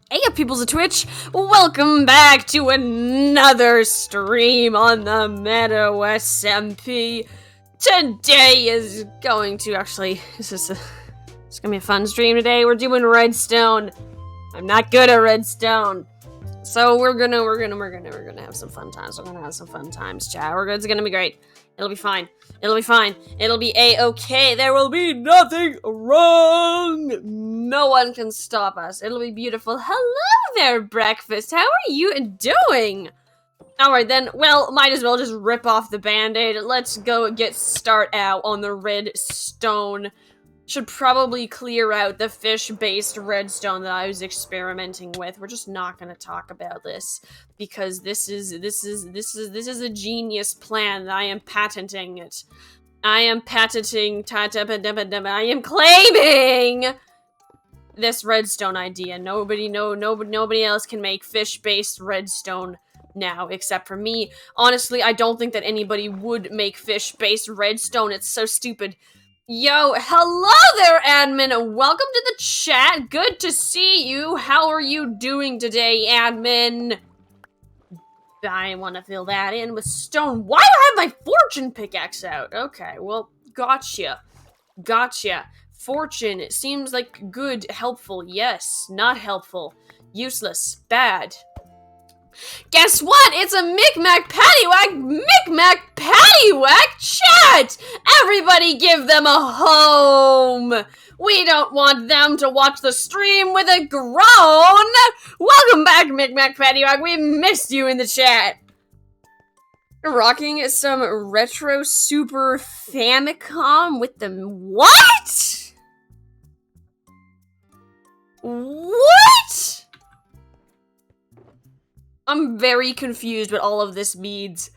Hey peoples of Twitch, welcome back to another stream on the Meadow SMP. Today is going to it's gonna be a fun stream today. We're doing Redstone. I'm not good at Redstone. So we're gonna have some fun times. We're gonna have some fun times, chat. It's gonna be great. It'll be fine. It'll be fine. It'll be a-okay. There will be nothing wrong. No one can stop us. It'll be beautiful. Hello there, breakfast. How are you doing? Alright then, well, might as well just rip off the band-aid. Let's go get start out on the redstone. Should probably clear out the fish-based redstone that I was experimenting with. We're just not gonna talk about this because this is a genius plan that I am patenting it. I am claiming this redstone idea. Nobody else can make fish-based redstone now except for me. Honestly, I don't think that anybody would make fish-based redstone. It's so stupid. Yo, hello there, admin. Welcome to the chat. Good to see you. How are you doing today, admin? I want to fill that in with stone. Why do I have my fortune pickaxe out? Okay, well, gotcha. Fortune, it seems like good, helpful. Yes, not helpful. Useless, bad. Guess what? It's a Micmac Paddywhack! Micmac Paddywhack chat! Everybody give them a home! We don't want them to watch the stream with a groan! Welcome back, Micmac Paddywhack! We missed you in the chat! Rocking some retro Super Famicom with the... What?! What?! I'm very confused what all of this means.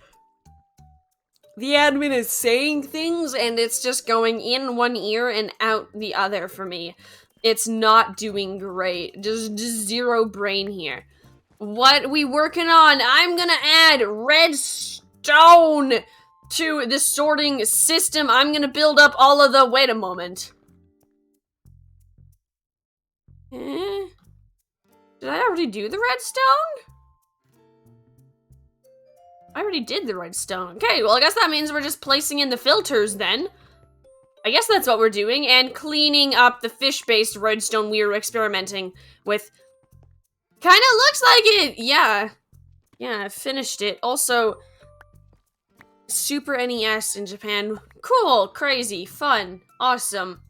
The admin is saying things and it's just going in one ear and out the other for me. It's not doing great. Just zero brain here. What we working on? I'm gonna add redstone to the sorting system. I'm gonna build up all of the... Wait a moment. Did I already do the redstone? I already did the redstone. Okay, well, I guess that means we're just placing in the filters then. I guess that's what we're doing, and cleaning up the fish-based redstone we were experimenting with. Kinda looks like it! Yeah. Yeah, I finished it. Also, Super NES in Japan. Cool, crazy, fun, awesome.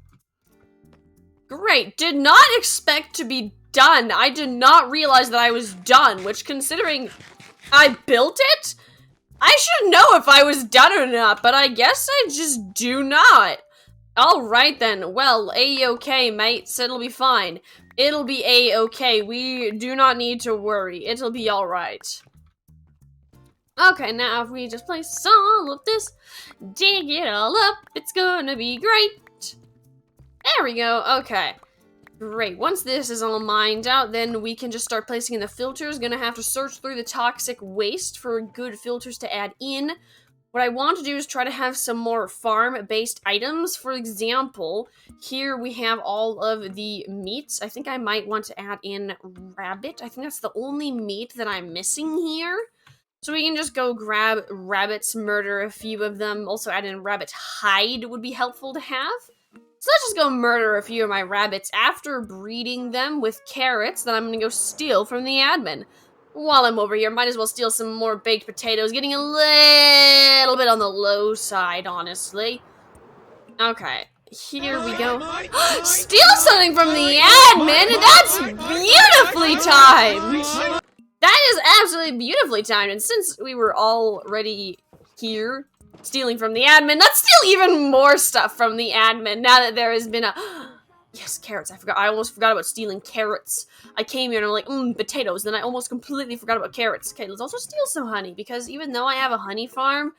Great, did not expect to be done. I did not realize that I was done, which considering I built it? I should know if I was done or not, but I guess I just do not. Alright then, well, a-okay, mate, so it'll be fine. It'll be a-okay, we do not need to worry, it'll be alright. Okay, now if we just place all of this, dig it all up, it's gonna be great. There we go, okay. Great, once this is all mined out, then we can just start placing in the filters. Gonna have to search through the toxic waste for good filters to add in. What I want to do is try to have some more farm-based items. For example, here we have all of the meats. I think I might want to add in rabbit. I think that's the only meat that I'm missing here. So we can just go grab rabbits, murder a few of them. Also add in rabbit hide would be helpful to have. So let's just go murder a few of my rabbits after breeding them with carrots that I'm gonna go steal from the admin. While I'm over here, might as well steal some more baked potatoes, getting a little bit on the low side, honestly. Okay, here we go. Steal something from the admin! That's beautifully timed! That is absolutely beautifully timed, and since we were already here, stealing from the admin, let's steal even more stuff from the admin now that there has been a... Yes, carrots, I almost forgot about stealing carrots. I came here and I'm like, potatoes, then I almost completely forgot about carrots. Okay, let's also steal some honey, because even though I have a honey farm,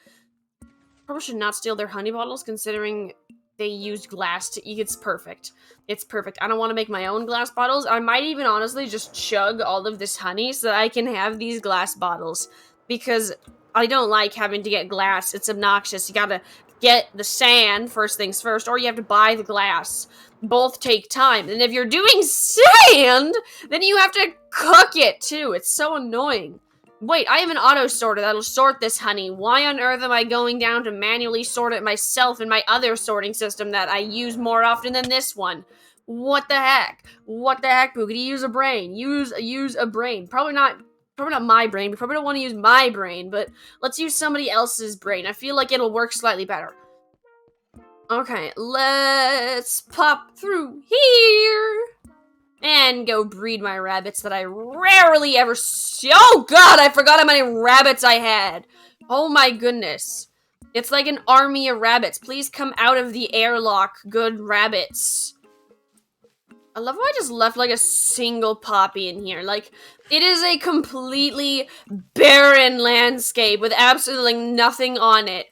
probably should not steal their honey bottles, considering they use glass to eat. It's perfect. It's perfect. I don't want to make my own glass bottles. I might even honestly just chug all of this honey so that I can have these glass bottles, because I don't like having to get glass. It's obnoxious. You gotta get the sand, first things first, or you have to buy the glass. Both take time. And if you're doing sand, then you have to cook it too. It's so annoying. Wait, I have an auto sorter that'll sort this honey. Why on earth am I going down to manually sort it myself in my other sorting system that I use more often than this one? What the heck? What the heck, Boogity? Use a brain. Use a brain. Probably not my brain. We probably don't want to use my brain, but let's use somebody else's brain. I feel like it'll work slightly better. Okay, let's pop through here and go breed my rabbits that I rarely ever see. Oh god, I forgot how many rabbits I had. Oh my goodness. It's like an army of rabbits. Please come out of the airlock, good rabbits. I love how I just left like a single poppy in here. Like, it is a completely barren landscape with absolutely nothing on it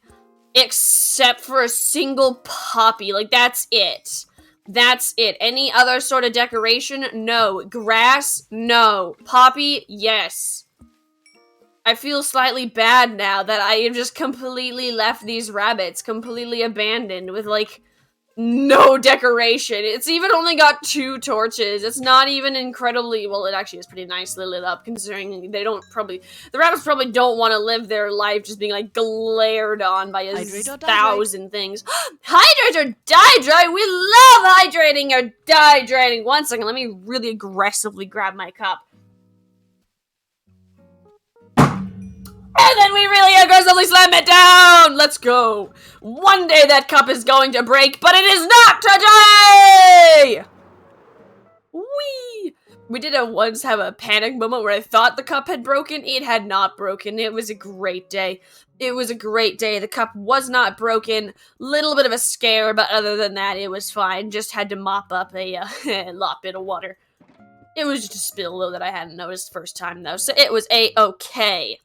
except for a single poppy. Like, that's it. That's it. Any other sort of decoration? No. Grass? No. Poppy? Yes. I feel slightly bad now that I have just completely left these rabbits completely abandoned with, like, no decoration. It's even only got 2 torches. It's not even incredibly, well, it actually is pretty nicely lit up considering they don't probably, the rabbits probably don't want to live their life just being like glared on by a 1,000 things. Hydrate or dehydrate! We love hydrating or dehydrating! 1 second, let me really aggressively grab my cup. And then we really aggressively slam it down! Let's go! One day that cup is going to break, but it is not today! Whee! We did once have a panic moment where I thought the cup had broken. It had not broken. It was a great day. It was a great day. The cup was not broken. Little bit of a scare, but other than that, it was fine. Just had to mop up a lot bit of water. It was just a spill, though, that I hadn't noticed first time, though, so it was a-okay.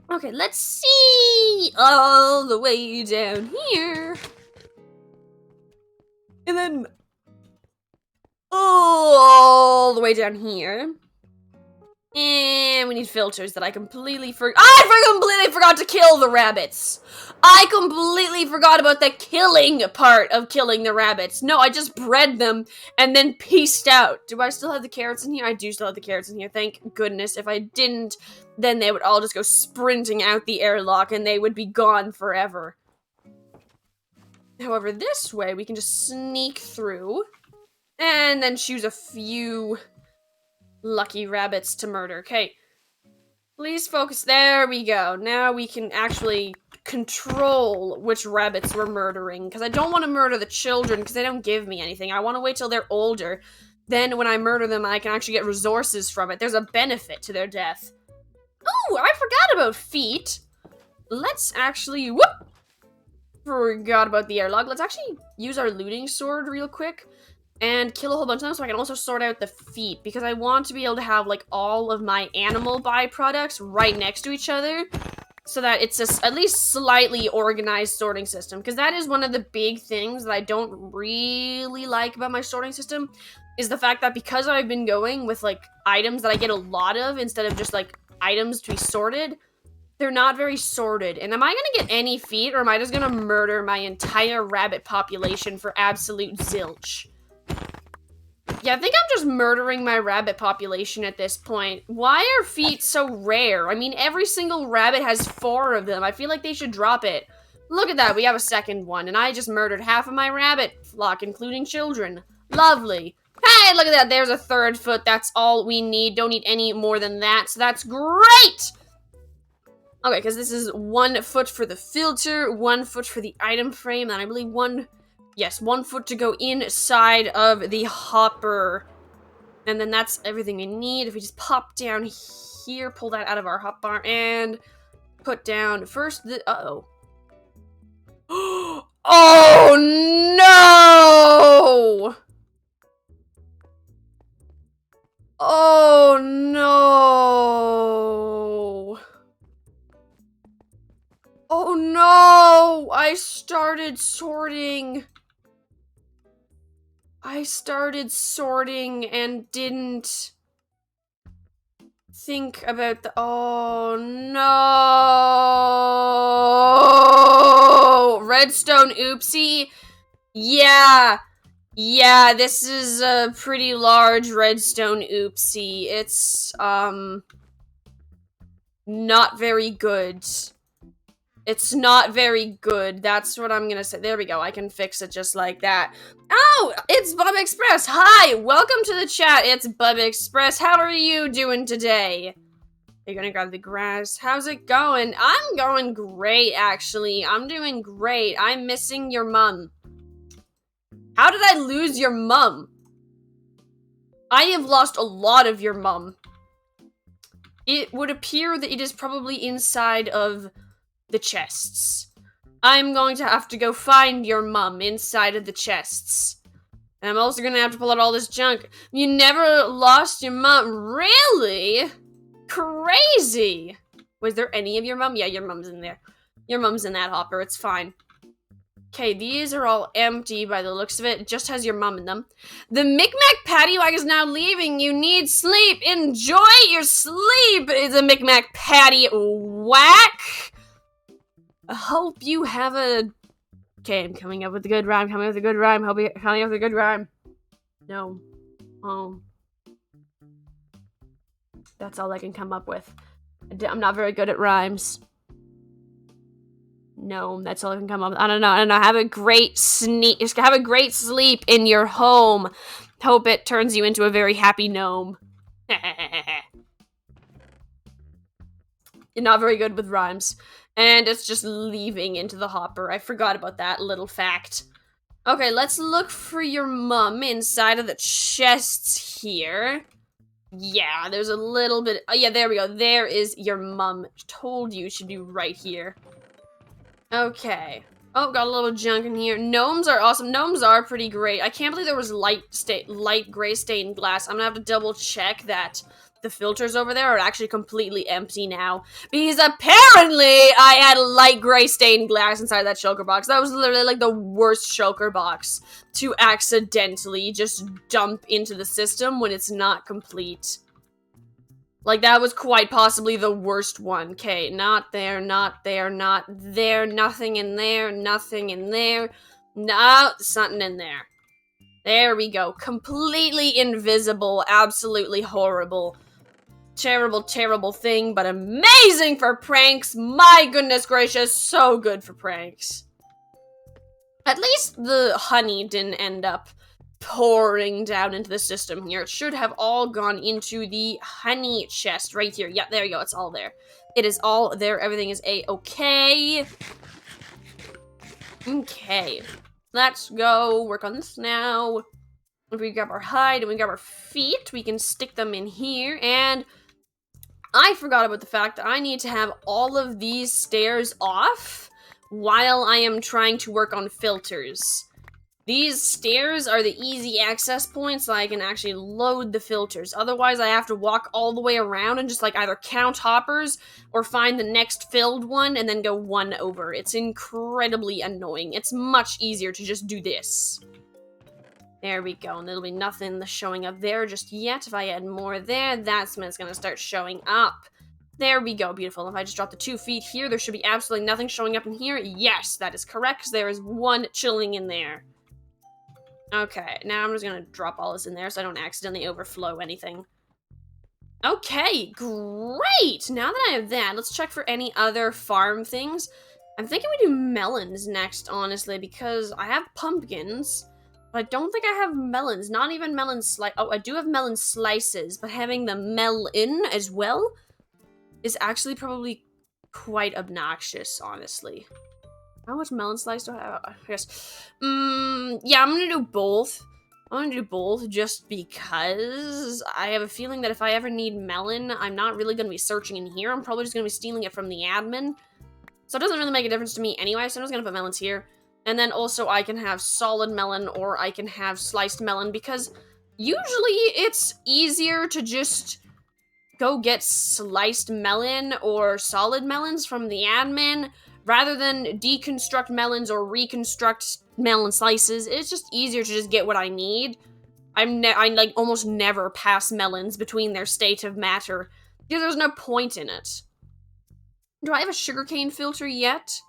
Okay, let's see all the way down here. And then all the way down here. And we need filters that I completely forgot to kill the rabbits. I completely forgot about the killing part of killing the rabbits. No, I just bred them and then peaced out. Do I still have the carrots in here? I do still have the carrots in here, thank goodness. If I didn't, then they would all just go sprinting out the airlock and they would be gone forever. However, this way we can just sneak through and then choose a few lucky rabbits to murder. Okay, please focus. There we go. Now we can actually control which rabbits we're murdering, because I don't want to murder the children because they don't give me anything. I want to wait till they're older. Then when I murder them, I can actually get resources from it. There's a benefit to their death. Oh, I forgot about feet. Let's actually, whoop! Forgot about the airlock. Let's actually use our looting sword real quick and kill a whole bunch of them so I can also sort out the feet, because I want to be able to have, like, all of my animal byproducts right next to each other so that it's at least slightly organized sorting system, because that is one of the big things that I don't really like about my sorting system, is the fact that because I've been going with, like, items that I get a lot of instead of just, like, items to be sorted, they're not very sorted. And am I gonna get any feet, or am I just gonna murder my entire rabbit population for absolute zilch? Yeah, I think I'm just murdering my rabbit population at this point. Why are feet so rare? I mean, every single rabbit has 4 of them. I feel like they should drop it. Look at that, we have a second one, and I just murdered half of my rabbit flock, including children. Lovely. Hey, look at that, there's a 3rd foot. That's all we need. Don't need any more than that, so that's great! Okay, because this is 1 foot for the filter, 1 foot for the item frame, and I believe 1 foot to go inside of the hopper. And then that's everything we need. If we just pop down here, pull that out of our hotbar, and put down first the, uh-oh. Oh no! Oh no! Oh no! I started sorting and didn't think about the... Oh, no! Redstone oopsie? Yeah. Yeah, this is a pretty large redstone oopsie. It's, not very good. It's not very good. That's what I'm gonna say. There we go. I can fix it just like that. Oh, it's Bub Express. Hi, welcome to the chat. It's Bub Express. How are you doing today? You're gonna grab the grass. How's it going? I'm going great, actually. I'm doing great. I'm missing your mum. How did I lose your mum? I have lost a lot of your mum. It would appear that it is probably inside of the chests. I'm going to have to go find your mum inside of the chests. And I'm also gonna have to pull out all this junk. You never lost your mum? Really? Crazy! Was there any of your mum? Yeah, your mum's in there. Your mum's in that hopper, it's fine. Okay, these are all empty by the looks of it. It just has your mum in them. The Micmac Patty Wag is now leaving. You need sleep. Enjoy your sleep. It's a Micmac Patty Whack. I hope you have a... Okay, I'm coming up with a good rhyme. Coming up with a good rhyme. Hope you coming up with a good rhyme. No. Oh. That's all I can come up with. I'm not very good at rhymes. No, that's all I can come up with. I don't know. Have a great have a great sleep in your home. Hope it turns you into a very happy gnome. You're not very good with rhymes. And it's just leaving into the hopper. I forgot about that little fact. Okay, let's look for your mum inside of the chests here. Yeah, there's a little bit... Oh, yeah, there we go. There is your mum. Told you should be right here. Okay. Oh, got a little junk in here. Gnomes are awesome. Gnomes are pretty great. I can't believe there was light gray stained glass. I'm gonna have to double check that the filters over there are actually completely empty now. Because apparently I had light gray stained glass inside that shulker box. That was literally like the worst shulker box to accidentally just dump into the system when it's not complete. Like, that was quite possibly the worst one. Okay, not there, not there, not there, nothing in there, nothing in there. No, something in there. There we go. Completely invisible, absolutely horrible. Terrible, terrible thing, but amazing for pranks. My goodness gracious, so good for pranks. At least the honey didn't end up pouring down into the system here. It should have all gone into the honey chest right here. Yeah, there you go. It's all there. It is all there. Everything is a-okay. Okay. Let's go work on this now. If we grab our hide and we grab our feet, we can stick them in here. And I forgot about the fact that I need to have all of these stairs off while I am trying to work on filters. These stairs are the easy access points so I can actually load the filters. Otherwise, I have to walk all the way around and just, like, either count hoppers or find the next filled one and then go one over. It's incredibly annoying. It's much easier to just do this. There we go, and there'll be nothing showing up there just yet. If I add more there, that's when it's gonna start showing up. There we go, beautiful. If I just drop the 2 feet here, there should be absolutely nothing showing up in here. Yes, that is correct, because there is one chilling in there. Okay, now I'm just gonna drop all this in there so I don't accidentally overflow anything. Okay, great! Now that I have that, let's check for any other farm things. I'm thinking we do melons next, honestly, because I have pumpkins, but I don't think I have melons. Not even melon oh, I do have melon slices, but having the melon as well is actually probably quite obnoxious, honestly. How much melon slice do I have? I guess. Yeah, I'm gonna do both. I'm gonna do both just because I have a feeling that if I ever need melon, I'm not really gonna be searching in here. I'm probably just gonna be stealing it from the admin. So it doesn't really make a difference to me anyway, so I'm just gonna put melons here. And then also I can have solid melon or I can have sliced melon because usually it's easier to just go get sliced melon or solid melons from the admin rather than deconstruct melons or reconstruct melon slices. It's just easier to just get what I need. I like almost never pass melons between their state of matter Because there's no point in it. Do I have a sugarcane filter yet?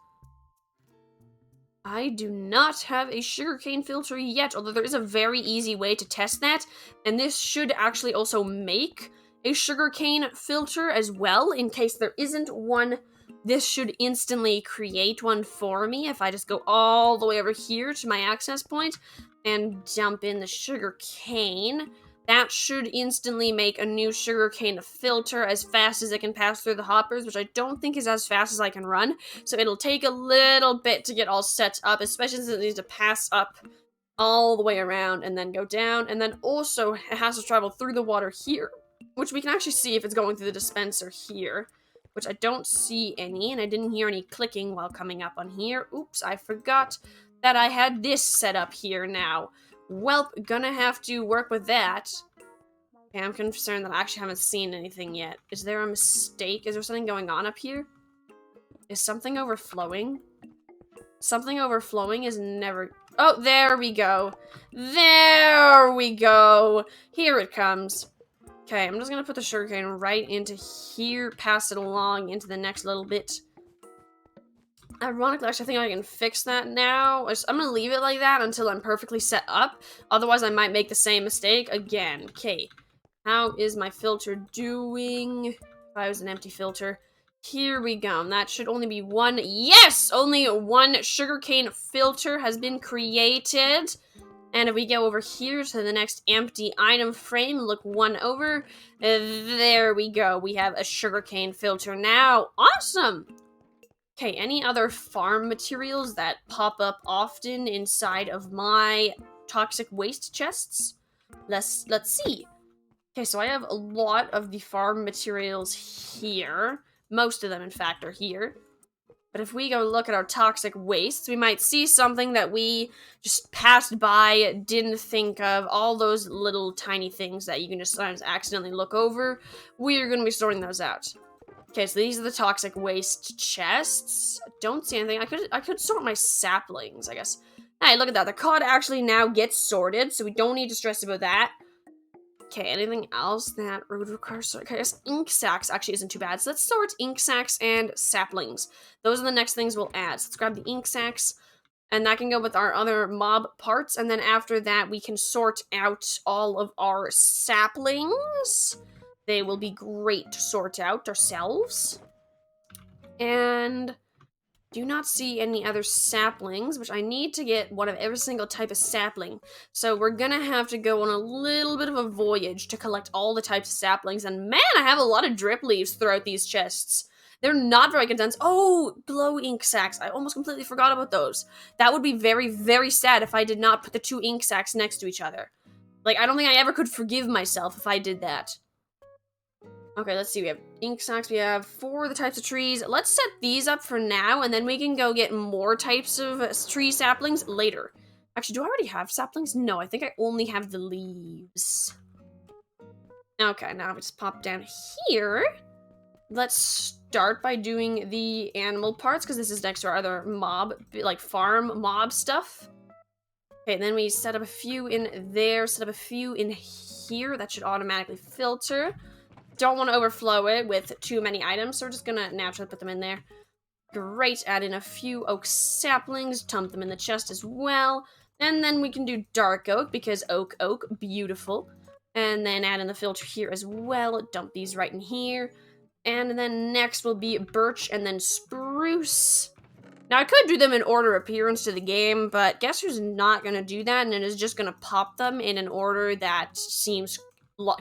I do not have a sugarcane filter yet, although there is a very easy way to test that, and this should actually also make a sugarcane filter as well, in case there isn't one. This should instantly create one for me if I just go all the way over here to my access point and dump in the sugarcane. That should instantly make a new sugarcane filter as fast as it can pass through the hoppers, which I don't think is as fast as I can run. So it'll take a little bit to get all set up, especially since it needs to pass up all the way around and then go down. And then also it has to travel through the water here, which we can actually see if it's going through the dispenser here, which I don't see any, and I didn't hear any clicking while coming up on here. Oops, I forgot that I had this set up here now. Well, gonna have to work with that. Okay, I'm concerned that I actually haven't seen anything yet. Is there a mistake? Is there something going on up here? Is something overflowing? Something overflowing is never... Oh, there we go. There we go. Here it comes. Okay, I'm just gonna put the sugarcane right into here, pass it along into the next little bit. Ironically, actually, I think I can fix that now. I'm gonna leave it like that until I'm perfectly set up. Otherwise, I might make the same mistake again. Okay, how is my filter doing? If I was an empty filter. Here we go. And that should only be one. Yes! Only one sugarcane filter has been created. And if we go over here to the next empty item frame, look one over. There we go. We have a sugarcane filter now. Awesome! Okay, any other farm materials that pop up often inside of my toxic waste chests? Let's see. Okay, so I have a lot of the farm materials here. Most of them, in fact, are here. But if we go look at our toxic wastes, we might see something that we just passed by, didn't think of. All those little tiny things that you can just sometimes accidentally look over. We're going to be sorting those out. Okay, so these are the toxic waste chests. Don't see anything. I could sort my saplings, I guess. Hey, look at that. The cod actually now gets sorted, so we don't need to stress about that. Okay, anything else that would require sort? Okay, I guess ink sacks actually isn't too bad. So let's sort ink sacks and saplings. Those are the next things we'll add. So let's grab the ink sacks, and that can go with our other mob parts. And then after that, we can sort out all of our saplings. They will be great to sort out ourselves. And do not see any other saplings, which I need to get one of every single type of sapling. So we're gonna have to go on a little bit of a voyage to collect all the types of saplings. And man, I have a lot of drip leaves throughout these chests. They're not very condensed. Oh, glow ink sacks. I almost completely forgot about those. That would be very, very sad if I did not put the two ink sacks next to each other. Like, I don't think I ever could forgive myself if I did that. Okay, let's see. We have ink sacks. We have 4 of the types of trees. Let's set these up for now, and then we can go get more types of tree saplings later. Actually, do I already have saplings? No, I think I only have the leaves. Okay, now we just pop down here. Let's start by doing the animal parts, because this is next to our other mob, like farm mob stuff. Okay, then we set up a few in there, set up a few in here. That should automatically filter. Don't want to overflow it with too many items, so we're just gonna naturally put them in there. Great, add in a few oak saplings, dump them in the chest as well. And then we can do dark oak, because oak, beautiful. And then add in the filter here as well, dump these right in here. And then next will be birch and then spruce. Now I could do them in order of appearance to the game, but guess who's not gonna do that, and it is just gonna pop them in an order that seems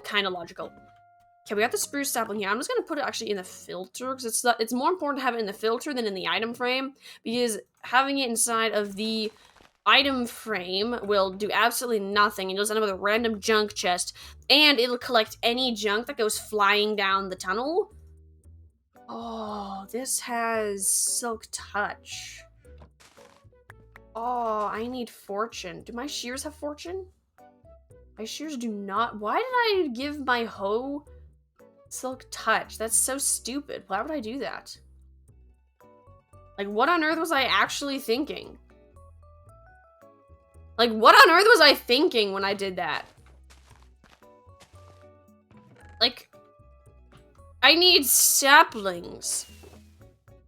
kind of logical. Okay, we got the spruce sapling here. I'm just going to put it actually in the filter, because it's more important to have it in the filter than in the item frame, because having it inside of the item frame will do absolutely nothing, and you'll just end up with a random junk chest, and it'll collect any junk that goes flying down the tunnel. Oh, this has silk touch. Oh, I need fortune. Do my shears have fortune? My shears do not. Why did I give my hoe silk touch? That's so stupid. Why would I do that? Like, what on earth was I actually thinking? Like, what on earth was I thinking when I did that? Like, I need saplings.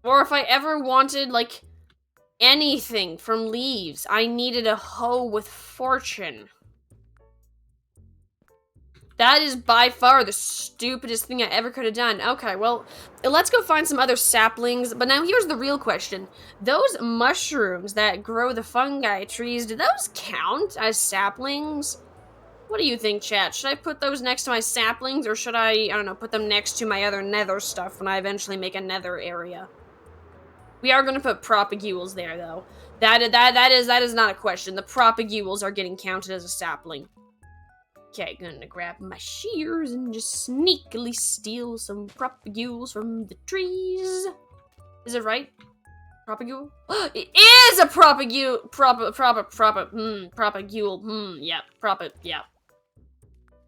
Or if I ever wanted, like, anything from leaves, I needed a hoe with fortune. That is by far the stupidest thing I ever could have done. Okay, well, let's go find some other saplings. But now here's the real question. Those mushrooms that grow the fungi trees, do those count as saplings? What do you think, chat? Should I put those next to my saplings, or should I don't know, put them next to my other nether stuff when I eventually make a nether area? We are gonna put propagules there, though. That is not a question. The propagules are getting counted as a sapling. Okay, gonna grab my shears and just sneakily steal some propagules from the trees. Is it right? Propagule? It is a propagule! Propagule. Yeah.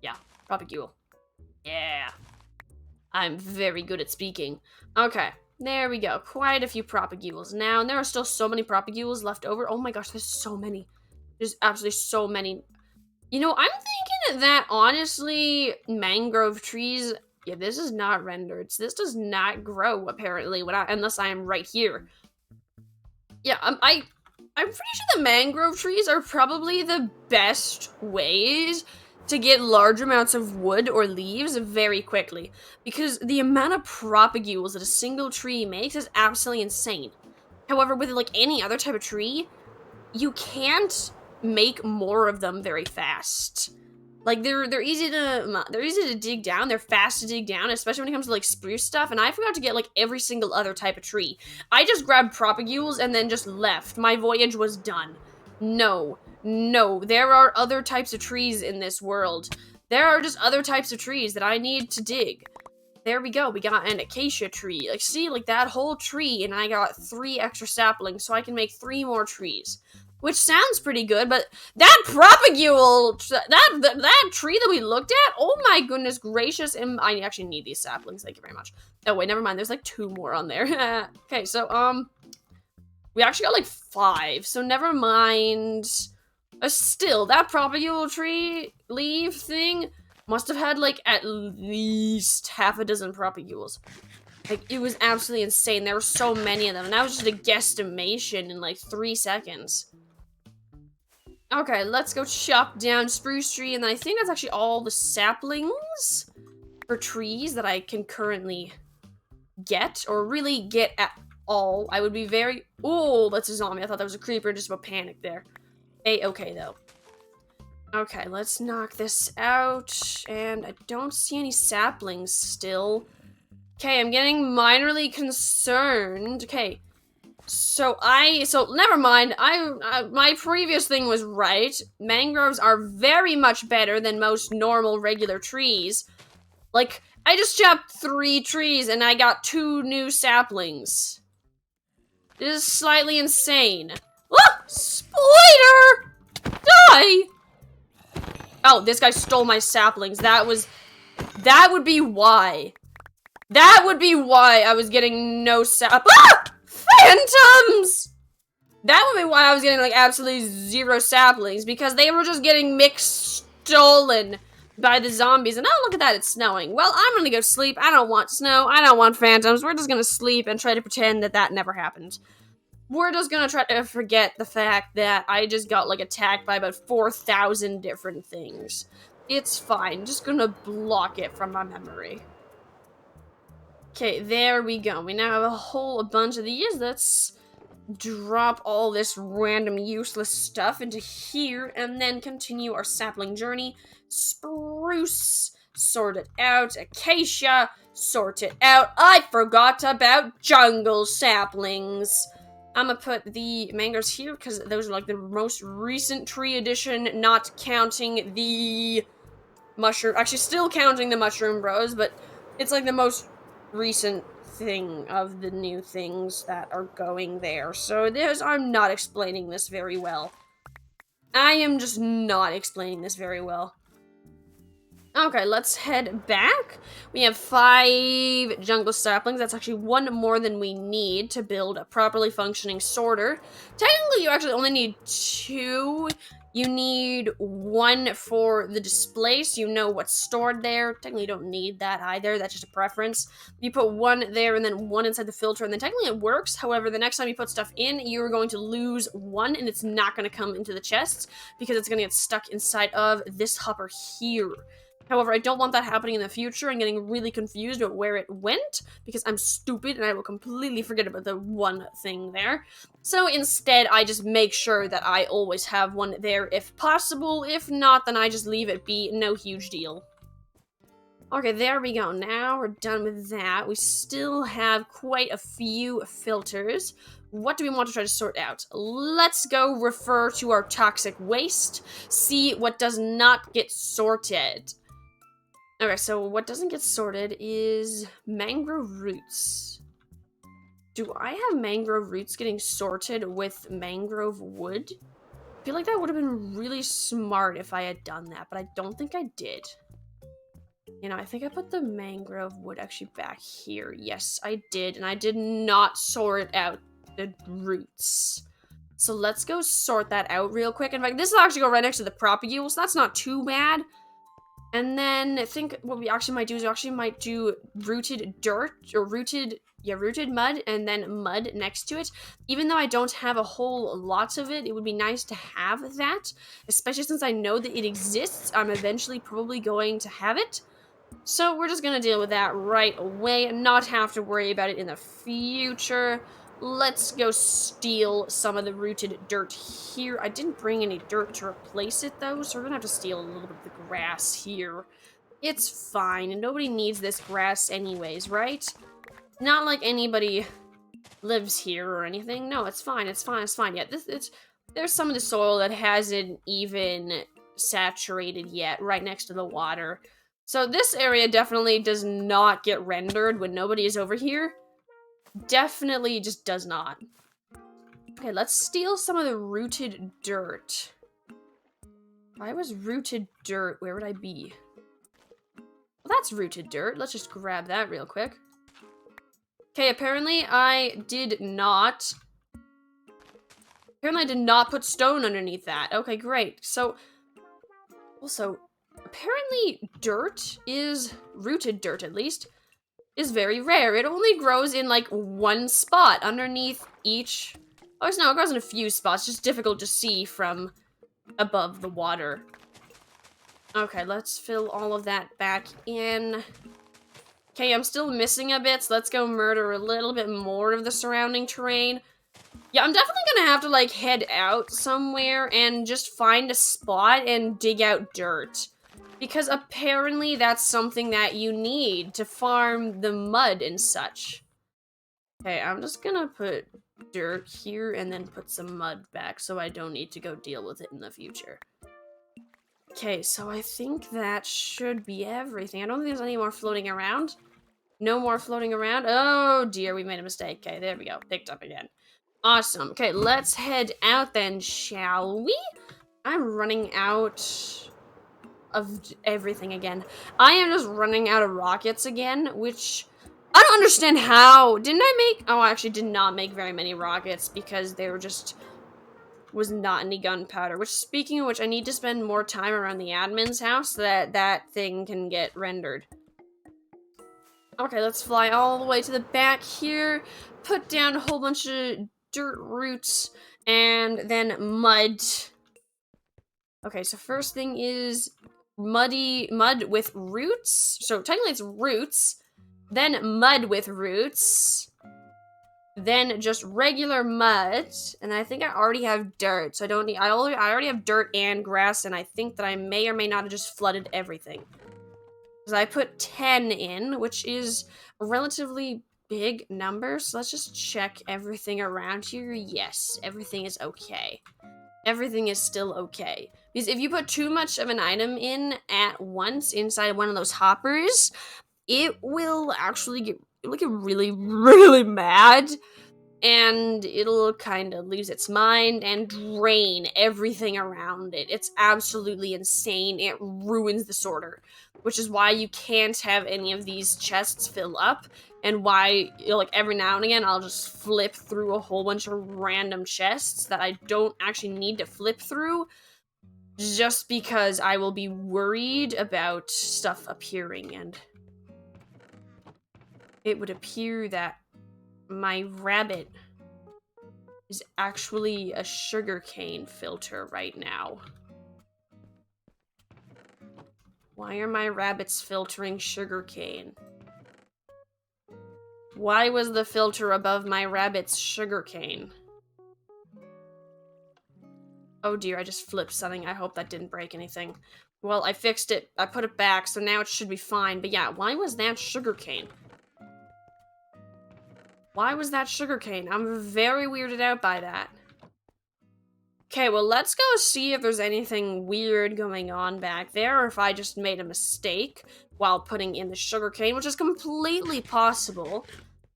Yeah, propagule. Yeah. I'm very good at speaking. Okay, there we go. Quite a few propagules now, and there are still so many propagules left over. Oh my gosh, there's so many. There's absolutely so many. You know, I'm thinking that, honestly, mangrove trees... Yeah, this is not rendered. So this does not grow, apparently, unless I am right here. Yeah, I'm pretty sure the mangrove trees are probably the best ways to get large amounts of wood or leaves very quickly. Because the amount of propagules that a single tree makes is absolutely insane. However, with, like, any other type of tree, you can't make more of them very fast. Like, they're easy to dig down, they're fast to dig down, especially when it comes to, like, spruce stuff, and I forgot to get, like, every single other type of tree. I just grabbed propagules and then just left. My voyage was done. No, there are other types of trees in this world. There are just other types of trees that I need to dig. There we go, we got an acacia tree. Like, see, like, that whole tree, and I got 3 extra saplings, so I can make 3 more trees. Which sounds pretty good, but that propagule, that tree that we looked at, oh my goodness gracious, and I actually need these saplings, thank you very much. Oh wait, never mind, there's like 2 more on there. Okay, so, we actually got like 5, so never mind. Still, that propagule tree leaf thing must have had like at least half a dozen propagules. Like, it was absolutely insane, there were so many of them, and that was just a guesstimation in like 3 seconds. Okay, let's go chop down spruce tree, and then I think that's actually all the saplings for trees that I can currently get, or really get at all. I would be very... Oh, that's a zombie. I thought that was a creeper, just about panic there. A-okay, though. Okay, let's knock this out, and I don't see any saplings still. Okay, I'm getting minorly concerned. Okay. So never mind, my previous thing was right. Mangroves are very much better than most normal regular trees. Like, I just chopped 3 trees and I got 2 new saplings. This is slightly insane. Ah! Spider! Die! Oh, this guy stole my saplings. That would be why. That would be why I was getting no Ah! Phantoms! That would be why I was getting, like, absolutely 0 saplings, because they were just getting mixed stolen by the zombies. And oh, look at that, it's snowing. Well, I'm gonna go sleep. I don't want snow. I don't want phantoms. We're just gonna sleep and try to pretend that that never happened. We're just gonna try to forget the fact that I just got, like, attacked by about 4,000 different things. It's fine. Just gonna block it from my memory. Okay, there we go. We now have a bunch of these. Let's drop all this random useless stuff into here and then continue our sapling journey. Spruce, sort it out. Acacia, sort it out. I forgot about jungle saplings. I'm gonna put the mangoes here because those are like the most recent tree addition, not counting the mushroom. Actually, still counting the mushroom bros, but it's like the most recent thing of the new things that are going there. So I'm not explaining this very well. I am just not explaining this very well. Okay, let's head back. We have 5 jungle saplings. That's actually 1 more than we need to build a properly functioning sorter. Technically, you actually only need 2 You need 1 for the display, so you know what's stored there. Technically, you don't need that either. That's just a preference. You put 1 there and then 1 inside the filter, and then technically it works. However, the next time you put stuff in, you're going to lose 1, and it's not going to come into the chests because it's going to get stuck inside of this hopper here. However, I don't want that happening in the future and getting really confused about where it went because I'm stupid and I will completely forget about the 1 thing there. So instead, I just make sure that I always have 1 there if possible. If not, then I just leave it be. No huge deal. Okay, there we go. Now we're done with that. We still have quite a few filters. What do we want to try to sort out? Let's go refer to our toxic waste, see what does not get sorted. Okay, so what doesn't get sorted is mangrove roots. Do I have mangrove roots getting sorted with mangrove wood? I feel like that would have been really smart if I had done that, but I don't think I did. You know, I think I put the mangrove wood actually back here. Yes, I did, and I did not sort out the roots. So let's go sort that out real quick. In fact, this will actually go right next to the propagule, so that's not too bad. And then I think what we actually might do is we actually might do rooted dirt, or rooted mud, and then mud next to it. Even though I don't have a whole lot of it, it would be nice to have that, especially since I know that it exists. I'm eventually probably going to have it. So we're just gonna deal with that right away and not have to worry about it in the future. Let's go steal some of the rooted dirt here. I didn't bring any dirt to replace it though, so we're gonna have to steal a little bit of the grass here. It's fine, and nobody needs this grass anyways, right? Not like anybody lives here or anything. No, it's fine, it's fine, it's fine. Yeah, there's some of the soil that hasn't even saturated yet, right next to the water. So this area definitely does not get rendered when nobody is over here. Definitely just does not. Okay, let's steal some of the rooted dirt. If I was rooted dirt, where would I be? Well, that's rooted dirt. Let's just grab that real quick. Okay, apparently I did not put stone underneath that. Okay, great. So, also, apparently dirt is, rooted dirt at least, is very rare. It only grows in like 1 spot underneath each. Oh, no, it grows in a few spots. Just difficult to see from above the water. Okay, let's fill all of that back in. Okay, I'm still missing a bit, so let's go murder a little bit more of the surrounding terrain. Yeah, I'm definitely gonna have to like head out somewhere and just find a spot and dig out dirt. Because apparently that's something that you need to farm the mud and such. Okay, I'm just gonna put dirt here and then put some mud back so I don't need to go deal with it in the future. Okay, so I think that should be everything. I don't think there's any more floating around. No more floating around. Oh dear, we made a mistake. Okay, there we go. Picked up again. Awesome. Okay, let's head out then, shall we? I'm running out of everything again. I am just running out of rockets again, which I don't understand how. Didn't I make... Oh, I actually did not make very many rockets because there just was not any gunpowder. Which, speaking of which, I need to spend more time around the admin's house so that that thing can get rendered. Okay, let's fly all the way to the back here, put down a whole bunch of dirt roots, and then mud. Okay, so first thing is mud with roots. So technically it's roots, then mud with roots, then just regular mud, and I think I already have dirt, so I don't need, I already have dirt and grass, and I think that I may or may not have just flooded everything. Because I put 10 in, which is a relatively big number, so let's just check everything around here. Yes, everything is okay. Everything is still okay. Because if you put too much of an item in at once inside one of those hoppers, it will actually get really, really mad. And it'll kind of lose its mind and drain everything around it. It's absolutely insane. It ruins the sorter. Which is why you can't have any of these chests fill up. And why, you know, like, every now and again, I'll just flip through a whole bunch of random chests that I don't actually need to flip through. just because I will be worried about stuff appearing, and it would appear that my rabbit is actually a sugarcane filter right now. Why are my rabbits filtering sugarcane? Why was the filter above my rabbit's sugarcane? Oh dear, I just flipped something. I hope that didn't break anything. Well, I fixed it. I put it back, so now it should be fine. But yeah, why was that sugarcane? Why was that sugarcane? I'm very weirded out by that. Okay, well, let's go see if there's anything weird going on back there, or if I just made a mistake while putting in the sugarcane, which is completely possible.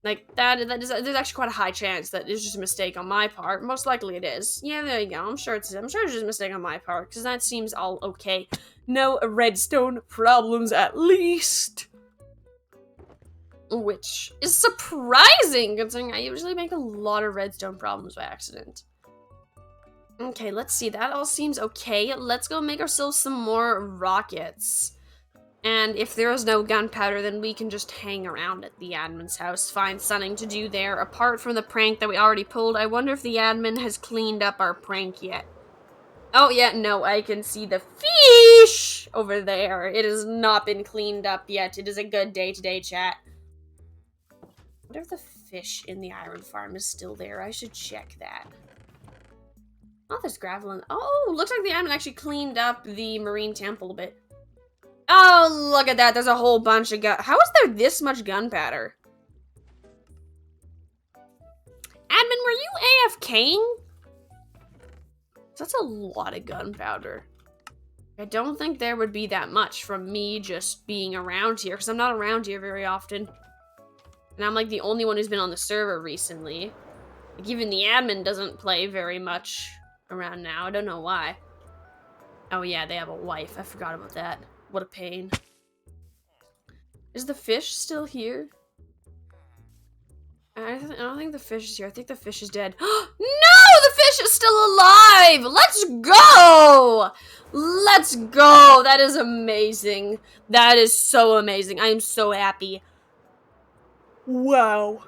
Like, there's actually quite a high chance that it's just a mistake on my part. Most likely it is. Yeah, there you go. I'm sure it's just a mistake on my part, because that seems all okay. No redstone problems, at least. Which is surprising, considering I usually make a lot of redstone problems by accident. Okay, let's see. That all seems okay. Let's go make ourselves some more rockets. And if there is no gunpowder, then we can just hang around at the admin's house, find something to do there. Apart from the prank that we already pulled, I wonder if the admin has cleaned up our prank yet. Oh, yeah, no, I can see the fish over there. It has not been cleaned up yet. It is a good day today, chat. I wonder if the fish in the iron farm is still there. I should check that. Oh, there's gravel in... Oh, looks like the admin actually cleaned up the marine temple a bit. Oh, look at that. There's a whole bunch of gun... How is there this much gunpowder? Admin, were you AFKing? That's a lot of gunpowder. I don't think there would be that much from me just being around here, because I'm not around here very often. And I'm like the only one who's been on the server recently. Like, even the admin doesn't play very much around now. I don't know why. Oh yeah, they have a wife. I forgot about that. What a pain. Is the fish still here? I don't think the fish is here. I think the fish is dead. No! The fish is still alive! Let's go! Let's go! That is amazing. That is so amazing. I am so happy. Wow.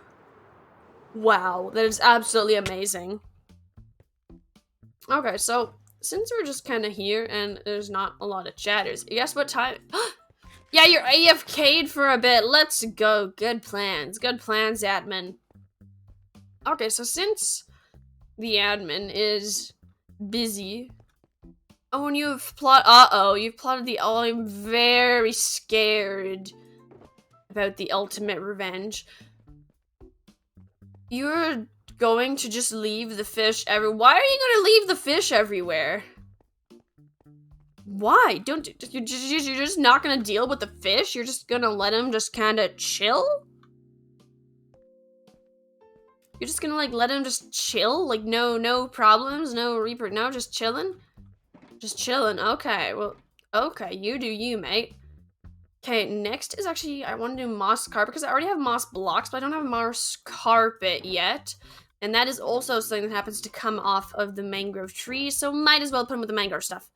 Wow. That is absolutely amazing. Okay, so since we're just kind of here and there's not a lot of chatters, guess what time? Yeah, you're AFK'd for a bit. Let's go. Good plans. Good plans, admin. Okay, so since the admin is busy... Oh, and you've you've plotted the... Oh, I'm very scared about the ultimate revenge. You're going to just leave the fish everywhere. Why are you going to leave the fish everywhere? Why? You're just not gonna deal with the fish? You're just gonna let him just kind of chill? You're just gonna, like, let him just chill? Like, no problems? No Reaper? No, just chilling? Just chilling. Okay, well, okay, you do you, mate. Okay, next is actually, I want to do moss carpet, because I already have moss blocks, but I don't have moss carpet yet. And that is also something that happens to come off of the mangrove tree, so might as well put them with the mangrove stuff.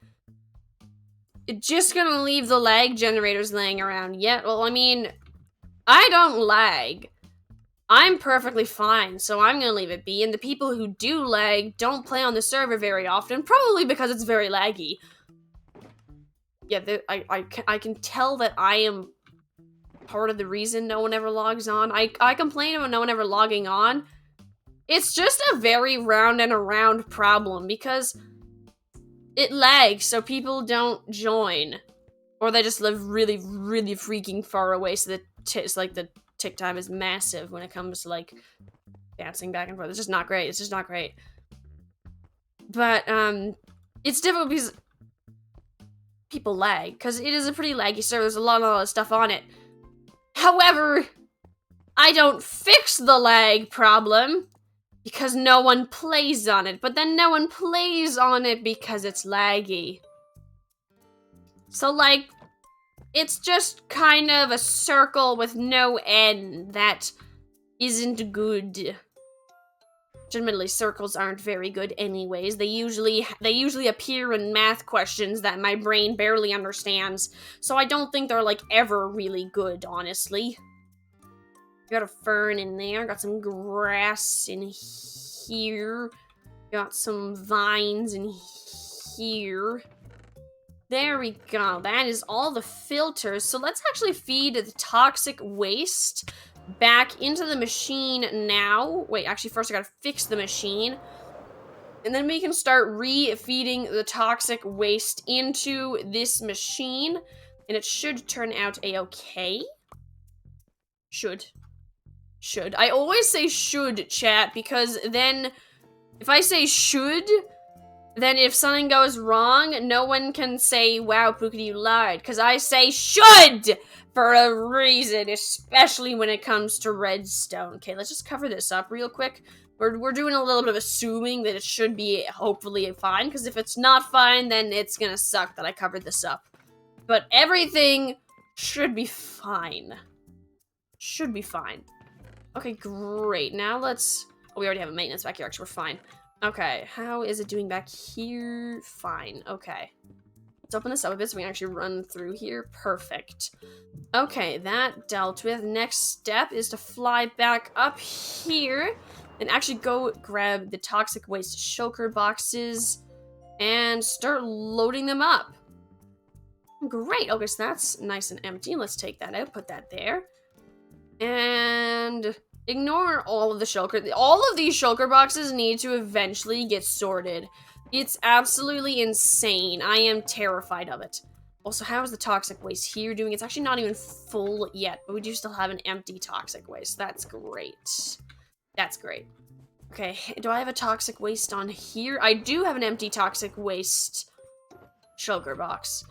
Just gonna leave the lag generators laying around. Yeah, well, I mean, I don't lag. I'm perfectly fine, so I'm gonna leave it be. And the people who do lag don't play on the server very often, probably because it's very laggy. Yeah, I can tell that I am part of the reason no one ever logs on. I complain about no one ever logging on. It's just a very round and around problem, because it lags, so people don't join. Or they just live really, really freaking far away, so it's like the tick time is massive when it comes to, like, bouncing back and forth. It's just not great. It's just not great. But, it's difficult because people lag, because it is a pretty laggy server. There's a lot of stuff on it. However, I don't fix the lag problem, because no one plays on it, but then no one plays on it because it's laggy. So, like, it's just kind of a circle with no end that isn't good. Admittedly, circles aren't very good anyways. They usually appear in math questions that my brain barely understands. So I don't think they're like ever really good, honestly. Got a fern in there, got some grass in here. Got some vines in here. There we go. That is all the filters. So let's actually feed the toxic waste back into the machine now. Wait, actually, first I gotta fix the machine. And then we can start re-feeding the toxic waste into this machine. And it should turn out a-okay. Should. I always say should, chat, because then if I say should, then if something goes wrong, no one can say, wow, Pookie, you lied. Because I say should for a reason, especially when it comes to redstone. Okay, let's just cover this up real quick. We're doing a little bit of assuming that it should be hopefully fine, because if it's not fine, then it's gonna suck that I covered this up. But everything should be fine. Should be fine. Okay, great. Now let's... Oh, we already have a maintenance back here. Actually, we're fine. Okay, how is it doing back here? Fine. Okay. Let's open this up a bit so we can actually run through here. Perfect. Okay, that dealt with. Next step is to fly back up here and actually go grab the toxic waste shulker boxes and start loading them up. Great. Okay, so that's nice and empty. Let's take that out, put that there. And ignore all of the shulker. All of these shulker boxes need to eventually get sorted. It's absolutely insane. I am terrified of it. Also, how is the toxic waste here doing? It's actually not even full yet, but we do still have an empty toxic waste. That's great. That's great. Okay, do I have a toxic waste on here? I do have an empty toxic waste shulker box.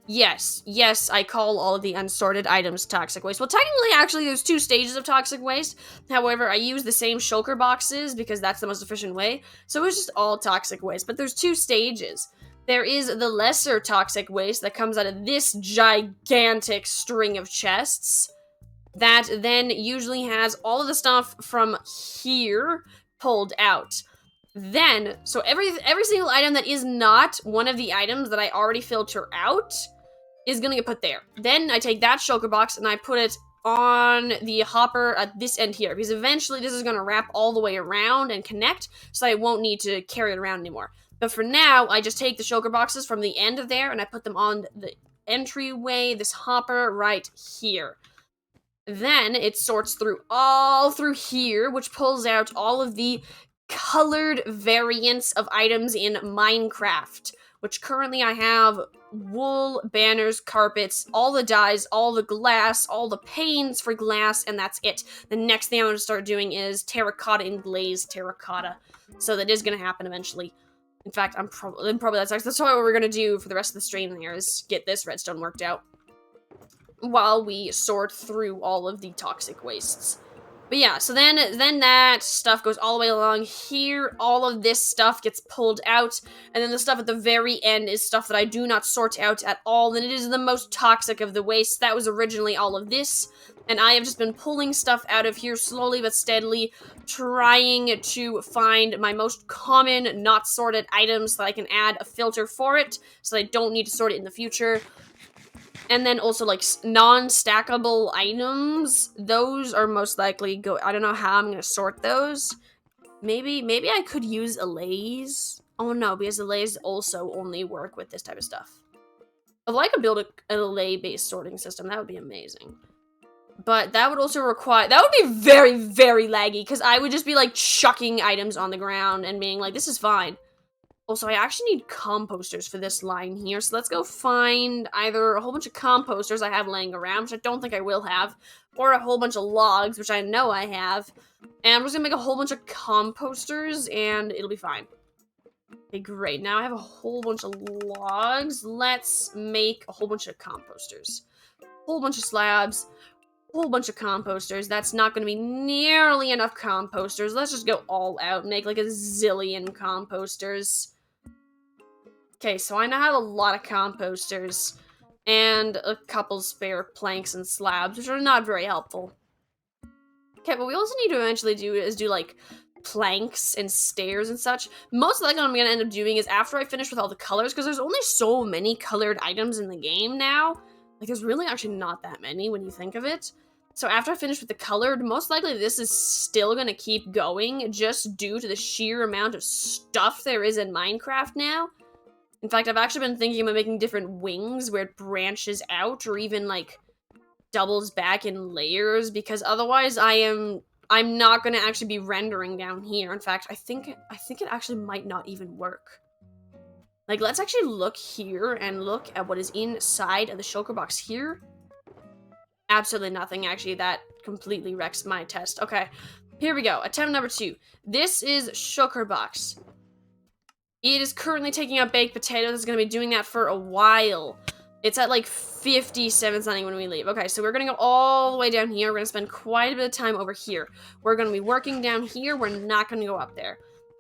Yes, I call all of the unsorted items toxic waste. Well, technically, actually, there's 2 stages of toxic waste. However, I use the same shulker boxes because that's the most efficient way. So it's just all toxic waste, but there's 2 stages. There is the lesser toxic waste that comes out of this gigantic string of chests that then usually has all of the stuff from here pulled out. Then, so every single item that is not one of the items that I already filter out is gonna get put there. Then I take that shulker box and I put it on the hopper at this end here, because eventually this is gonna wrap all the way around and connect, so I won't need to carry it around anymore. But for now, I just take the shulker boxes from the end of there and I put them on the entryway, this hopper right here. Then it sorts through all through here, which pulls out all of the colored variants of items in Minecraft, which currently I have wool, banners, carpets, all the dyes, all the glass, all the panes for glass, and that's it. The next thing I'm going to start doing is terracotta and glazed terracotta. So that is going to happen eventually. In fact, that's what we're going to do for the rest of the stream here, is get this redstone worked out while we sort through all of the toxic wastes. But yeah, so then that stuff goes all the way along here. All of this stuff gets pulled out. And then the stuff at the very end is stuff that I do not sort out at all. And it is the most toxic of the waste. That was originally all of this. And I have just been pulling stuff out of here slowly but steadily, trying to find my most common not sorted items so that I can add a filter for it, so that I don't need to sort it in the future. And then also, like, non-stackable items, those are most likely I don't know how I'm gonna sort those. Maybe I could use allays. Oh no, because allays also only work with this type of stuff. Although I could build an allay-based sorting system, that would be amazing. But that would also require, that would be very, very laggy, because I would just be, like, chucking items on the ground and being like, this is fine. Also, I actually need composters for this line here, so let's go find either a whole bunch of composters I have laying around, which I don't think I will have, or a whole bunch of logs, which I know I have, and I'm just gonna make a whole bunch of composters, and it'll be fine. Okay, great. Now I have a whole bunch of logs. Let's make a whole bunch of composters. Whole bunch of slabs, whole bunch of composters. That's not gonna be nearly enough composters. Let's just go all out and make like a zillion composters. Okay, so I now have a lot of composters and a couple spare planks and slabs, which are not very helpful. Okay, what we also need to eventually do is do like planks and stairs and such. Most likely what I'm gonna end up doing is after I finish with all the colors, because there's only so many colored items in the game now. Like, there's really actually not that many when you think of it. So after I finish with the colored, most likely this is still gonna keep going just due to the sheer amount of stuff there is in Minecraft now. In fact, I've actually been thinking about making different wings where it branches out or even, like, doubles back in layers, because otherwise I'm not gonna actually be rendering down here. In fact, I think it actually might not even work. Like, let's actually look here and look at what is inside of the shulker box here. Absolutely nothing, actually. That completely wrecks my test. Okay, here we go. Attempt number 2. This is shulker box. It is currently taking out baked potatoes. It's gonna be doing that for a while. It's at like 57 something when we leave. Okay, so we're gonna go all the way down here. We're gonna spend quite a bit of time over here. We're gonna be working down here. We're not gonna go up there.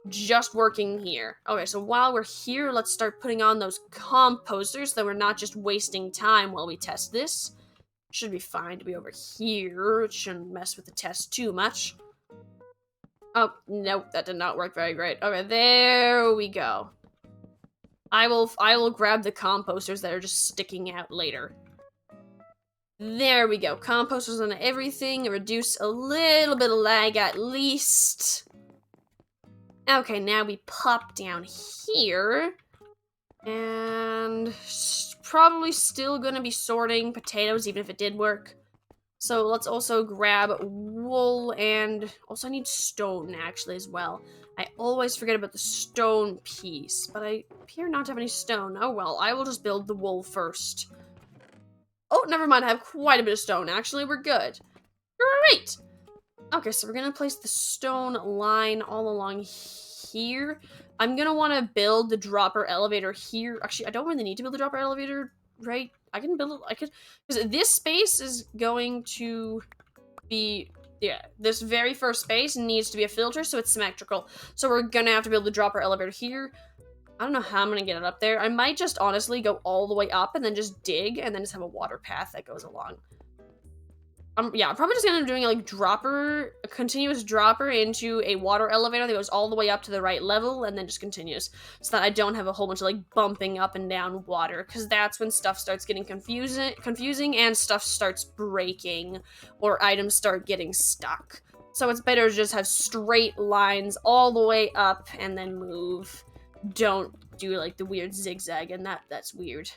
Just working here. Okay, so while we're here, let's start putting on those composters so that we're not just wasting time while we test this. Should be fine to be over here. It shouldn't mess with the test too much. Oh, nope, that did not work very great. Okay, there we go. I will grab the composters that are just sticking out later. There we go. Composters on everything. Reduce a little bit of lag at least. Okay, now we pop down here. And probably still gonna be sorting potatoes even if it did work. So let's also grab wool, and also I need stone actually as well. I always forget about the stone piece, but I appear not to have any stone. Oh well, I will just build the wool first. Oh, never mind, I have quite a bit of stone actually, we're good. Great! Okay, so we're gonna place the stone line all along here. I'm gonna want to build the dropper elevator here. Actually, I don't really need to build the dropper elevator, right? I can build it, because this space is going to be, yeah, this very first space needs to be a filter, so it's symmetrical. So we're gonna have to build the dropper elevator here. I don't know how I'm gonna get it up there. I might just honestly go all the way up and then just dig and then just have a water path that goes along. Yeah, I'm probably just gonna end up doing a continuous dropper into a water elevator that goes all the way up to the right level and then just continues, so that I don't have a whole bunch of bumping up and down water, because that's when stuff starts getting confusing and stuff starts breaking or items start getting stuck. So it's better to just have straight lines all the way up and then move. Don't do the weird zigzag, and that's weird.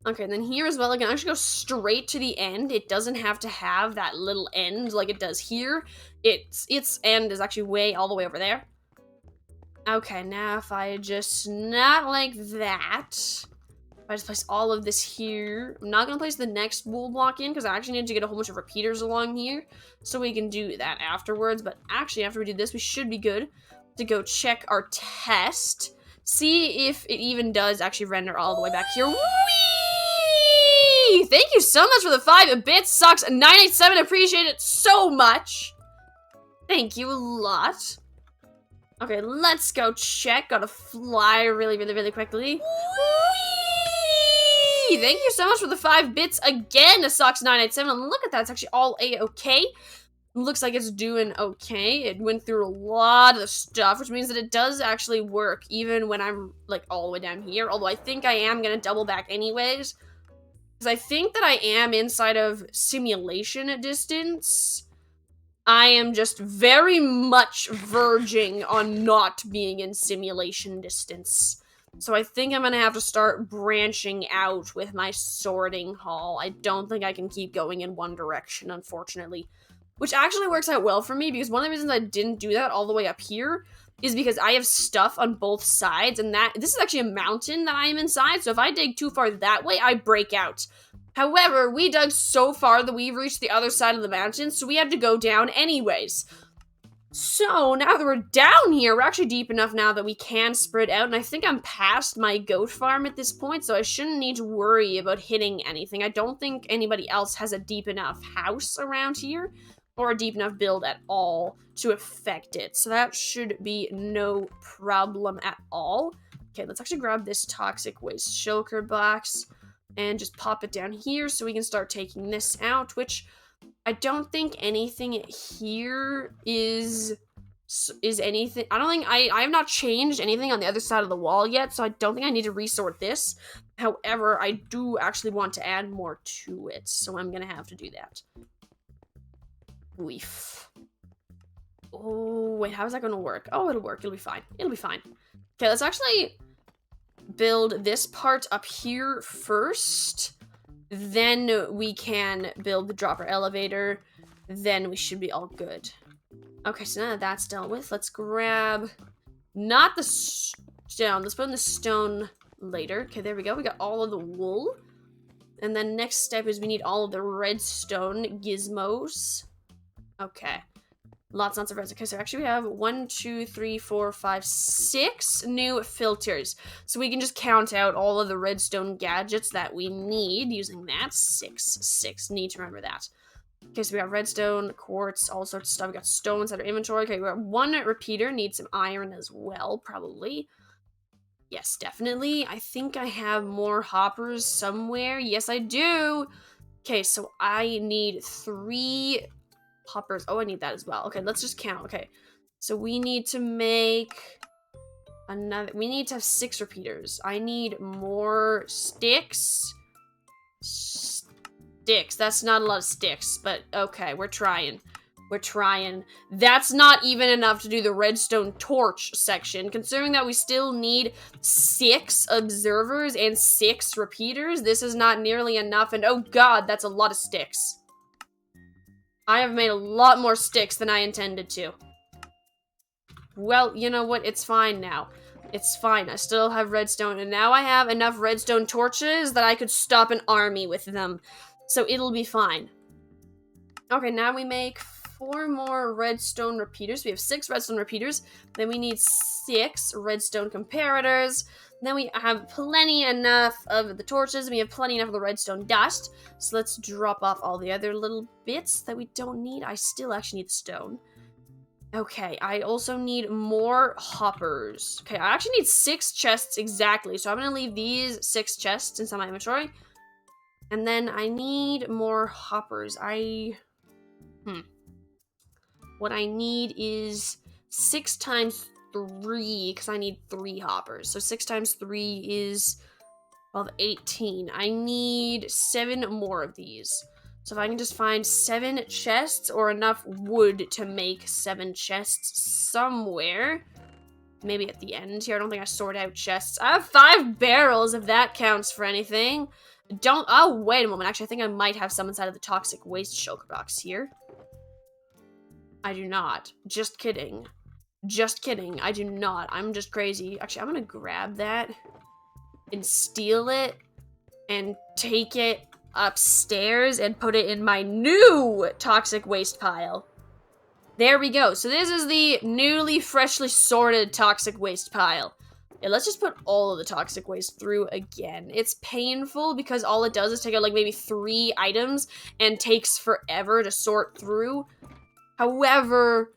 Okay, and then here as well, I can actually go straight to the end. It doesn't have to have that little end like it does here. Its end is actually all the way over there. Okay, now if I just, not like that. If I just place all of this here. I'm not gonna place the next wool block in, because I actually need to get a whole bunch of repeaters along here. So we can do that afterwards, but actually after we do this, we should be good to go check our test. See if it even does actually render all the way back here. Whee! Thank you so much for the 5 bits, sucks 987. Appreciate it so much. Thank you a lot. Okay, let's go check. Gotta fly really quickly. Whee! Thank you so much for the 5 bits again, sucks 987. And look at that, it's actually all a-okay. Looks like it's doing okay. It went through a lot of stuff, which means that it does actually work even when I'm all the way down here. Although I think I am gonna double back anyways, because I think that I am inside of simulation distance. I am just very much verging on not being in simulation distance. So I think I'm gonna have to start branching out with my sorting haul. I don't think I can keep going in one direction, unfortunately. Which actually works out well for me, because one of the reasons I didn't do that all the way up here is because I have stuff on both sides, and this is actually a mountain that I am inside, so if I dig too far that way, I break out. However, we dug so far that we reached the other side of the mountain, so we had to go down anyways. So, now that we're down here, we're actually deep enough now that we can spread out, and I think I'm past my goat farm at this point, so I shouldn't need to worry about hitting anything. I don't think anybody else has a deep enough house around here, or a deep enough build at all to affect it. So that should be no problem at all. Okay, let's actually grab this toxic waste shulker box and just pop it down here so we can start taking this out, which I don't think anything here is is anything... I don't think... I have not changed anything on the other side of the wall yet, so I don't think I need to resort this. However, I do actually want to add more to it, so I'm gonna have to do that. Weef. Oh, wait, how is that gonna work? Oh, it'll work. It'll be fine. It'll be fine. Okay, let's actually build this part up here first. Then we can build the dropper elevator. Then we should be all good. Okay, so now that that's dealt with, let's grab... Not the stone. Let's put in the stone later. Okay, there we go. We got all of the wool. And then next step is we need all of the redstone gizmos. Okay. Lots and lots of redstone. Okay, so actually we have 1, 2, 3, 4, 5, 6 new filters. So we can just count out all of the redstone gadgets that we need using that. 6. Need to remember that. Okay, so we got redstone, quartz, all sorts of stuff. We got stones at our inventory. Okay, we got 1 repeater. Need some iron as well, probably. Yes, definitely. I think I have more hoppers somewhere. Yes, I do. Okay, so I need 3 hoppers. Oh, I need that as well. Okay, let's just count. Okay, so we need to make another... We need to have 6 repeaters. I need more sticks. Sticks. That's not a lot of sticks, but okay, we're trying. We're trying. That's not even enough to do the redstone torch section. Considering that we still need 6 observers and 6 repeaters, this is not nearly enough, and oh god, that's a lot of sticks. I have made a lot more sticks than I intended to. Well, you know what? It's fine now. It's fine. I still have redstone, and now I have enough redstone torches that I could stop an army with them. So it'll be fine. Okay, now we make 4 more redstone repeaters. We have 6 redstone repeaters. Then we need 6 redstone comparators. Then we have plenty enough of the torches. We have plenty enough of the redstone dust. So let's drop off all the other little bits that we don't need. I still actually need stone. Okay, I also need more hoppers. Okay, I actually need 6 chests exactly. So I'm going to leave these 6 chests inside my inventory. And then I need more hoppers. What I need is 6 times 3, because I need 3 hoppers. So 6 times 3 is 18. I need 7 more of these. So if I can just find 7 chests or enough wood to make 7 chests somewhere. Maybe at the end here. I don't think I sort out chests. I have 5 barrels if that counts for anything. Oh, wait a moment. Actually, I think I might have some inside of the toxic waste shulker box here. I do not. Just kidding. Just kidding. I do not. I'm just crazy. Actually, I'm gonna grab that and steal it and take it upstairs and put it in my new toxic waste pile. There we go. So this is the newly, freshly sorted toxic waste pile. Yeah, let's just put all of the toxic waste through again. It's painful because all it does is take out like maybe 3 items and takes forever to sort through. However,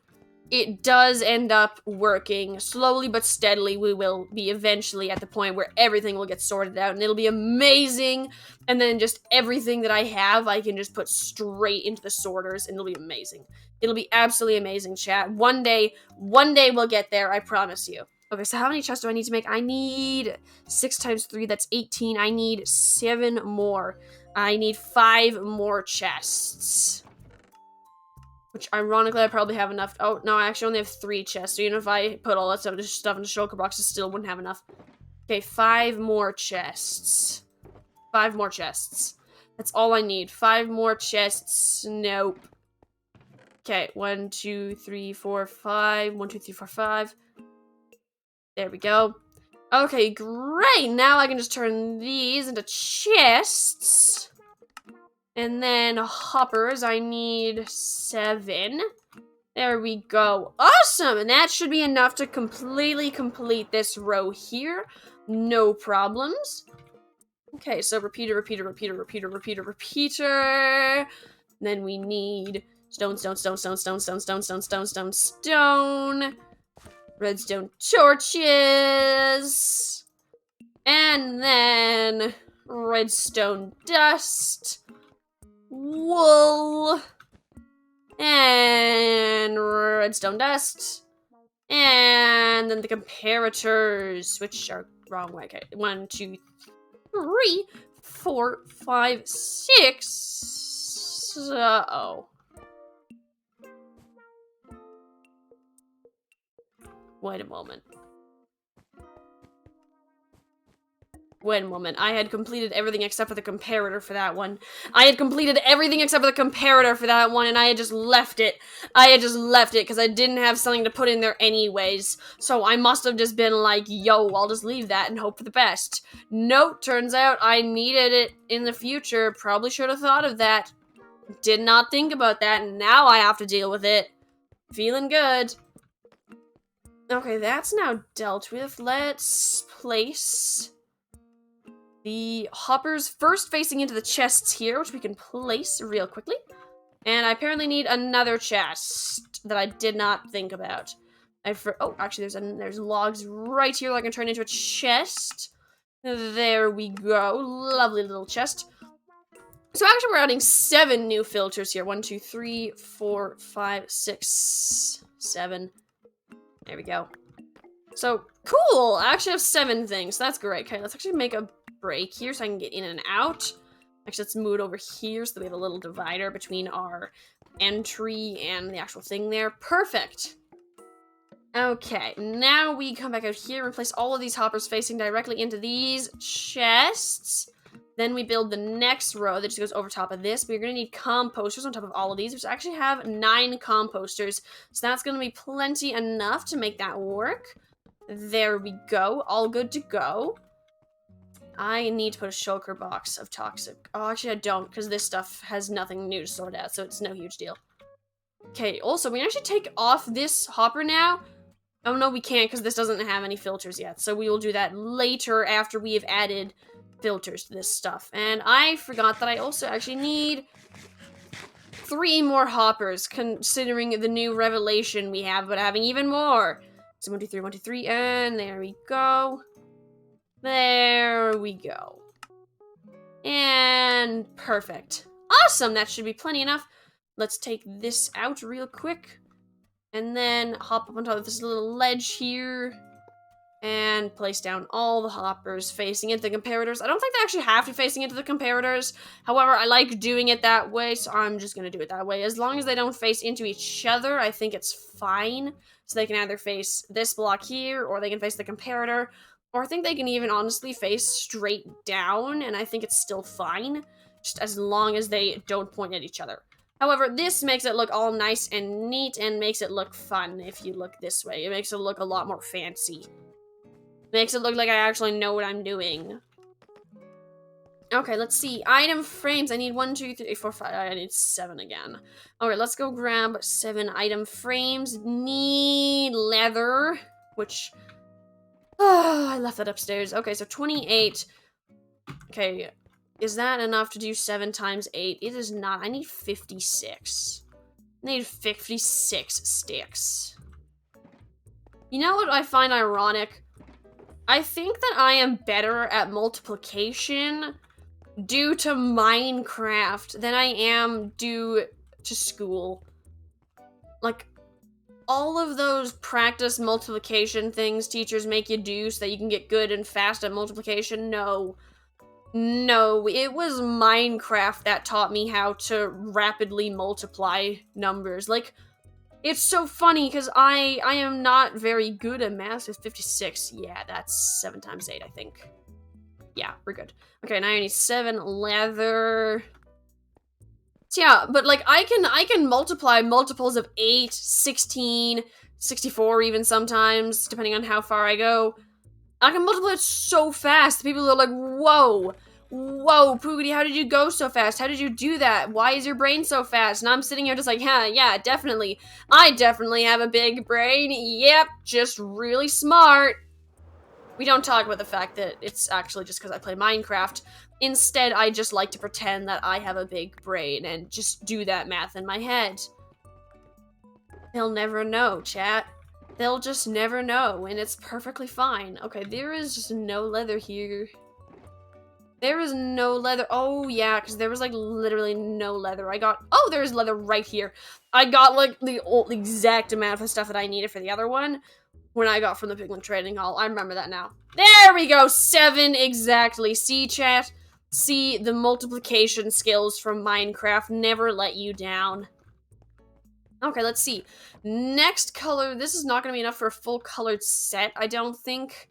it does end up working. Slowly but steadily, we will be eventually at the point where everything will get sorted out and it'll be amazing. And then just everything that I have, I can just put straight into the sorters and it'll be amazing. It'll be absolutely amazing, chat. One day we'll get there, I promise you. Okay, so how many chests do I need to make? I need 6 times 3, that's 18. I need 7 more. I need 5 more chests. Which, ironically, I probably have enough. Oh, no, I actually only have 3 chests. So even if I put all that stuff in the shulker box, I still wouldn't have enough. Okay, 5 more chests. 5 more chests. That's all I need. 5 more chests. Nope. Okay, 1, 2, 3, 4, 5. 1, 2, 3, 4, 5. There we go. Okay, great. Now I can just turn these into chests. And then hoppers, I need 7. There we go. Awesome! And that should be enough to completely complete this row here. No problems. Okay, so repeater. Then we need stone. Redstone torches. And then redstone dust. Wool. And redstone dust. And then the comparators, which are wrong way. Okay, 1, 2, 3, 4, 5, 6. Uh-oh. Wait a moment. Wait a moment. I had completed everything except for the comparator for that one. I had completed everything except for the comparator for that one, and I had just left it. I had just left it because I didn't have something to put in there anyways. So I must have just been like, yo, I'll just leave that and hope for the best. Nope, turns out I needed it in the future. Probably should have thought of that. Did not think about that, and now I have to deal with it. Feeling good. Okay, that's now dealt with. Let's place the hoppers first facing into the chests here, which we can place real quickly. And I apparently need another chest that I did not think about. Oh, actually, there's logs right here that I can turn into a chest. There we go. Lovely little chest. So actually, we're adding 7 new filters here. 1, 2, 3, 4, 5, 6, 7. There we go. So, cool! I actually have 7 things. That's great. Okay, let's actually make a break here so I can get in and out. Actually, let's move it over here so that we have a little divider between our entry and the actual thing there. Perfect! Okay, now we come back out here and place all of these hoppers facing directly into these chests. Then we build the next row that just goes over top of this. But you're going to need composters on top of all of these, which actually have 9 composters. So that's going to be plenty enough to make that work. There we go. All good to go. I need to put a shulker box of toxic. Oh, actually I don't, because this stuff has nothing new to sort out, so it's no huge deal. Okay, also, we can actually take off this hopper now. Oh, no, we can't, because this doesn't have any filters yet. So we will do that later after we have added filters to this stuff. And I forgot that I also actually need 3 more hoppers, considering the new revelation we have about having even more. So 1, 2, 3, 1, 2, 3, and there we go. There we go. And perfect. Awesome, that should be plenty enough. Let's take this out real quick. And then hop up on top of this little ledge here. And place down all the hoppers facing into the comparators. I don't think they actually have to be facing into the comparators. However, I like doing it that way, so I'm just going to do it that way. As long as they don't face into each other, I think it's fine. So they can either face this block here, or they can face the comparator. Or I think they can even honestly face straight down, and I think it's still fine. Just as long as they don't point at each other. However, this makes it look all nice and neat, and makes it look fun if you look this way. It makes it look a lot more fancy. Makes it look like I actually know what I'm doing. Okay, let's see. Item frames. I need 1, 2, 3, 4, 5. I need 7 again. Alright, let's go grab 7 item frames. Need leather, which... Oh, I left that upstairs. Okay, so 28. Okay, is that enough to do 7 times 8? It is not. I need 56. I need 56 sticks. You know what I find ironic? I think that I am better at multiplication due to Minecraft than I am due to school. Like, all of those practice multiplication things teachers make you do so that you can get good and fast at multiplication, no. No, it was Minecraft that taught me how to rapidly multiply numbers. Like, it's so funny, because I am not very good at math. It's 56. Yeah, that's 7 times 8, I think. Yeah, we're good. Okay, now I need 7 leather. So yeah, but like, I can multiply multiples of 8, 16, 64 even sometimes, depending on how far I go. I can multiply it so fast. People are like, whoa. Whoa, Poogity, how did you go so fast? How did you do that? Why is your brain so fast? And I'm sitting here just like, yeah, definitely. I definitely have a big brain. Yep, just really smart. We don't talk about the fact that it's actually just because I play Minecraft. Instead, I just like to pretend that I have a big brain and just do that math in my head. They'll never know, chat. They'll just never know, and it's perfectly fine. Okay, there is just no leather here. There is no leather. Oh, yeah, because there was, like, literally no leather. Oh, there's leather right here. I got, like, the exact amount of stuff that I needed for the other one when I got from the Piglin Trading Hall. I remember that now. There we go, 7 exactly. See, chat? See, the multiplication skills from Minecraft never let you down. Okay, let's see. Next color. This is not going to be enough for a full colored set, I don't think.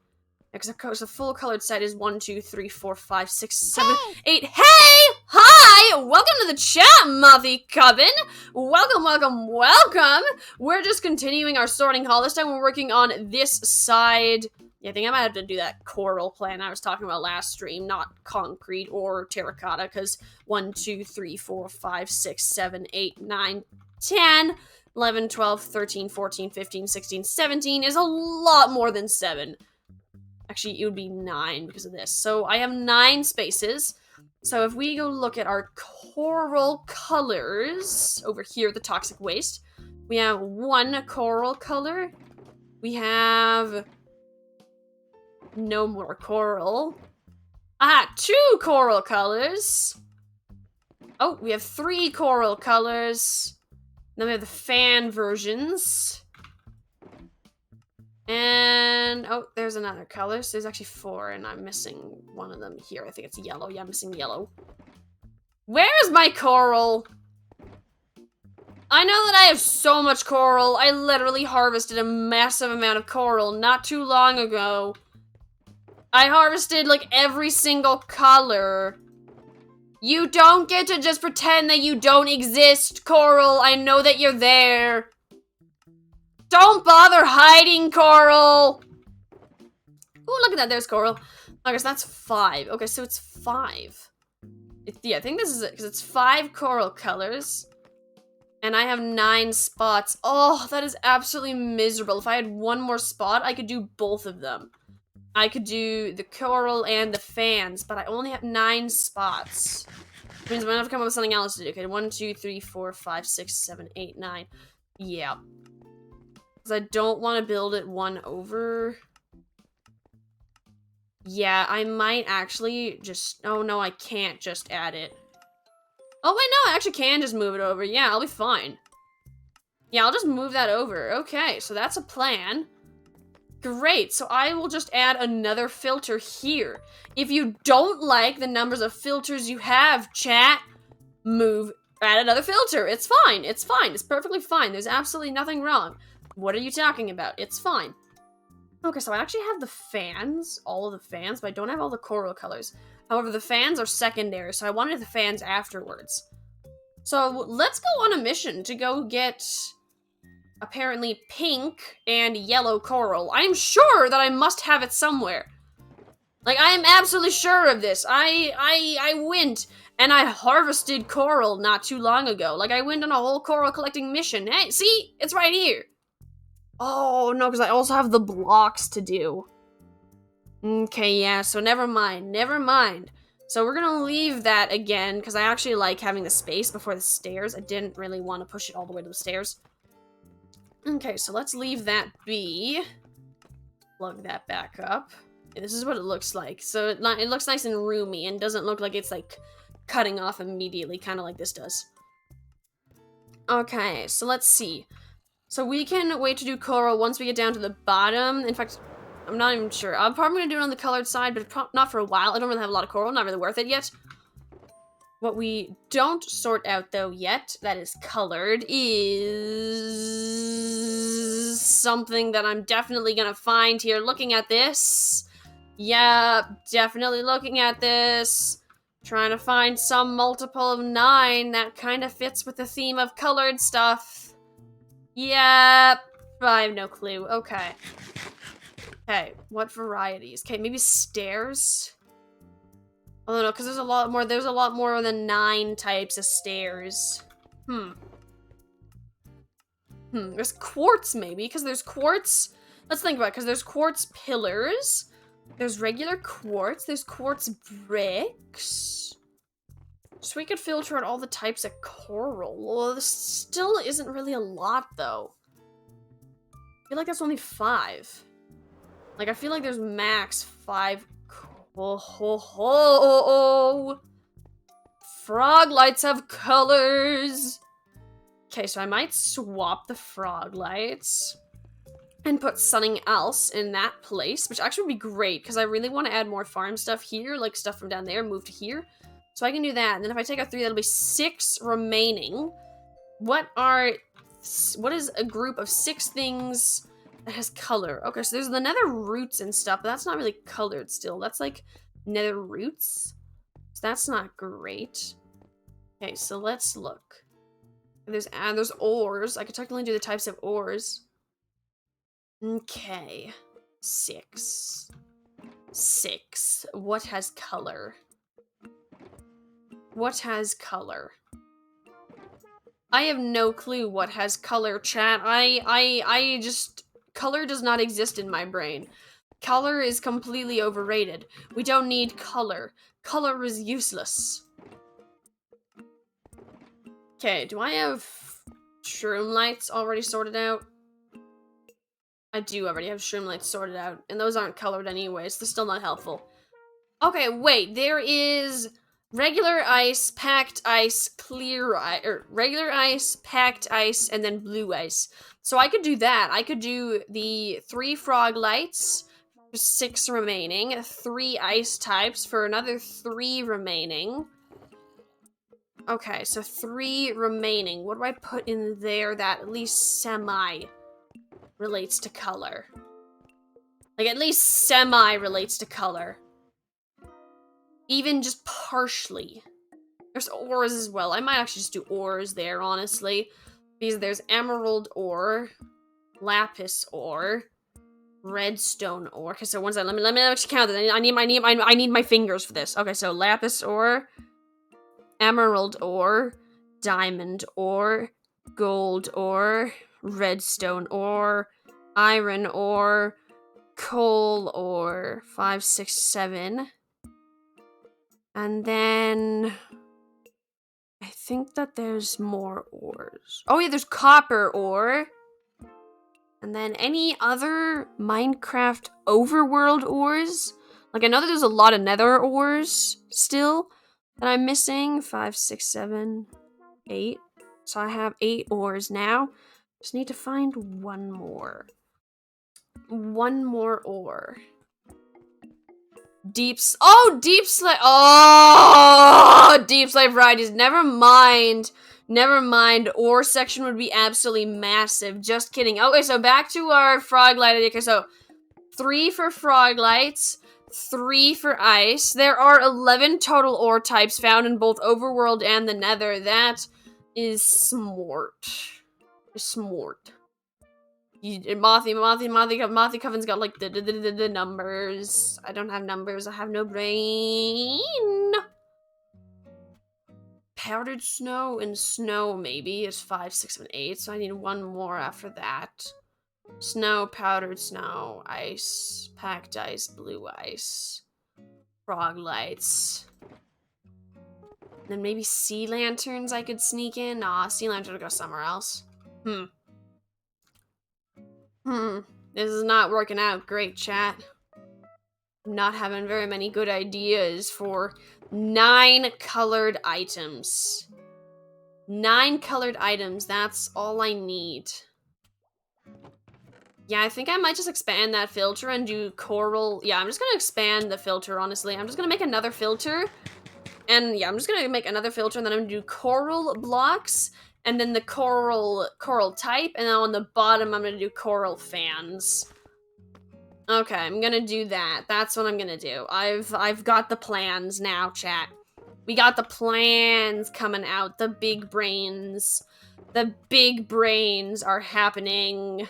Because a full colored set is 1, 2, 3, 4, 5, 6, 7, 8. Hey! Hi! Welcome to the chat, Muffy Coven! Welcome, welcome, welcome! We're just continuing our sorting haul. This time we're working on this side. Yeah, I think I might have to do that coral plan I was talking about last stream, not concrete or terracotta, because 1, 2, 3, 4, 5, 6, 7, 8, 9, 10, 11, 12, 13, 14, 15, 16, 17 is a lot more than 7. Actually, it would be 9 because of this. So I have 9 spaces. So if we go look at our coral colors over here, the toxic waste, we have 1 coral color. We have no more coral. 2 coral colors. Oh, we have 3 coral colors. Then we have the fan versions. And, oh, there's another color. So there's actually 4, and I'm missing one of them here. I think it's yellow. Yeah, I'm missing yellow. Where's my coral? I know that I have so much coral. I literally harvested a massive amount of coral not too long ago. I harvested, like, every single color. You don't get to just pretend that you don't exist, coral. I know that you're there. Don't bother hiding, coral! Oh, look at that, there's coral. Okay, so that's 5. Okay, so it's 5. Yeah, I think this is it, because it's 5 coral colors. And I have 9 spots. Oh, that is absolutely miserable. If I had 1 more spot, I could do both of them. I could do the coral and the fans, but I only have 9 spots. Which means I'm gonna have to come up with something else to do. Okay, 1, 2, 3, 4, 5, 6, 7, 8, 9. Yeah. I don't want to build it 1 over. Yeah, I might actually just... Oh, no, I can't just add it. Oh, wait, no, I actually can just move it over. Yeah, I'll be fine. Yeah, I'll just move that over. Okay, so that's a plan. Great, so I will just add another filter here. If you don't like the numbers of filters you have, chat, add another filter. It's fine, it's fine, it's perfectly fine. There's absolutely nothing wrong. What are you talking about? It's fine. Okay, so I actually have the fans, all of the fans, but I don't have all the coral colors. However, the fans are secondary, so I wanted the fans afterwards. So let's go on a mission to go get, apparently, pink and yellow coral. I'm sure that I must have it somewhere. Like, I am absolutely sure of this. I went and I harvested coral not too long ago. Like, I went on a whole coral collecting mission. Hey, see? It's right here. Oh, no, because I also have the blocks to do. Okay, yeah, so never mind, never mind. So we're gonna leave that again, because I actually like having the space before the stairs. I didn't really want to push it all the way to the stairs. Okay, so let's leave that be. Plug that back up. And this is what it looks like. So it looks nice and roomy, and doesn't look like it's, like, cutting off immediately, kind of like this does. Okay, so let's see. So we can wait to do coral once we get down to the bottom. In fact, I'm not even sure. I'm probably going to do it on the colored side, but not for a while. I don't really have a lot of coral. Not really worth it yet. What we don't sort out, though, yet, that is colored, is something that I'm definitely going to find here looking at this. Yeah, definitely looking at this. Trying to find some multiple of 9 that kind of fits with the theme of colored stuff. Yep, I have no clue. Okay. Okay, what varieties? Okay, maybe stairs? I don't know, because there's a lot more than 9 types of stairs. There's quartz, maybe, because there's quartz. Let's think about it, because there's quartz pillars. There's regular quartz. There's quartz bricks. So we could filter out all the types of coral. Well, this still isn't really a lot, though. I feel like that's only 5. Like, I feel like there's max 5 ho ho ho! Frog lights have colors! Okay, so I might swap the frog lights and put something else in that place, which actually would be great, because I really want to add more farm stuff here, like stuff from down there, move to here. So I can do that, and then if I take out 3, that'll be 6 remaining. What is a group of 6 things that has color? Okay, so there's the nether roots and stuff, but that's not really colored still. That's like nether roots. So that's not great. Okay, so let's look. There's ores. I could technically do the types of ores. Okay. 6. 6. What has color? What has color? I have no clue what has color, chat. I just... Color does not exist in my brain. Color is completely overrated. We don't need color. Color is useless. Okay, do I have shroom lights already sorted out? I do already have shroom lights sorted out, and those aren't colored anyways. They're still not helpful. Okay, wait, there is regular ice, packed ice, clear ice, or regular ice, packed ice, and then blue ice. So I could do that. I could do the 3 frog lights, 6 remaining, 3 ice types for another 3 remaining. Okay, so 3 remaining. What do I put in there that at least semi relates to color? Like, at least semi relates to color. Even just partially. There's ores as well. I might actually just do ores there, honestly. Because there's emerald ore, lapis ore, redstone ore. Okay, so one second. Let me actually count it. I need my fingers for this. Okay, so lapis ore, emerald ore, diamond ore, gold ore, redstone ore, iron ore, coal ore. 5, 6, 7. And then I think that there's more ores. Oh yeah, there's copper ore. And then any other Minecraft overworld ores? Like, I know that there's a lot of nether ores still that I'm missing. 5, 6, 7, 8. So I have 8 ores now. Just need to find one more. One more ore. Deep slave. Oh, deep slave varieties. Never mind. Never mind. Ore section would be absolutely massive. Just kidding. Okay, so back to our frog light. Okay, so 3 for frog lights, 3 for ice. There are 11 total ore types found in both overworld and the nether. That is smart. Smart. Mothy Coven's got like the numbers. I don't have numbers. I have no brain. Powdered snow and snow maybe is 5, 6, 7, 8. So I need one more after that. Snow, powdered snow, ice, packed ice, blue ice, frog lights. Then maybe sea lanterns I could sneak in. Nah, sea lantern would go somewhere else. This is not working out great, chat. I'm not having very many good ideas for 9 colored items. 9 colored items, that's all I need. Yeah, I think I might just expand that filter and do coral. Yeah, I'm just gonna expand the filter, honestly. I'm just gonna make another filter. And yeah, I'm just gonna make another filter, and then I'm gonna do coral blocks, and then the coral type, and then on the bottom I'm gonna do coral fans. Okay, I'm gonna do that. That's what I'm gonna do. I've got the plans now, chat. We got the plans coming out. The big brains. The big brains are happening.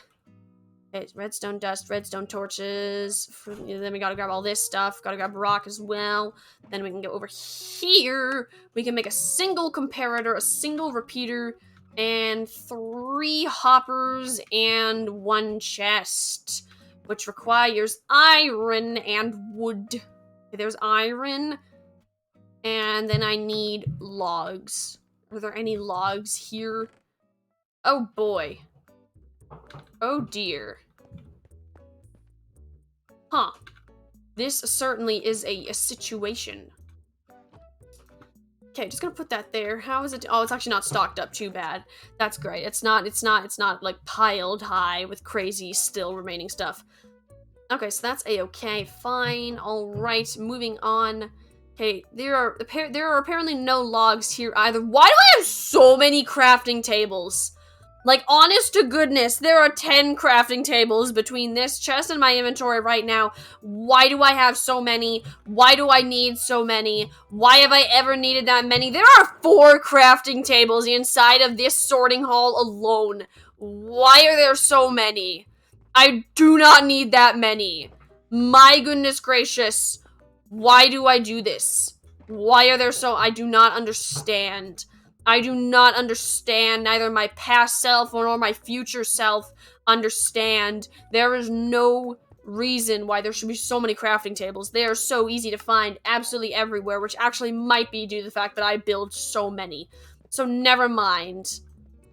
Okay, redstone dust, redstone torches. Then we gotta grab all this stuff. Gotta grab rock as well. Then we can go over here. We can make a single comparator, a single repeater, and 3 hoppers and 1 chest, which requires iron and wood. Okay, there's iron. And then I need logs. Are there any logs here? Oh boy. Oh dear. Huh. This certainly is a situation. Okay, just gonna put that there. How is it? Oh, it's actually not stocked up too bad. That's great. It's not like piled high with crazy still remaining stuff. Okay, so that's a-okay. Fine. All right, moving on. Okay, there are apparently no logs here either. Why do I have so many crafting tables? Like, honest to goodness, there are 10 crafting tables between this chest and my inventory right now. Why do I have so many? Why do I need so many? Why have I ever needed that many? There are 4 crafting tables inside of this sorting hall alone. Why are there so many? I do not need that many. My goodness gracious. Why do I do this? Why are there so... I do not understand. I do not understand. Neither my past self nor my future self understand. There is no reason why there should be so many crafting tables. They are so easy to find absolutely everywhere, which actually might be due to the fact that I build so many. So never mind.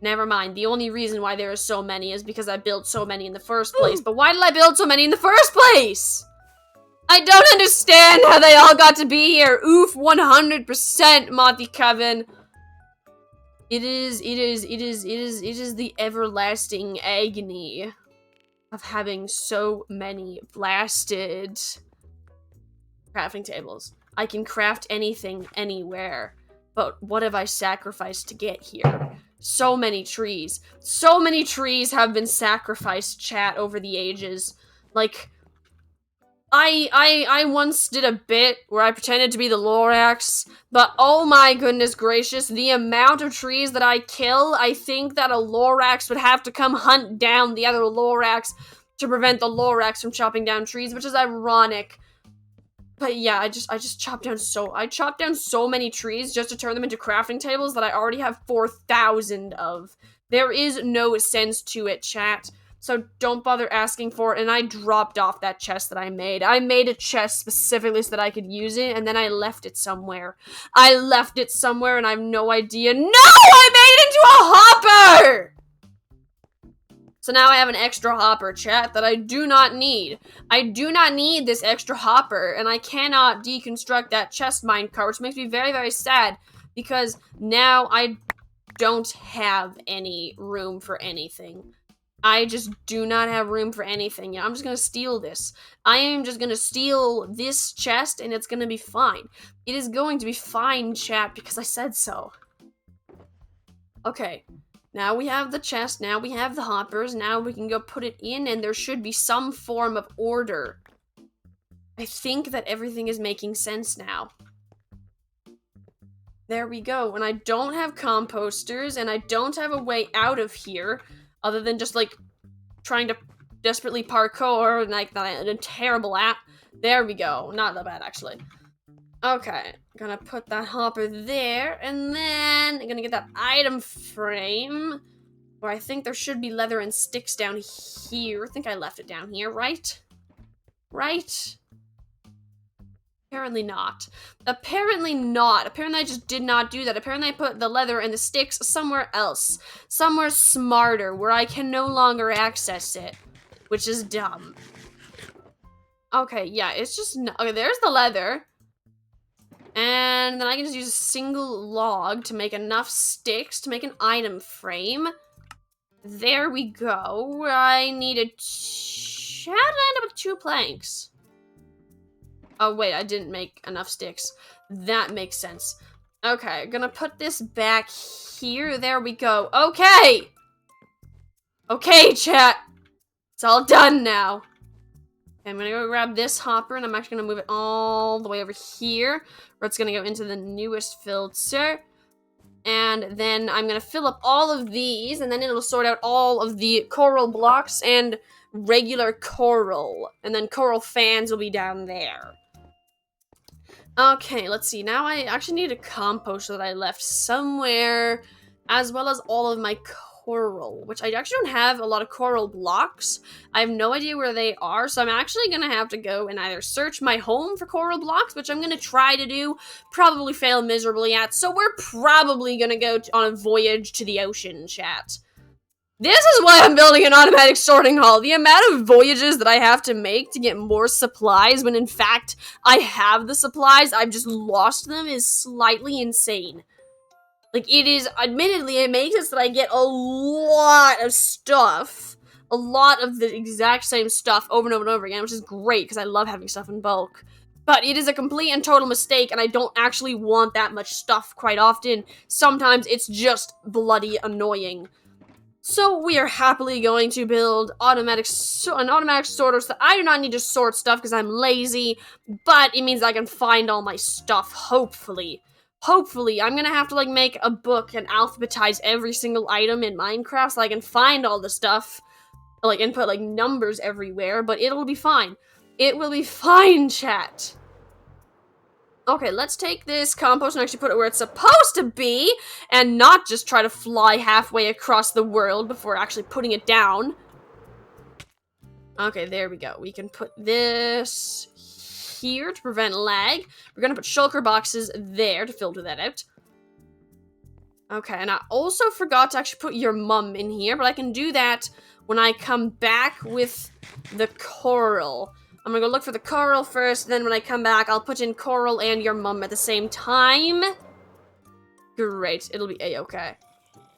Never mind. The only reason why there are so many is because I built so many in the first place. But why did I build so many in the first place? I don't understand how they all got to be here. Oof, 100%, Monty Kevin. It is the everlasting agony of having so many blasted crafting tables. I can craft anything, anywhere. But what have I sacrificed to get here? So many trees. So many trees have been sacrificed, chat, over the ages. Like, I once did a bit where I pretended to be the Lorax, but oh my goodness gracious, the amount of trees that I kill, I think that a Lorax would have to come hunt down the other Lorax to prevent the Lorax from chopping down trees, which is ironic. But yeah, I just chopped down so many trees just to turn them into crafting tables that I already have 4,000 of. There is no sense to it, chat. So don't bother asking for it, and I dropped off that chest that I made. I made a chest specifically so that I could use it, and then I left it somewhere. I left it somewhere, and I have no idea. No! I made it into a hopper! So now I have an extra hopper, chat, that I do not need. I do not need this extra hopper, and I cannot deconstruct that chest minecart, which makes me very, very sad, because now I don't have any room for anything. I just do not have room for anything. Yeah, I'm just gonna steal this. I am just gonna steal this chest, and it's gonna be fine. It is going to be fine, chat, because I said so. Okay, now we have the chest, now we have the hoppers, now we can go put it in, and there should be some form of order. I think that everything is making sense now. There we go, and I don't have composters, and I don't have a way out of here. Other than just, like, trying to desperately parkour, like, a terrible app. There we go. Not that bad, actually. Okay. Gonna put that hopper there, and then I'm gonna get that item frame, where I think there should be leather and sticks down here. I think I left it down here, right? Right? Apparently not. Apparently not. Apparently I just did not do that. Apparently I put the leather and the sticks somewhere else. Somewhere smarter, where I can no longer access it. Which is dumb. Okay, yeah, it's just... Okay, there's the leather. And then I can just use a single log to make enough sticks to make an item frame. There we go. I need a... How did I end up with 2 planks? Oh, wait, I didn't make enough sticks. That makes sense. Okay, gonna put this back here. There we go. Okay! Okay, chat. It's all done now. Okay, I'm gonna go grab this hopper, and I'm actually gonna move it all the way over here, where it's gonna go into the newest filter. And then I'm gonna fill up all of these, and then it'll sort out all of the coral blocks and regular coral. And then coral fans will be down there. Okay, let's see. Now I actually need a composter that I left somewhere, as well as all of my coral, which I actually don't have a lot of coral blocks. I have no idea where they are, so I'm actually gonna have to go and either search my home for coral blocks, which I'm gonna try to do, probably fail miserably at, so we're probably gonna go on a voyage to the ocean, chat. This is why I'm building an automatic sorting hall. The amount of voyages that I have to make to get more supplies when in fact I have the supplies, I've just lost them, is slightly insane. Like, it is, admittedly, it makes it so that I get a lot of stuff. A lot of the exact same stuff over and over and over again, which is great, because I love having stuff in bulk. But it is a complete and total mistake, and I don't actually want that much stuff quite often. Sometimes it's just bloody annoying. So we are happily going to build an automatic sorter. So I do not need to sort stuff because I'm lazy, but it means I can find all my stuff, hopefully. Hopefully, I'm gonna have to, like, make a book and alphabetize every single item in Minecraft so I can find all the stuff, like, and put, like, numbers everywhere, but it'll be fine. It will be fine, chat. Okay, let's take this compost and actually put it where it's supposed to be, and not just try to fly halfway across the world before actually putting it down. Okay, there we go. We can put this here to prevent lag. We're gonna put shulker boxes there to filter that out. Okay, and I also forgot to actually put your mum in here, but I can do that when I come back with the coral. I'm gonna go look for the coral first, then when I come back, I'll put in coral and your mum at the same time. Great, it'll be a-okay.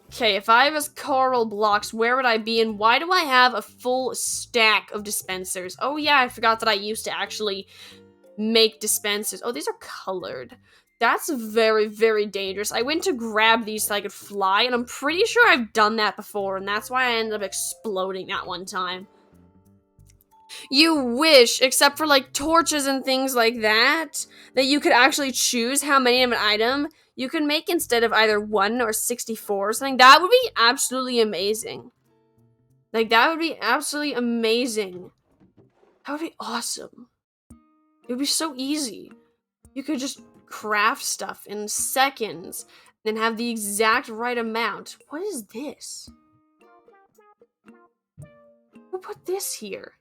Okay, if I have coral blocks, where would I be, and why do I have a full stack of dispensers? Oh yeah, I forgot that I used to actually make dispensers. Oh, these are colored. That's very, very dangerous. I went to grab these so I could fly, and I'm pretty sure I've done that before, and that's why I ended up exploding that one time. You wish, except for, like, torches and things like that you could actually choose how many of an item you can make instead of either 1 or 64 or something. That would be absolutely amazing. Like, that would be absolutely amazing. That would be awesome. It would be so easy. You could just craft stuff in seconds and have the exact right amount. What is this? Who put this here?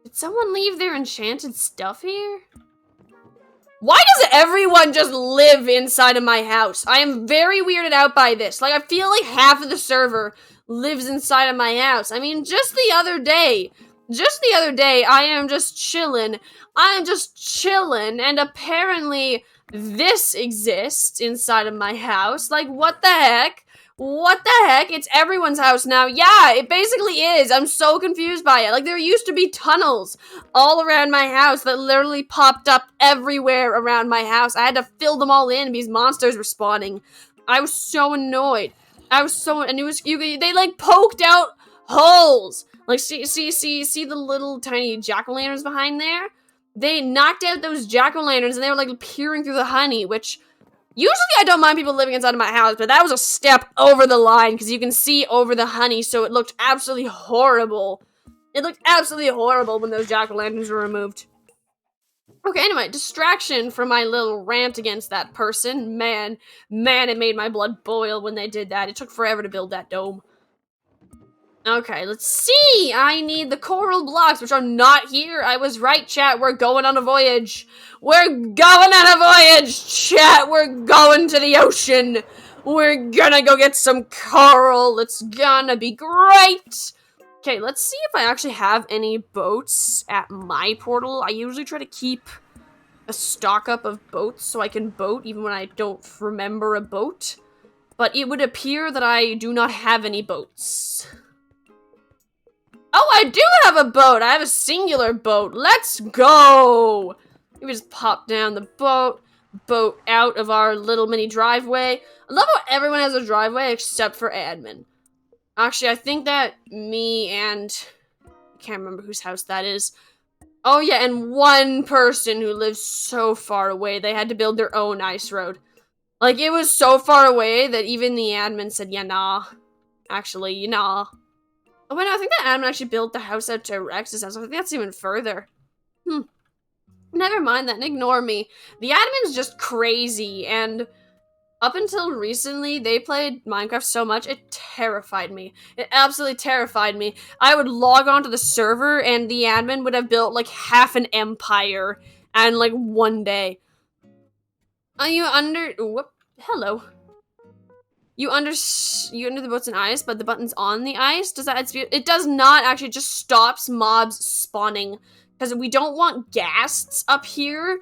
Did someone leave their enchanted stuff here? Why does everyone just live inside of my house? I am very weirded out by this. Like, I feel like half of the server lives inside of my house. I mean, just the other day, I am just chilling. And apparently this exists inside of my house. Like, what the heck? What the heck? It's everyone's house now. Yeah, it basically is. I'm so confused by it. Like, there used to be tunnels all around my house that literally popped up everywhere around my house. I had to fill them all in because monsters were spawning. I was so annoyed. And it was, they like poked out holes. Like, see the little tiny jack-o'-lanterns behind there? They knocked out those jack-o'-lanterns and they were like peering through the honey, which usually I don't mind people living inside of my house, but that was a step over the line because you can see over the honey, so it looked absolutely horrible. It looked absolutely horrible when those jack-o'-lanterns were removed. Okay, anyway, distraction from my little rant against that person. Man, it made my blood boil when they did that. It took forever to build that dome. Okay, let's see. I need the coral blocks, which are not here. I was right, chat. We're going on a voyage. We're going on a voyage, chat. We're going to the ocean. We're gonna go get some coral. It's gonna be great. Okay, let's see if I actually have any boats at my portal. I usually try to keep a stock up of boats so I can boat even when I don't remember a boat. But it would appear that I do not have any boats. Oh, I do have a boat! I have a singular boat. Let's go! We just pop down the boat out of our little mini driveway. I love how everyone has a driveway except for admin. Actually, I think that me and I can't remember whose house that is. Oh yeah, and one person who lives so far away, they had to build their own ice road. Like, it was so far away that even the admin said, yeah, nah. Actually, nah. Oh, wait, no, I think the admin actually built the house out to Rex's house. I think that's even further. Never mind that, and ignore me. The admin's just crazy, and up until recently, they played Minecraft so much, it terrified me. It absolutely terrified me. I would log onto the server, and the admin would have built, like, half an empire in, like, one day. Are you under... Whoop. Hello. You under the boats in ice, but the button's on the ice. Does that? It does not actually. It just stops mobs spawning because we don't want ghasts up here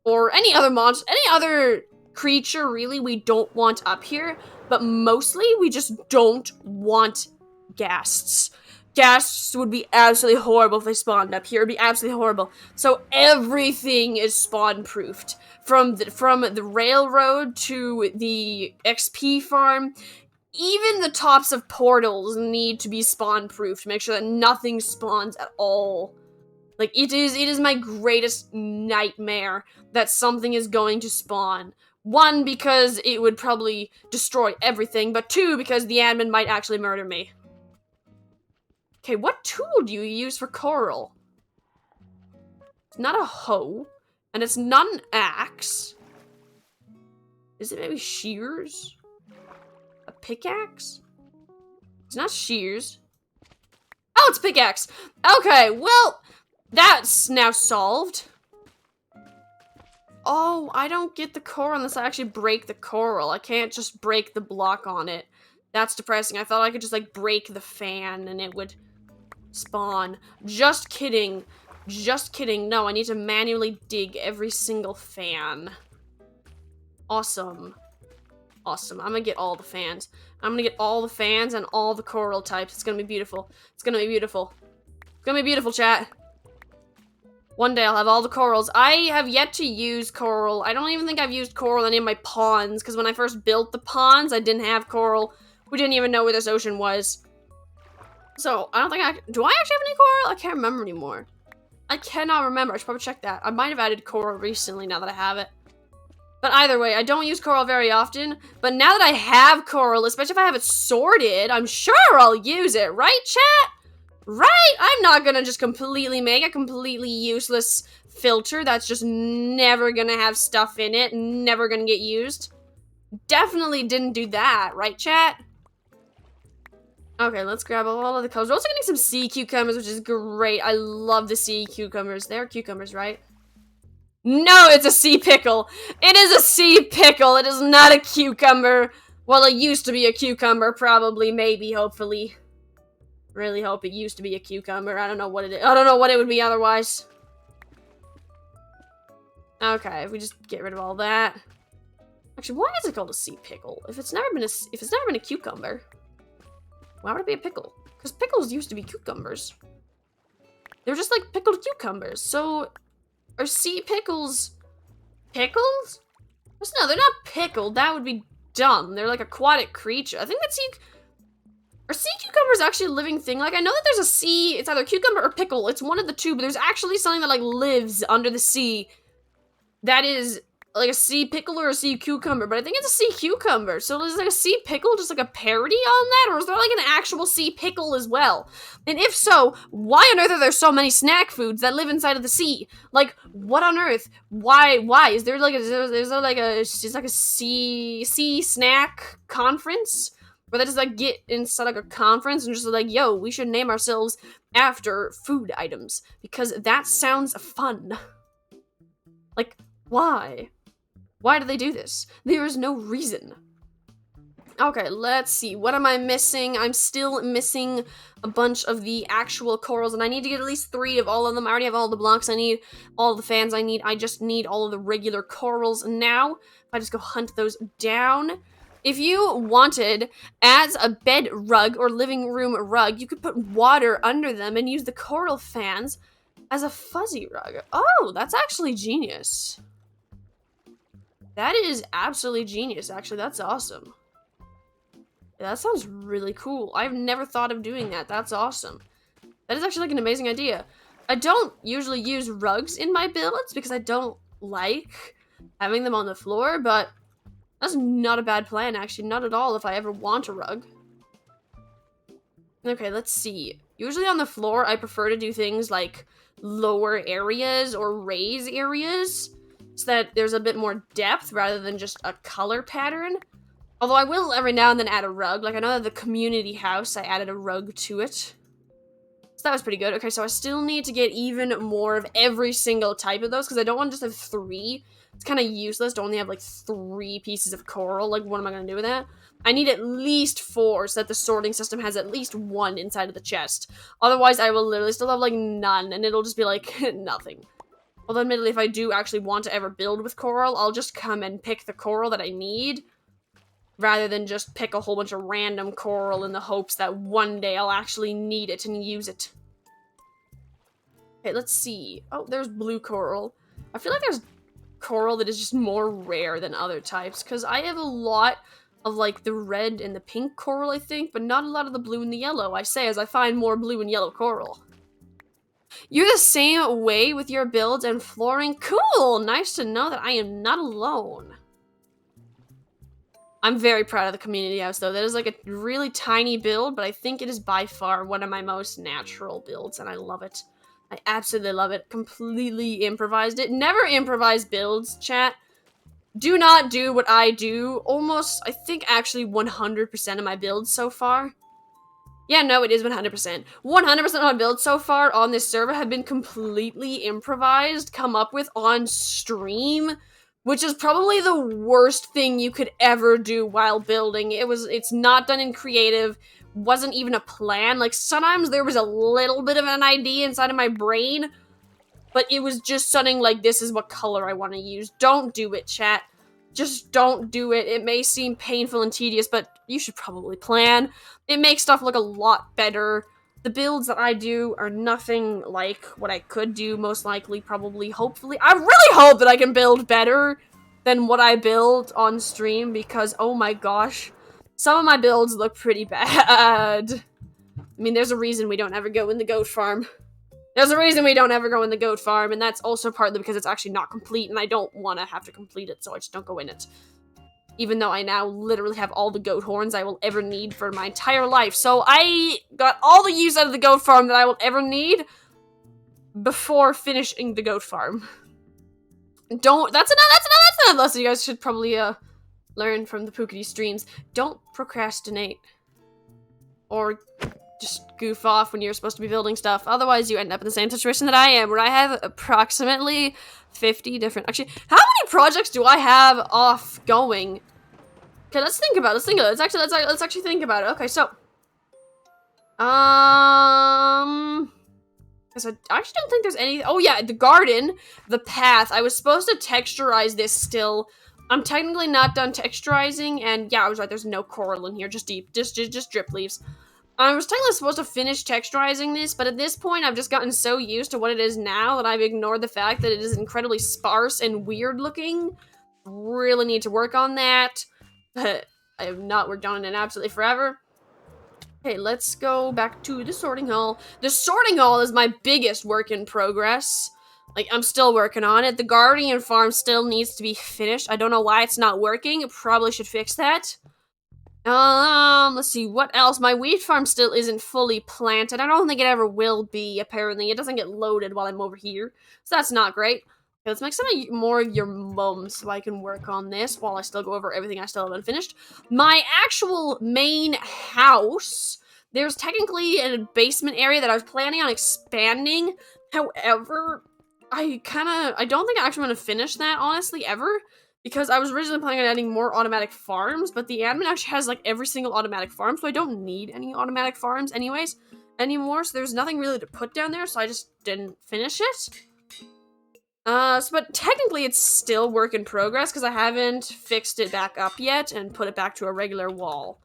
or any other monster, any other creature. Really, we don't want up here. But mostly, we just don't want ghasts. Ghasts would be absolutely horrible if they spawned up here. It'd be absolutely horrible. So everything is spawn-proofed. From the railroad to the XP farm, even the tops of portals need to be spawn-proof to make sure that nothing spawns at all. Like, it is my greatest nightmare that something is going to spawn. One, because it would probably destroy everything, but two, because the admin might actually murder me. Okay, what tool do you use for coral? It's not a hoe. And it's not an axe. Is it maybe shears? A pickaxe? It's not shears. Oh, it's pickaxe. Okay, well, that's now solved. Oh, I don't get the coral unless I actually break the coral. I can't just break the block on it. That's depressing. I thought I could just, like, break the fan and it would spawn. Just kidding. Just kidding. No, I need to manually dig every single fan. Awesome. Awesome. I'm gonna get all the fans. I'm gonna get all the fans and all the coral types. It's gonna be beautiful. It's gonna be beautiful. It's gonna be beautiful, chat. One day I'll have all the corals. I have yet to use coral. I don't even think I've used coral in any of my ponds, because when I first built the ponds, I didn't have coral. We didn't even know where this ocean was. So, I don't think do I actually have any coral? I can't remember anymore. I cannot remember. I should probably check that. I might have added coral recently now that I have it. But either way, I don't use coral very often. But now that I have coral, especially if I have it sorted, I'm sure I'll use it. Right, chat? Right? I'm not gonna just completely make a completely useless filter that's just never gonna have stuff in it, never gonna get used. Definitely didn't do that. Right, chat? Okay, let's grab all of the colors. We're also getting some sea cucumbers, which is great. I love the sea cucumbers. They're cucumbers, right? No, it's a sea pickle. It is a sea pickle. It is not a cucumber. Well, it used to be a cucumber, probably, maybe, hopefully. Really hope it used to be a cucumber. I don't know what it is. I don't know what it would be otherwise. Okay, if we just get rid of all that. Actually, why is it called a sea pickle? If it's never been a cucumber. Why would it be a pickle? Because pickles used to be cucumbers. They're just like pickled cucumbers. So, are sea pickles pickles? No, they're not pickled. That would be dumb. They're like aquatic creature. I think that are sea cucumbers actually a living thing? Like, I know that there's a sea, it's either cucumber or pickle. It's one of the two, but there's actually something that, like, lives under the sea that is like a sea pickle or a sea cucumber, but I think it's a sea cucumber. So is like a sea pickle just like a parody on that, or is there like an actual sea pickle as well? And if so, why on earth are there so many snack foods that live inside of the sea? Like, what on earth? Why? Is there like a sea snack conference where they just like get inside like a conference and just like, yo, we should name ourselves after food items because that sounds fun. Like, why? Why do they do this? There is no reason. Okay, let's see. What am I missing? I'm still missing a bunch of the actual corals, and I need to get at least 3 of all of them. I already have all the blocks I need, all the fans I need. I just need all of the regular corals now. If I just go hunt those down. If you wanted, as a bed rug or living room rug, you could put water under them and use the coral fans as a fuzzy rug. Oh, that's actually genius. That is absolutely genius, actually. That's awesome. That sounds really cool. I've never thought of doing that. That's awesome. That is actually like an amazing idea. I don't usually use rugs in my builds because I don't like having them on the floor, but that's not a bad plan, actually. Not at all if I ever want a rug. Okay, let's see. Usually on the floor, I prefer to do things like lower areas or raise areas so that there's a bit more depth rather than just a color pattern. Although I will every now and then add a rug. Like I know that the community house, I added a rug to it. So that was pretty good. Okay, so I still need to get even more of every single type of those because I don't want to just have 3. It's kind of useless to only have like 3 pieces of coral. Like, what am I gonna do with that? I need at least 4 so that the sorting system has at least 1 inside of the chest. Otherwise, I will literally still have like none, and it'll just be like nothing. Although, admittedly, if I do actually want to ever build with coral, I'll just come and pick the coral that I need, rather than just pick a whole bunch of random coral in the hopes that one day I'll actually need it and use it. Okay, let's see. Oh, there's blue coral. I feel like there's coral that is just more rare than other types, because I have a lot of, like, the red and the pink coral, I think, but not a lot of the blue and the yellow, I say, as I find more blue and yellow coral. You're the same way with your builds and flooring? Cool! Nice to know that I am not alone. I'm very proud of the community house, though. That is, like, a really tiny build, but I think it is by far one of my most natural builds, and I love it. I absolutely love it. Completely improvised it. Never improvise builds, chat. Do not do what I do. Almost, I think, actually 100% of my builds so far. Yeah, no, it is 100%. 100% of my builds so far on this server have been completely improvised, come up with on stream, which is probably the worst thing you could ever do while building. It's not done in creative, wasn't even a plan. Like, sometimes there was a little bit of an idea inside of my brain, but it was just something like, this is what color I want to use. Don't do it, chat. Just don't do it. It may seem painful and tedious, but you should probably plan. It makes stuff look a lot better. The builds that I do are nothing like what I could do, most likely, probably, hopefully. I really hope that I can build better than what I build on stream, because, oh my gosh, some of my builds look pretty bad. I mean, there's a reason we don't ever go in the goat farm. There's a reason we don't ever go in the goat farm, and that's also partly because it's actually not complete, and I don't want to have to complete it, so I just don't go in it. Even though I now literally have all the goat horns I will ever need for my entire life. So I got all the use out of the goat farm that I will ever need before finishing the goat farm. That's another lesson you guys should probably learn from the Pookity streams. Don't procrastinate. Or just goof off when you're supposed to be building stuff. Otherwise, you end up in the same situation that I am, where I have approximately 50 different... Actually, how many projects do I have off going? Okay, let's think about it. Let's actually think about it. Okay, so... Because I actually don't think there's any... Oh, yeah, the garden, the path. I was supposed to texturize this still. I'm technically not done texturizing, and yeah, I was right, there's no coral in here, just drip leaves. I was technically supposed to finish texturizing this, but at this point, I've just gotten so used to what it is now that I've ignored the fact that it is incredibly sparse and weird looking. Really need to work on that. But I have not worked on it in absolutely forever. Okay, let's go back to the sorting hall. The sorting hall is my biggest work in progress. Like, I'm still working on it. The Guardian farm still needs to be finished. I don't know why it's not working. Probably should fix that. Let's see, what else? My wheat farm still isn't fully planted. I don't think it ever will be, apparently. It doesn't get loaded while I'm over here, so that's not great. Okay, let's make some more of your mums so I can work on this while I still go over everything I still haven't finished. My actual main house, there's technically a basement area that I was planning on expanding. However, I don't think I actually want to finish that, honestly, ever. Because I was originally planning on adding more automatic farms, but the admin actually has, like, every single automatic farm, so I don't need any automatic farms anymore, so there's nothing really to put down there, so I just didn't finish it. But technically it's still work in progress, because I haven't fixed it back up yet and put it back to a regular wall.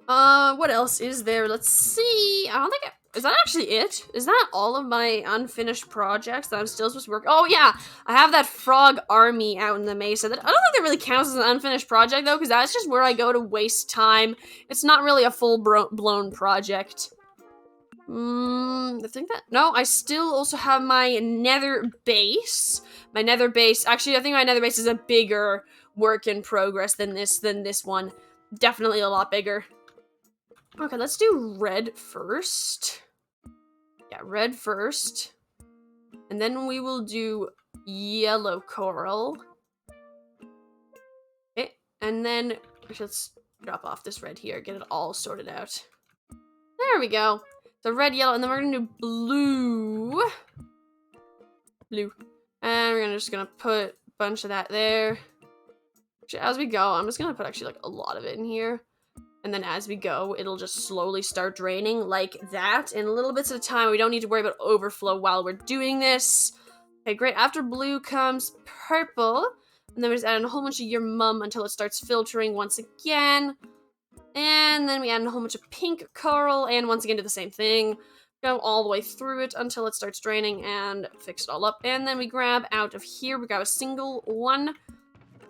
What else is there? Let's see. I don't think is that actually it? Is that all of my unfinished projects that I'm still supposed to work? Oh, yeah. I have that frog army out in the mesa. I don't think that really counts as an unfinished project, though, because that's just where I go to waste time. It's not really a full-blown project. I think that... No, I still also have my nether base. My nether base... Actually, I think my nether base is a bigger work in progress than this one. Definitely a lot bigger. Okay, let's do red first. Yeah, red first. And then we will do yellow coral. Okay, and then let's drop off this red here, get it all sorted out. There we go. So red, yellow, and then we're gonna do blue. blue. And we're just gonna put a bunch of that there. Actually, as we go, I'm just gonna put actually like a lot of it in here. And then as we go, it'll just slowly start draining like that in little bits at a time. We don't need to worry about overflow while we're doing this. Okay, great. After blue comes purple. And then we just add in a whole bunch of your mum until it starts filtering once again. And then we add in a whole bunch of pink coral. And once again, do the same thing. Go all the way through it until it starts draining and fix it all up. And then we grab out of here. We grab a single one.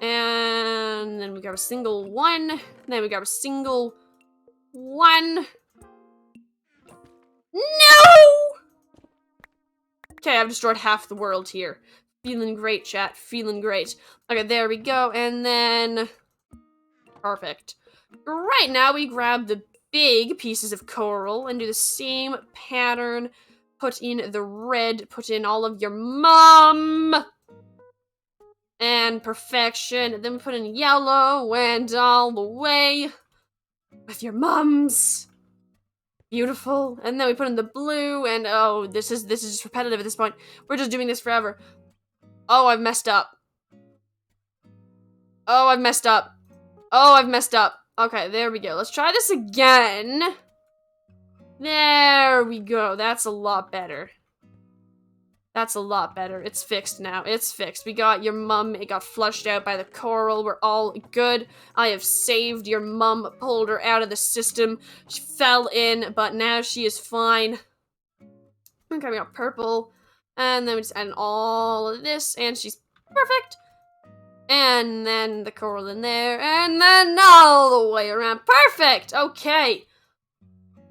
And then we grab a single one. Then we grab a single one. No! Okay, I've destroyed half the world here. Feeling great, chat. Feeling great. Okay, there we go. And then... Perfect. Right now, we grab the big pieces of coral and do the same pattern. Put in the red. Put in all of your mum. And perfection. And then we put in yellow and all the way with your mums. Beautiful. And then we put in the blue and oh, this is just repetitive at this point. We're just doing this forever. Oh, I've messed up. Oh, I've messed up. Oh, I've messed up. Okay, there we go. Let's try this again. There we go. That's a lot better. That's a lot better. It's fixed now. It's fixed. We got your mum. It got flushed out by the coral. We're all good. I have saved your mum. Pulled her out of the system. She fell in, but now she is fine. Okay, we got purple. And then we just add in all of this, and she's perfect. And then the coral in there, and then all the way around. Perfect! Okay.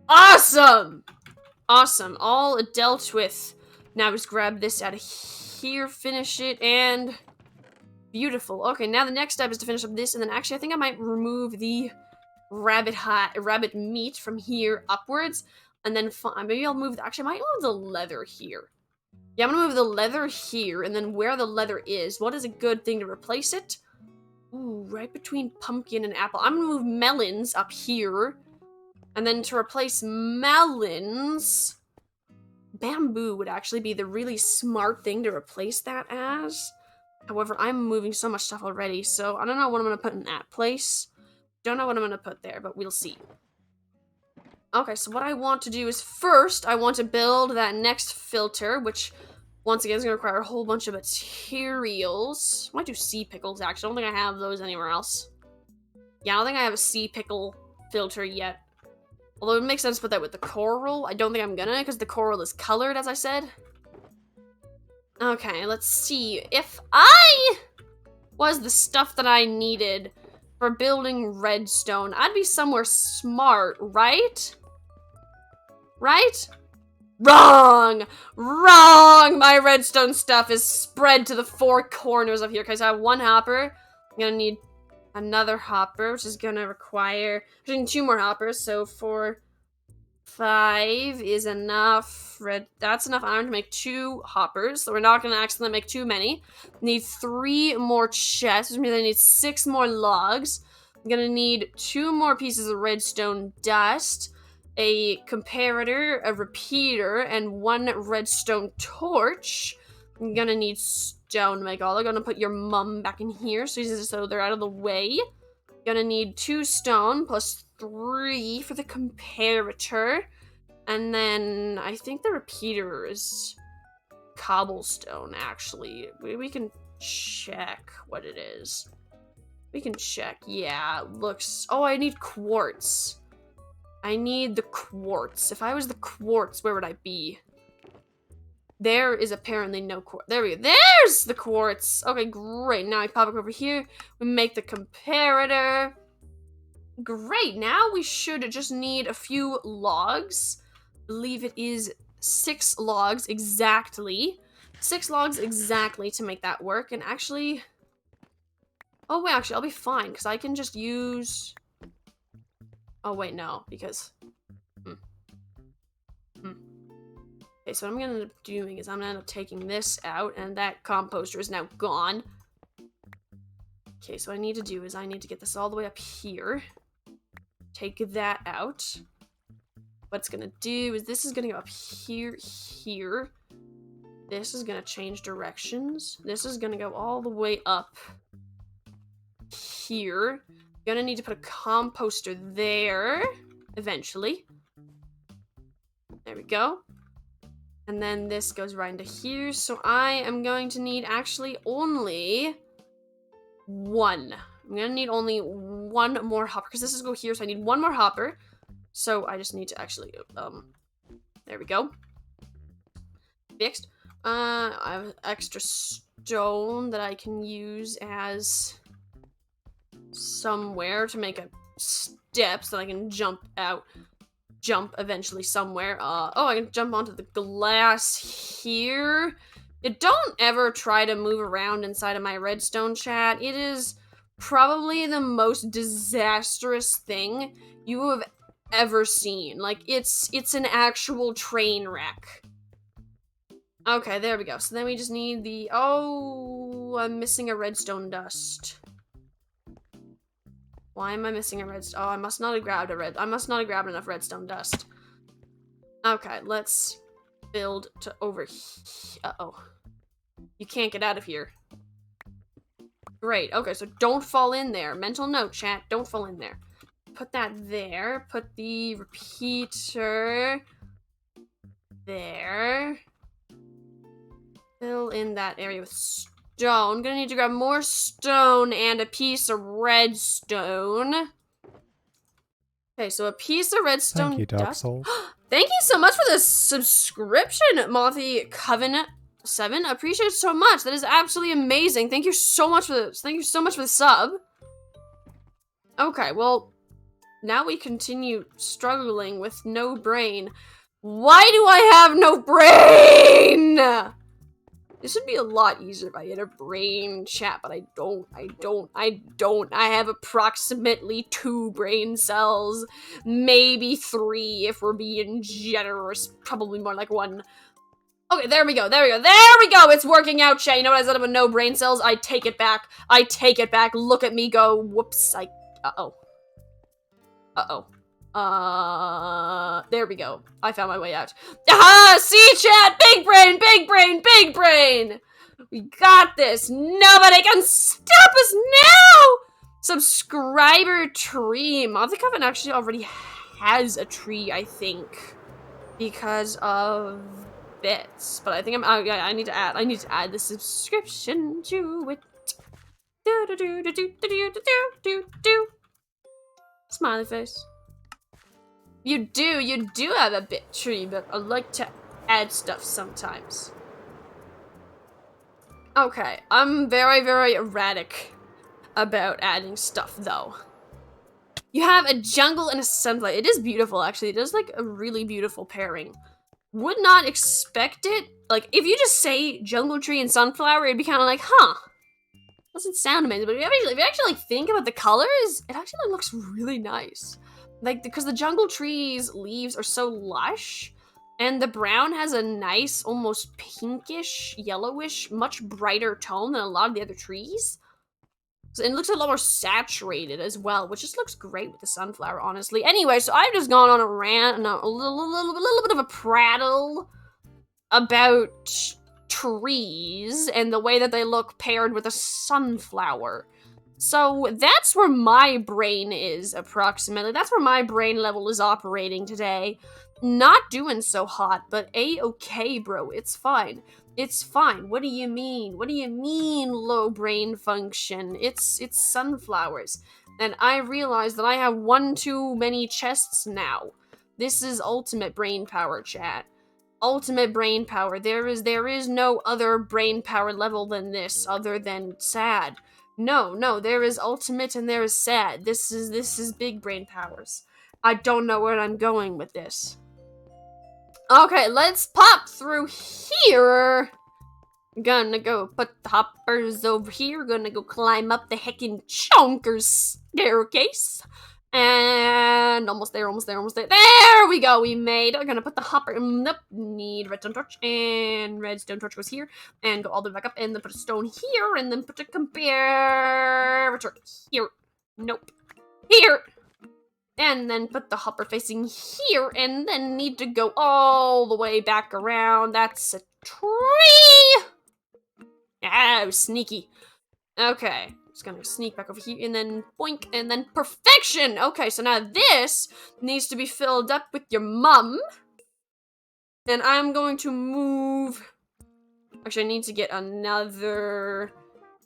Awesome! Awesome. All dealt with. Now just grab this out of here, finish it, and beautiful. Okay, now the next step is to finish up this, and then actually I think I might remove the rabbit meat from here upwards, and then maybe I'll move, actually I might move the leather here. Yeah, I'm gonna move the leather here, and then where the leather is, what is a good thing to replace it? Ooh, right between pumpkin and apple. I'm gonna move melons up here, and then to replace melons... Bamboo would actually be the really smart thing to replace that as. However, I'm moving so much stuff already, so I don't know what I'm going to put in that place. Don't know what I'm going to put there, but we'll see. Okay, so what I want to do is first, I want to build that next filter, which, once again, is going to require a whole bunch of materials. I might do sea pickles, actually. I don't think I have those anywhere else. Yeah, I don't think I have a sea pickle filter yet. Although it makes sense to put that with the coral. I don't think I'm gonna, because the coral is colored, as I said. Okay, let's see. If I was the stuff that I needed for building redstone, I'd be somewhere smart, right? Right? Wrong! Wrong! My redstone stuff is spread to the four corners of here. Okay, so I have one hopper. I'm gonna need another hopper, which is gonna require... I need 2 more hoppers, so 4, 5 is enough. That's enough iron to make 2 hoppers, so we're not gonna accidentally make too many. Need 3 more chests, which means I need 6 more logs. I'm gonna need 2 more pieces of redstone dust, a comparator, a repeater, and 1 redstone torch. I'm gonna need stone to make all. I'm gonna put your mum back in here so they're out of the way. Gonna need 2 stone plus 3 for the comparator. And then I think the repeater is cobblestone, actually. We can check what it is. We can check. Yeah, it looks... Oh, I need quartz. I need the quartz. If I was the quartz, where would I be? There is apparently no quartz. There we go. There's the quartz. Okay, great. Now I pop it over here. We make the comparator. Great. Now we should just need a few logs. I believe it is 6 logs exactly. 6 logs exactly to make that work. And actually... Oh, wait, actually, I'll be fine, because I can just use... Oh, wait, no, because... Okay, so what I'm gonna end up doing is I'm gonna end up taking this out, and that composter is now gone. Okay, so what I need to do is I need to get this all the way up here. Take that out. What it's gonna do is this is gonna go up here, here. This is gonna change directions. This is gonna go all the way up here. Gonna need to put a composter there eventually. There we go. And then this goes right into here. So I am going to need actually only one. I'm gonna need only one more hopper because this is go here. So I need one more hopper. So I just need to actually, there we go. Fixed. I have extra stone that I can use as somewhere to make a step so that I can jump eventually somewhere. Oh, I can jump onto the glass here. Don't ever try to move around inside of my redstone, chat. It is probably the most disastrous thing you have ever seen. Like, it's an actual train wreck. Okay, there we go. So then we just need the... Oh, I'm missing a redstone dust. Why am I missing a redstone? Oh, I must not have grabbed enough redstone dust. Okay, let's build to over here. Uh-oh. You can't get out of here. Great. Okay, so don't fall in there. Mental note, chat. Don't fall in there. Put that there. Put the repeater there. Fill in that area with stone. Gonna need to grab more stone and a piece of redstone. Okay, so a piece of redstone. Thank you, Dark Souls. Thank you so much for the subscription, Mothy Covenant 7. Appreciate it so much. That is absolutely amazing. Thank you so much for this. Thank you so much for the sub. Okay, well, now we continue struggling with no brain. Why do I have no brain? This would be a lot easier if I had a brain, chat, but I don't. I have approximately 2 brain cells. Maybe 3 if we're being generous. Probably more like 1. Okay, there we go. It's working out, chat. You know what I said about no brain cells? I take it back. Look at me go. Whoops. There we go. I found my way out. Aha! See, chat! Big brain! We got this! Nobody can stop us now! Subscriber tree. Mother Coven actually already has a tree, I think. Because of bits. But I think I need to add the subscription to it. Do. Smiley face. You do have a bit tree, but I like to add stuff sometimes. Okay, I'm very, very erratic about adding stuff, though. You have a jungle and a sunflower. It is beautiful, actually. It is, like, a really beautiful pairing. Would not expect it. Like, if you just say jungle tree and sunflower, it'd be kind of like, huh. Doesn't sound amazing, but if you actually like, think about the colors, it actually looks really nice. Like, because the jungle tree's leaves are so lush, and the brown has a nice, almost pinkish, yellowish, much brighter tone than a lot of the other trees. So it looks a lot more saturated as well, which just looks great with the sunflower, honestly. Anyway, so I've just gone on a rant and a little bit of a prattle about trees and the way that they look paired with a sunflower. So that's where my brain is, approximately. That's where my brain level is operating today. Not doing so hot, but A-okay, bro. It's fine. It's fine. What do you mean? What do you mean, low brain function? It's sunflowers. And I realize that I have one too many chests now. This is ultimate brain power, chat. Ultimate brain power. There is no other brain power level than this, other than sad. No, there is ultimate and there is sad. This is big brain powers. I don't know where I'm going with this. Okay, let's pop through here. Gonna go put the hoppers over here. Gonna go climb up the heckin' chonkers staircase. And almost there. There we go, we made. I'm gonna put the hopper, nope, need redstone torch, and redstone torch goes here, and go all the way back up, and then put a stone here, and then put a comparator here, nope, here, and then put the hopper facing here, and then need to go all the way back around. That's a Tree! Oh, sneaky. Okay, just gonna sneak back over here, and then boink, and then perfection! Okay, so now this needs to be filled up with your mum. And I'm going to move... Actually, I need to get another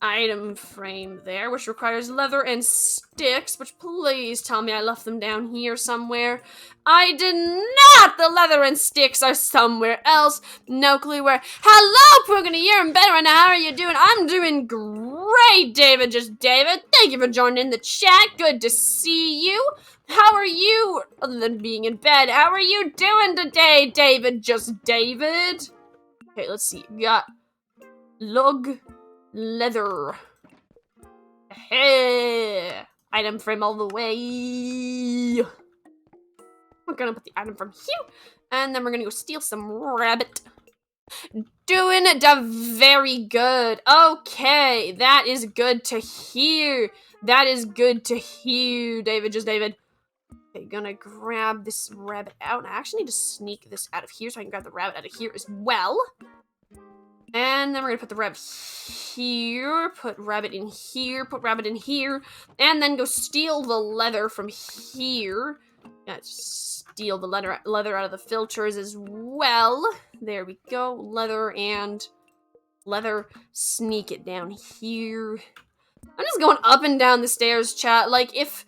item frame there, which requires leather and sticks, which please tell me I left them down here somewhere. I did not! The leather and sticks are somewhere else. No clue where. Hello, Pugany, you're in bed right now. How are you doing? I'm doing great, David, just David. Thank you for joining in the chat. Good to see you. How are you, other than being in bed, how are you doing today, David, just David? Okay, let's see. We got lug leather. Hey, item frame all the way. We're gonna put the item from here, and then we're gonna go steal some rabbit. Doing very good. Okay, that is good to hear. That is good to hear, David, just David. Okay, gonna grab this rabbit out. I actually need to sneak this out of here so I can grab the rabbit out of here as well. And then we're gonna put the rabbit here, put rabbit in here, put rabbit in here, and then go steal the leather from here. Yeah, steal the leather out of the filters as well. There we go, leather and leather. Sneak it down here. I'm just going up and down the stairs, chat. Like, if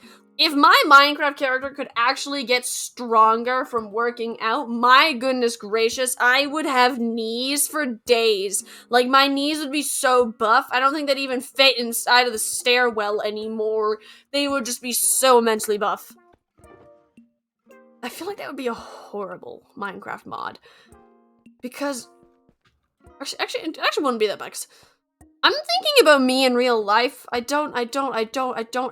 my Minecraft character could actually get stronger from working out, my goodness gracious, I would have knees for days. Like, my knees would be so buff, I don't think they'd even fit inside of the stairwell anymore. They would just be so immensely buff. I feel like that would be a horrible Minecraft mod. Because, actually, it actually wouldn't be that bad, 'cause I'm thinking about me in real life. I don't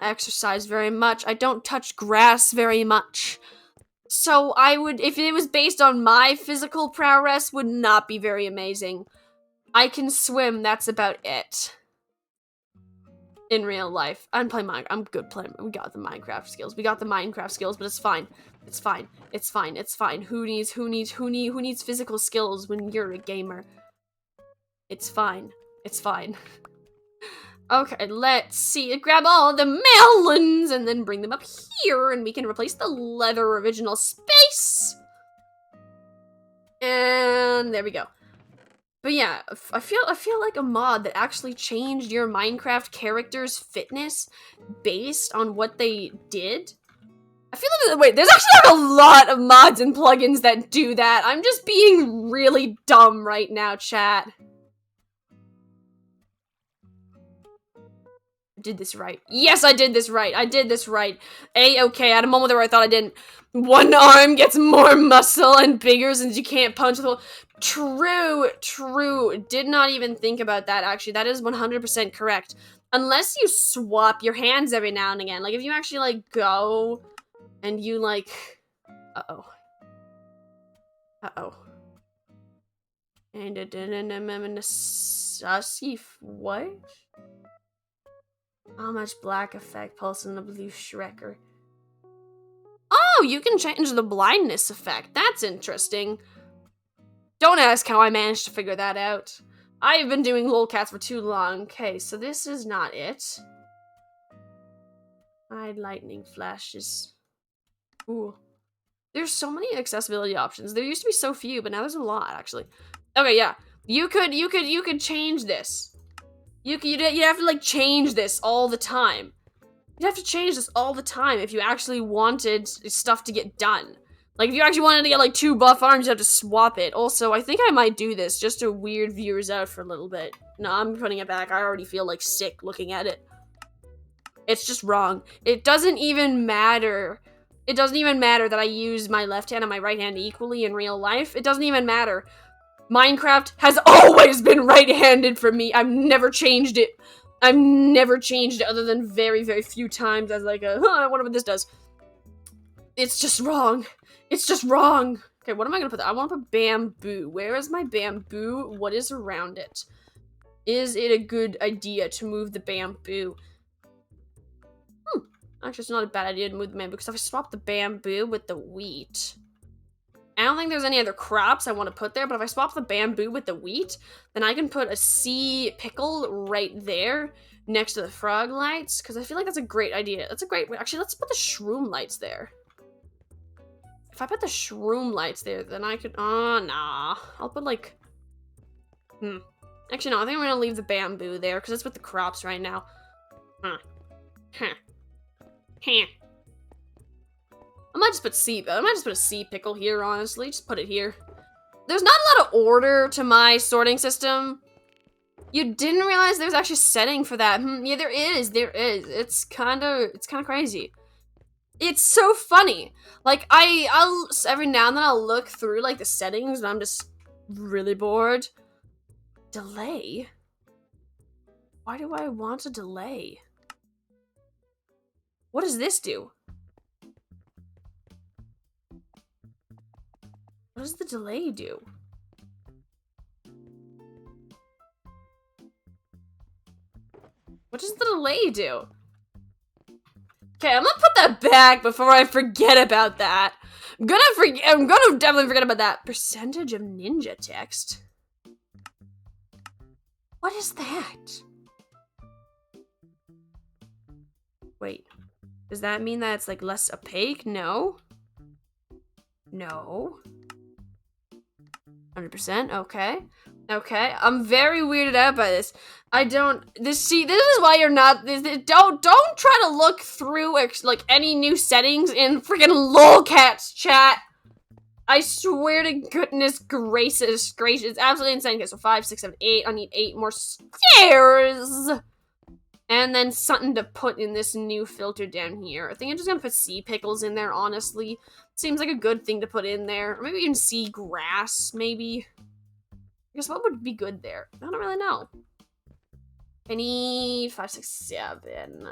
exercise very much. I don't touch grass very much. So I would, if it was based on my physical prowess, would not be very amazing. I can swim, that's about it. In real life. I'm playing Minecraft. I'm good playing. We got the Minecraft skills. We got the Minecraft skills, but it's fine. It's fine. It's fine. It's fine. Who needs physical skills when you're a gamer? It's fine. It's fine. Okay, let's see. Grab all the melons and then bring them up here, and we can replace the leather original space. And there we go. But yeah, I feel like a mod that actually changed your Minecraft character's fitness based on what they did. I feel like, wait, there's actually like a lot of mods and plugins that do that. I'm just being really dumb right now, chat. Did this right. Yes, I did this right. I did this right. A-okay. I had a moment there where I thought I didn't. One arm gets more muscle and bigger since you can't punch with a... True. Did not even think about that, actually. That is 100% correct. Unless you swap your hands every now and again. Like, if you actually, like, go and you, like... Uh-oh. And what? How much black effect pulse in the blue shrekker? Oh, you can change the blindness effect. That's interesting. Don't ask how I managed to figure that out. I've been doing lolcats for too long. Okay, so this is not it. Hide lightning flashes. Ooh. There's so many accessibility options. There used to be so few, but now there's a lot, actually. Okay, yeah. You could change this. You'd have to, like, change this all the time. You'd have to change this all the time if you actually wanted stuff to get done. Like, if you actually wanted to get, like, 2 buff arms, you have to swap it. Also, I think I might do this just to weird viewers out for a little bit. No, I'm putting it back. I already feel, like, sick looking at it. It's just wrong. It doesn't even matter. It doesn't even matter that I use my left hand and my right hand equally in real life. It doesn't even matter. Minecraft has always been right-handed for me. I've never changed it. I've never changed it other than very, very few times as like a, I wonder what this does. It's just wrong. It's just wrong. Okay, what am I gonna put there? I want to put bamboo. Where is my bamboo? What is around it? Is it a good idea to move the bamboo? Actually, it's not a bad idea to move the bamboo, because if I swap the bamboo with the wheat... I don't think there's any other crops I want to put there, but if I swap the bamboo with the wheat, then I can put a sea pickle right there next to the frog lights, because I feel like that's a great idea. That's a great... Actually, let's put the shroom lights there. If I put the shroom lights there, then I could... Oh, nah. I'll put, like... Actually, no, I think I'm going to leave the bamboo there, because it's with the crops right now. I might just put a sea pickle here, honestly. Just put it here. There's not a lot of order to my sorting system. You didn't realize there's actually a setting for that. Yeah, there is. It's kind of crazy. It's so funny. Like, I'll every now and then I'll look through, like, the settings, and I'm just really bored. Delay? Why do I want a delay? What does this do? What does the delay do? What does the delay do? Okay, I'm gonna put that back before I forget about that. I'm gonna definitely forget about that. Percentage of ninja text. What is that? Wait, does that mean that it's, like, less opaque? No. No. 100%, okay. Okay, I'm very weirded out by this. This is why you're not, don't try to look through, like, any new settings in freaking lolcats chat. I swear to goodness gracious, it's absolutely insane. Okay, so 5, 6, 7, 8, I need 8 more stairs. And then something to put in this new filter down here. I think I'm just gonna put sea pickles in there, honestly. Seems like a good thing to put in there. Or maybe even sea grass, maybe. I guess what would be good there? I don't really know. I need 5, 6, 7.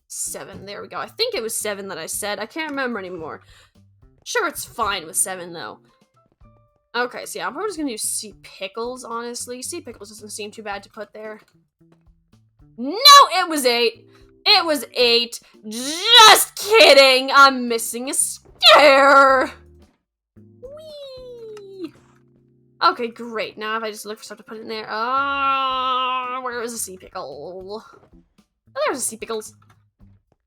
7, there we go. I think it was 7 that I said. I can't remember anymore. Sure, it's fine with 7, though. Okay, so yeah, I'm probably just gonna do sea pickles, honestly. Sea pickles doesn't seem too bad to put there. No, it was 8. It was 8. Just kidding. I'm missing a stair. Whee. Okay, great. Now if I just look for stuff to put in there. Where is the sea pickle? Oh, there's a sea pickles.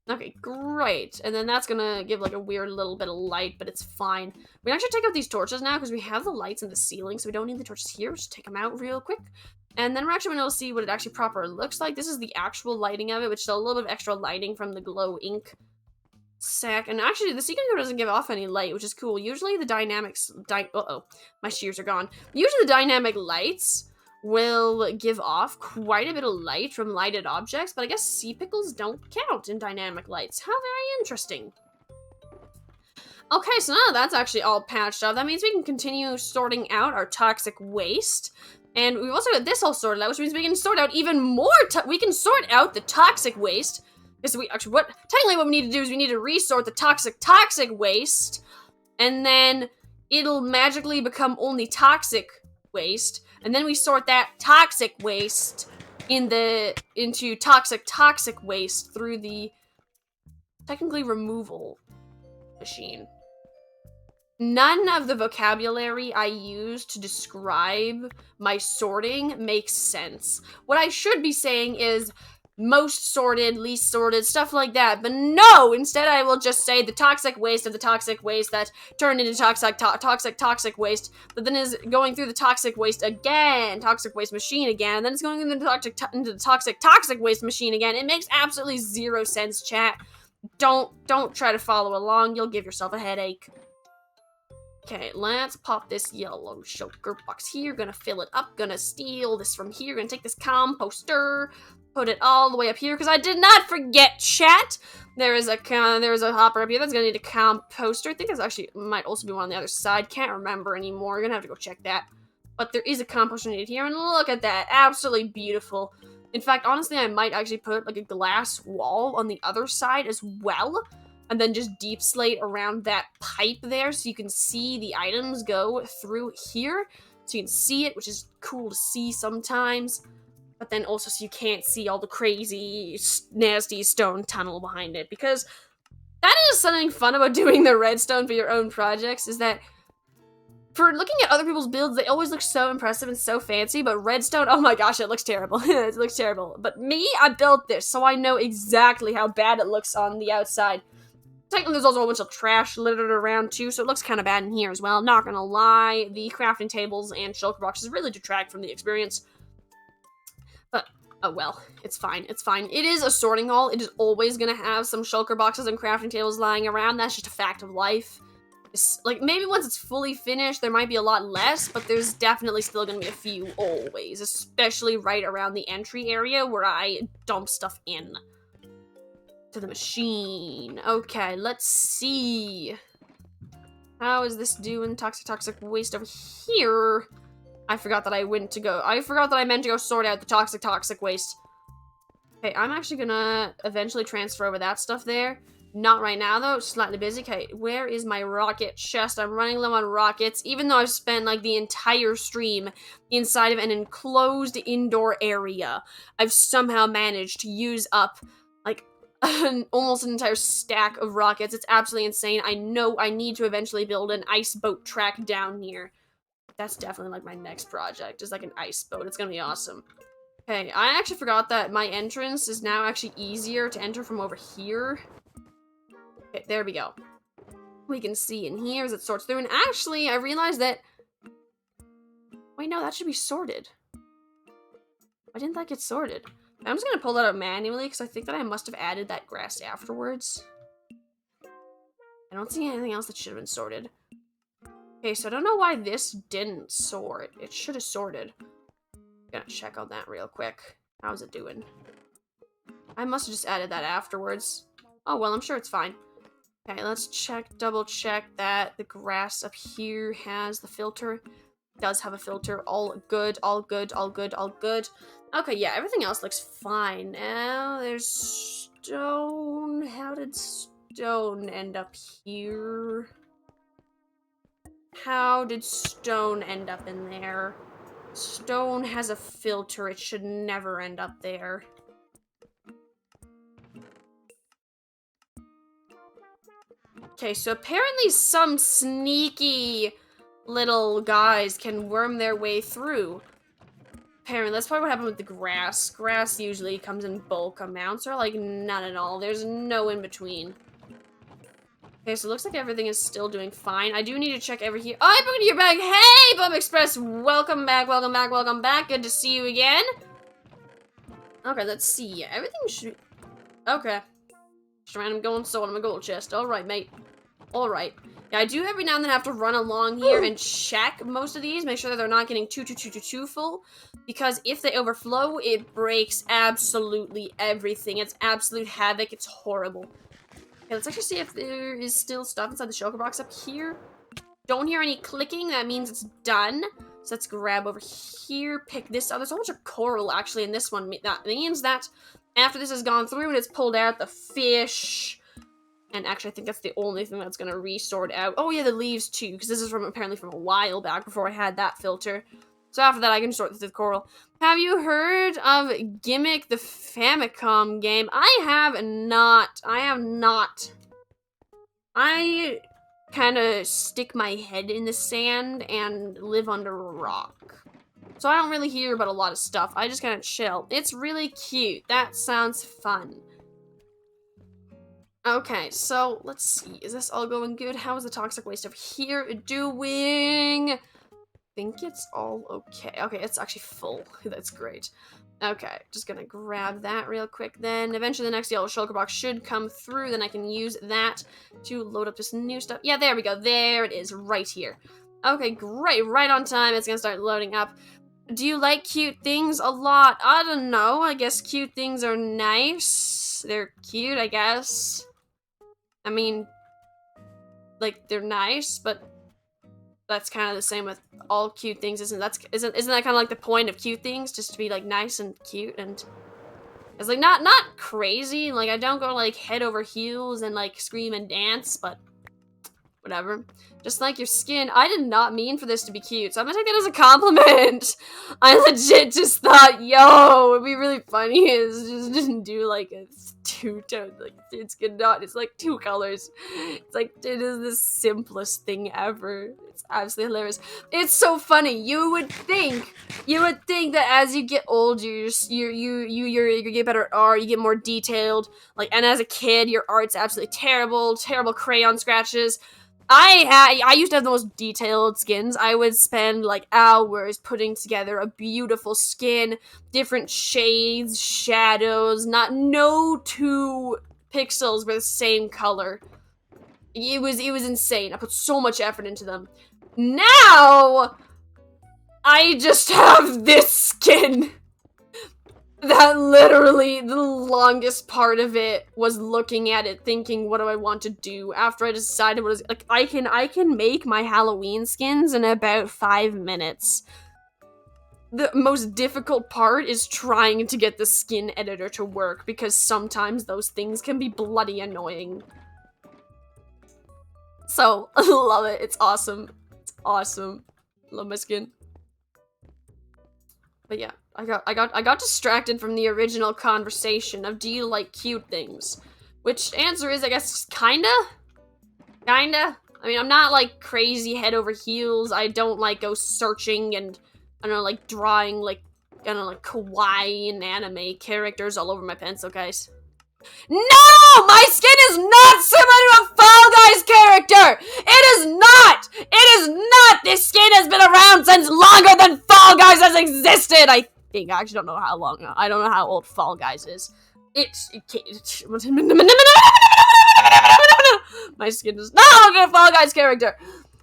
Okay, great. And then that's gonna give, like, a weird little bit of light, but it's fine. We can actually take out these torches now because we have the lights in the ceiling, so we don't need the torches here. Just take them out real quick. And then we're actually going to see what it actually proper looks like. This is the actual lighting of it, which is a little bit of extra lighting from the glow ink sack. And actually, the sequence doesn't give off any light, which is cool. Usually the dynamics... Uh-oh, my shears are gone. Usually the dynamic lights will give off quite a bit of light from lighted objects, but I guess sea pickles don't count in dynamic lights. How very interesting. Okay, so now that's actually all patched up. That means we can continue sorting out our toxic waste. And we've also got this all sorted out, which means we can sort out even more. We can sort out the toxic waste. Because technically what we need to do is we need to resort the toxic waste. And then it'll magically become only toxic waste. And then we sort that toxic waste into toxic waste through the technically removal machine. None of the vocabulary I use to describe my sorting makes sense. What I should be saying is most sorted, least sorted, stuff like that. But no! Instead, I will just say the toxic waste of the toxic waste that turned into toxic waste, that then is going through the toxic waste again, toxic waste machine again, and then it's going into the toxic waste machine again. It makes absolutely zero sense, chat. Don't try to follow along. You'll give yourself a headache. Okay, let's pop this yellow shulker box here. Gonna fill it up. Gonna steal this from here. Gonna take this composter, put it all the way up here because I did not forget, chat. There is a hopper up here that's gonna need a composter. I think there's actually might also be one on the other side. Can't remember anymore. We're gonna have to go check that. But there is a composter needed here, and look at that, absolutely beautiful. In fact, honestly, I might actually put like a glass wall on the other side as well. And then just deep slate around that pipe there so you can see the items go through here. So you can see it, which is cool to see sometimes. But then also so you can't see all the crazy, nasty stone tunnel behind it. Because that is something fun about doing the redstone for your own projects, is that For looking at other people's builds, they always look so impressive and so fancy, but Redstone, oh my gosh, it looks terrible. It looks terrible. But me, I built this, so I know exactly how bad it looks on the outside. Technically, there's also a bunch of trash littered around, too, so it looks kind of bad in here as well. Not gonna lie, the crafting tables and shulker boxes really detract from the experience. But, oh well, it's fine, it's fine. It is a sorting hall. It is always gonna have some shulker boxes and crafting tables lying around. That's just a fact of life. Like, maybe once it's fully finished, there might be a lot less, but there's definitely still gonna be a few always, especially right around the entry area where I dump stuff in to the machine. Okay, let's see. How is this doing? Toxic waste over here. I forgot that I meant to go sort out the toxic waste. Okay, I'm actually gonna eventually transfer over that stuff there. Not right now, though. Slightly busy. Okay, where is my rocket chest? I'm running low on rockets, even though I've spent, like, the entire stream inside of an enclosed indoor area. I've somehow managed to use up, like, almost an entire stack of rockets. It's absolutely insane. I know I need to eventually build an ice boat track down here. That's definitely, like, my next project, is, like, an ice boat. It's gonna be awesome. Okay, I actually forgot that my entrance is now actually easier to enter from over here. Okay, there we go. We can see in here as it sorts through. And actually, I realized that... Wait, no, that should be sorted. Why didn't that get sorted? I'm just going to pull that out manually because I think that I must have added that grass afterwards. I don't see anything else that should have been sorted. Okay, so I don't know why this didn't sort. It should have sorted. I'm going to check on that real quick. How's it doing? I must have just added that afterwards. Oh, well, I'm sure it's fine. Okay, let's double check that the grass up here has the filter. It does have a filter. All good, all good, all good, all good. Okay, yeah, everything else looks fine. Now there's stone. How did stone end up here? How did stone end up in there? Stone has a filter. It should never end up there. Okay, so apparently some sneaky little guys can worm their way through. Apparently, that's probably what happened with the grass. Grass usually comes in bulk amounts, or like none at all. There's no in between. Okay, so it looks like everything is still doing fine. I do need to check every here. Oh, I'm you're back. Hey, Bum Express, welcome back, welcome back, welcome back. Good to see you again. Okay, let's see. Everything should. Okay. Just random going sold on my gold chest. All right, mate. All right. Yeah, I do every now and then have to run along here and check most of these, make sure that they're not getting too full, because if they overflow, it breaks absolutely everything. It's absolute havoc. It's horrible. Okay, let's actually see if there is still stuff inside the shulker box up here. Don't hear any clicking. That means it's done. So let's grab over here, pick this up. There's a whole bunch of coral, actually, in this one. That means that after this has gone through and it's pulled out, the fish... And actually, I think that's the only thing that's going to resort out. Oh, yeah, the leaves, too, because this is apparently from a while back before I had that filter. So after that, I can sort through the coral. Have you heard of Gimmick the Famicom game? I have not. I kind of stick my head in the sand and live under a rock. So I don't really hear about a lot of stuff. I just kind of chill. It's really cute. That sounds fun. Okay, so let's see. Is this all going good? How is the toxic waste over here doing? I think it's all okay. Okay, it's actually full. That's great. Okay, just gonna grab that real quick then. Eventually the next yellow shulker box should come through. Then I can use that to load up this new stuff. Yeah, there we go. There it is, right here. Okay, great. Right on time. It's gonna start loading up. Do you like cute things a lot? I don't know. I guess cute things are nice. They're cute, I guess. I mean, like, they're nice, but that's kind of the same with all cute things, isn't that kind of like the point of cute things, just to be like nice and cute? And it's like not crazy. Like, I don't go like head over heels and like scream and dance, but whatever. Just like your skin. I did not mean for this to be cute, so I'm gonna take that as a compliment. I legit just thought, yo, it'd be really funny is just do like a two-tone, like, it's like two colors. It's like, it is the simplest thing ever. It's absolutely hilarious. It's so funny. You would think that as you get older, you get better at art, you get more detailed. Like, and as a kid, your art's absolutely terrible, terrible crayon scratches. I used to have the most detailed skins. I would spend like hours putting together a beautiful skin, different shades, shadows, no two pixels were the same color. It was insane. I put so much effort into them. Now I just have this skin. That literally, the longest part of it was looking at it, thinking, what do I want to do? After I decided what it was, like, I can make my Halloween skins in about 5 minutes. The most difficult part is trying to get the skin editor to work, because sometimes those things can be bloody annoying. So, I love it. It's awesome. It's awesome. Love my skin. But yeah. I got distracted from the original conversation of, do you like cute things? Which answer is, I guess, kinda. I mean, I'm not like crazy head over heels. I don't like go searching and, I don't know, like drawing like, I don't know, like kawaii and anime characters all over my pencil, guys. No! My skin is not similar to a Fall Guys character! It is not! It is not! This skin has been around since longer than Fall Guys has existed! I actually don't know how long. I don't know how old Fall Guys is. My skin does not look like a Fall Guys character.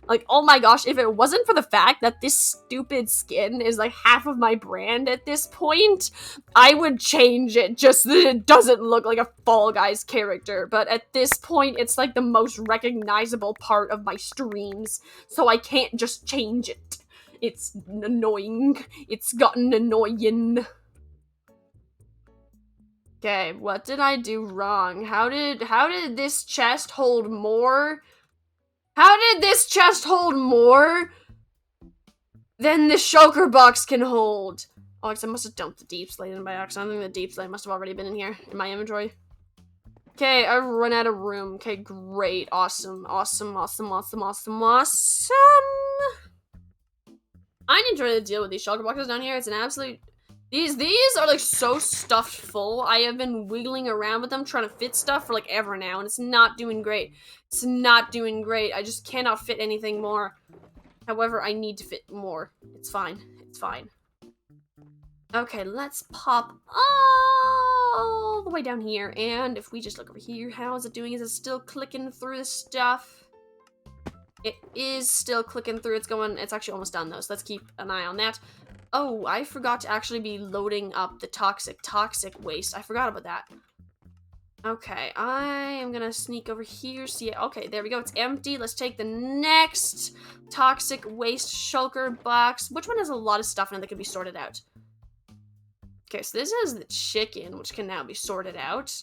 Like, oh my gosh, if it wasn't for the fact that this stupid skin is like half of my brand at this point, I would change it just so that it doesn't look like a Fall Guys character. But at this point, it's like the most recognizable part of my streams, so I can't just change it. It's annoying. It's gotten annoying. Okay, what did I do wrong? How did this chest hold more? How did this chest hold more than the shulker box can hold? Oh, I must have dumped the deep slate in by accident. I think the deep slate must have already been in here, in my inventory. Okay, I've run out of room. Okay, great. Awesome. Awesome, awesome, awesome, awesome, awesome. I enjoy the deal with these shulker boxes down here. It's an absolute... These are like so stuffed full. I have been wiggling around with them trying to fit stuff for like ever now, and it's not doing great. It's not doing great. I just cannot fit anything more. However, I need to fit more. It's fine. It's fine. Okay, let's pop all the way down here, and if we just look over here, how is it doing? Is it still clicking through the stuff? It is still clicking through. It's actually almost done though, so let's keep an eye on that. Oh, I forgot to actually be loading up the toxic waste. I forgot about that. Okay, I am gonna sneak over here. See, okay, there we go. It's empty. Let's take the next toxic waste shulker box. Which one has a lot of stuff in it that can be sorted out? Okay, so this is the chicken, which can now be sorted out.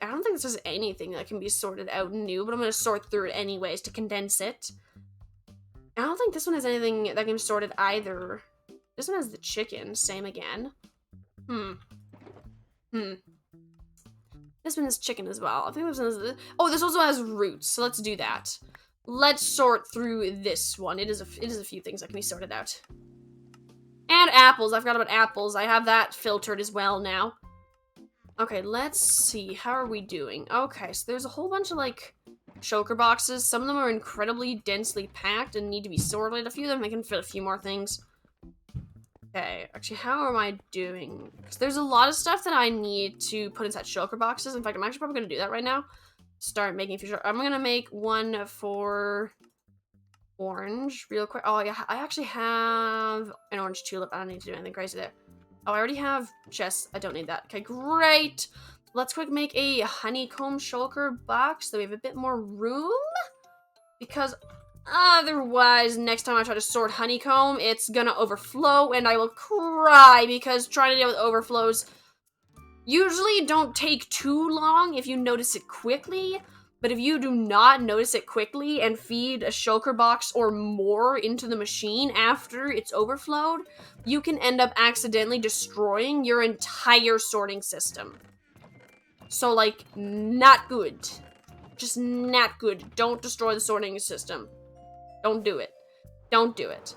I don't think this has anything that can be sorted out new, but I'm gonna sort through it anyways to condense it. I don't think this one has anything that can be sorted either. This one has the chicken, same again. This one has chicken as well. I think this one has oh, this also has roots, so let's do that. Let's sort through this one. It is a few things that can be sorted out. And apples. I forgot about apples. I have that filtered as well now. Okay, let's see. How are we doing? Okay, so there's a whole bunch of, like, shulker boxes. Some of them are incredibly densely packed and need to be sorted. A few of them I can fit a few more things. Okay, actually, how am I doing? Because there's a lot of stuff that I need to put inside shulker boxes. In fact, I'm actually probably going to do that right now. Start making future. I'm going to make one for orange real quick. Oh, yeah, I actually have an orange tulip. I don't need to do anything crazy there. Oh, I already have chests. I don't need that. Okay, great. Let's quick make a honeycomb shulker box so we have a bit more room. Because otherwise, next time I try to sort honeycomb, it's gonna overflow and I will cry because trying to deal with overflows usually don't take too long if you notice it quickly. But if you do not notice it quickly and feed a shulker box or more into the machine after it's overflowed, you can end up accidentally destroying your entire sorting system. So, like, not good. Just not good. Don't destroy the sorting system. Don't do it. Don't do it.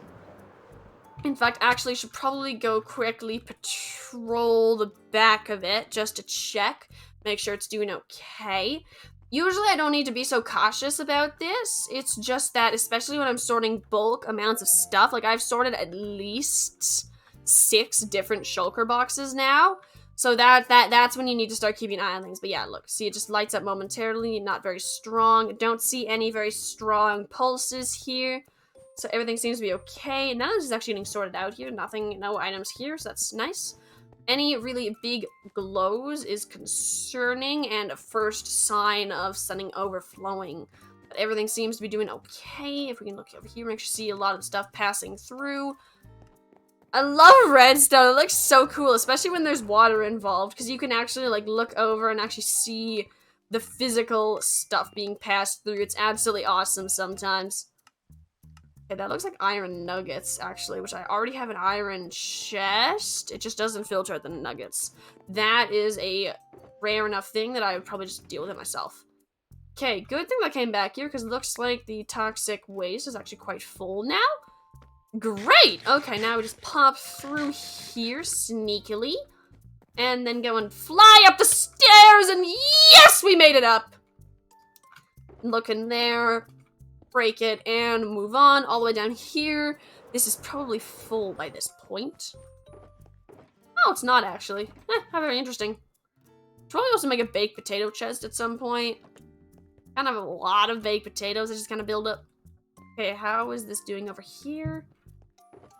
In fact, actually, should probably go quickly patrol the back of it just to check, make sure it's doing okay. Usually, I don't need to be so cautious about this. It's just that, especially when I'm sorting bulk amounts of stuff, like I've sorted at least 6 different shulker boxes now. So that's when you need to start keeping an eye on things. But yeah, look, see, it just lights up momentarily, not very strong. Don't see any very strong pulses here. So everything seems to be okay. None of this is actually getting sorted out here. Nothing, no items here, so that's nice. Any really big glows is concerning and a first sign of something overflowing. But everything seems to be doing okay. If we can look over here, make sure you see a lot of stuff passing through. I love redstone. It looks so cool, especially when there's water involved, because you can actually like look over and actually see the physical stuff being passed through. It's absolutely awesome sometimes. Okay, that looks like iron nuggets, actually, which I already have an iron chest. It just doesn't filter at the nuggets. That is a rare enough thing that I would probably just deal with it myself. Okay, good thing that came back here, because it looks like the toxic waste is actually quite full now. Great! Okay, now we just pop through here sneakily. And then go and fly up the stairs, and yes, we made it up! Look in there. Break it and move on all the way down here. This is probably full by this point. Oh, it's not actually. How very interesting. Probably also make a baked potato chest at some point. Kind of a lot of baked potatoes that just kind of build up. Okay, how is this doing over here?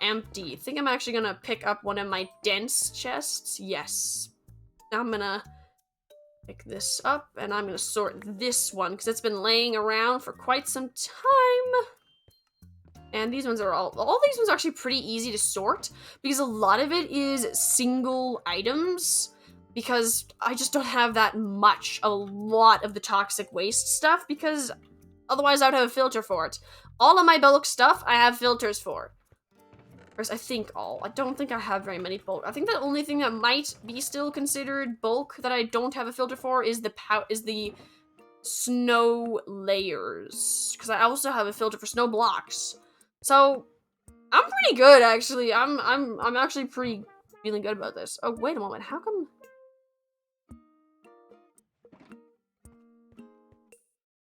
Empty. I think I'm actually gonna pick up one of my dense chests. Yes. I'm gonna pick this up, and I'm gonna sort this one, because it's been laying around for quite some time. And these ones are all these ones are actually pretty easy to sort, because a lot of it is single items, because I just don't have that much, a lot of the toxic waste stuff, because otherwise I would have a filter for it. All of my bulk stuff, I have filters for. I think all. I don't think I have very many bulk. I think the only thing that might be still considered bulk that I don't have a filter for is the snow layers, because I also have a filter for snow blocks. So I'm pretty good, actually. I'm actually pretty feeling good about this. Oh, wait a moment. How come?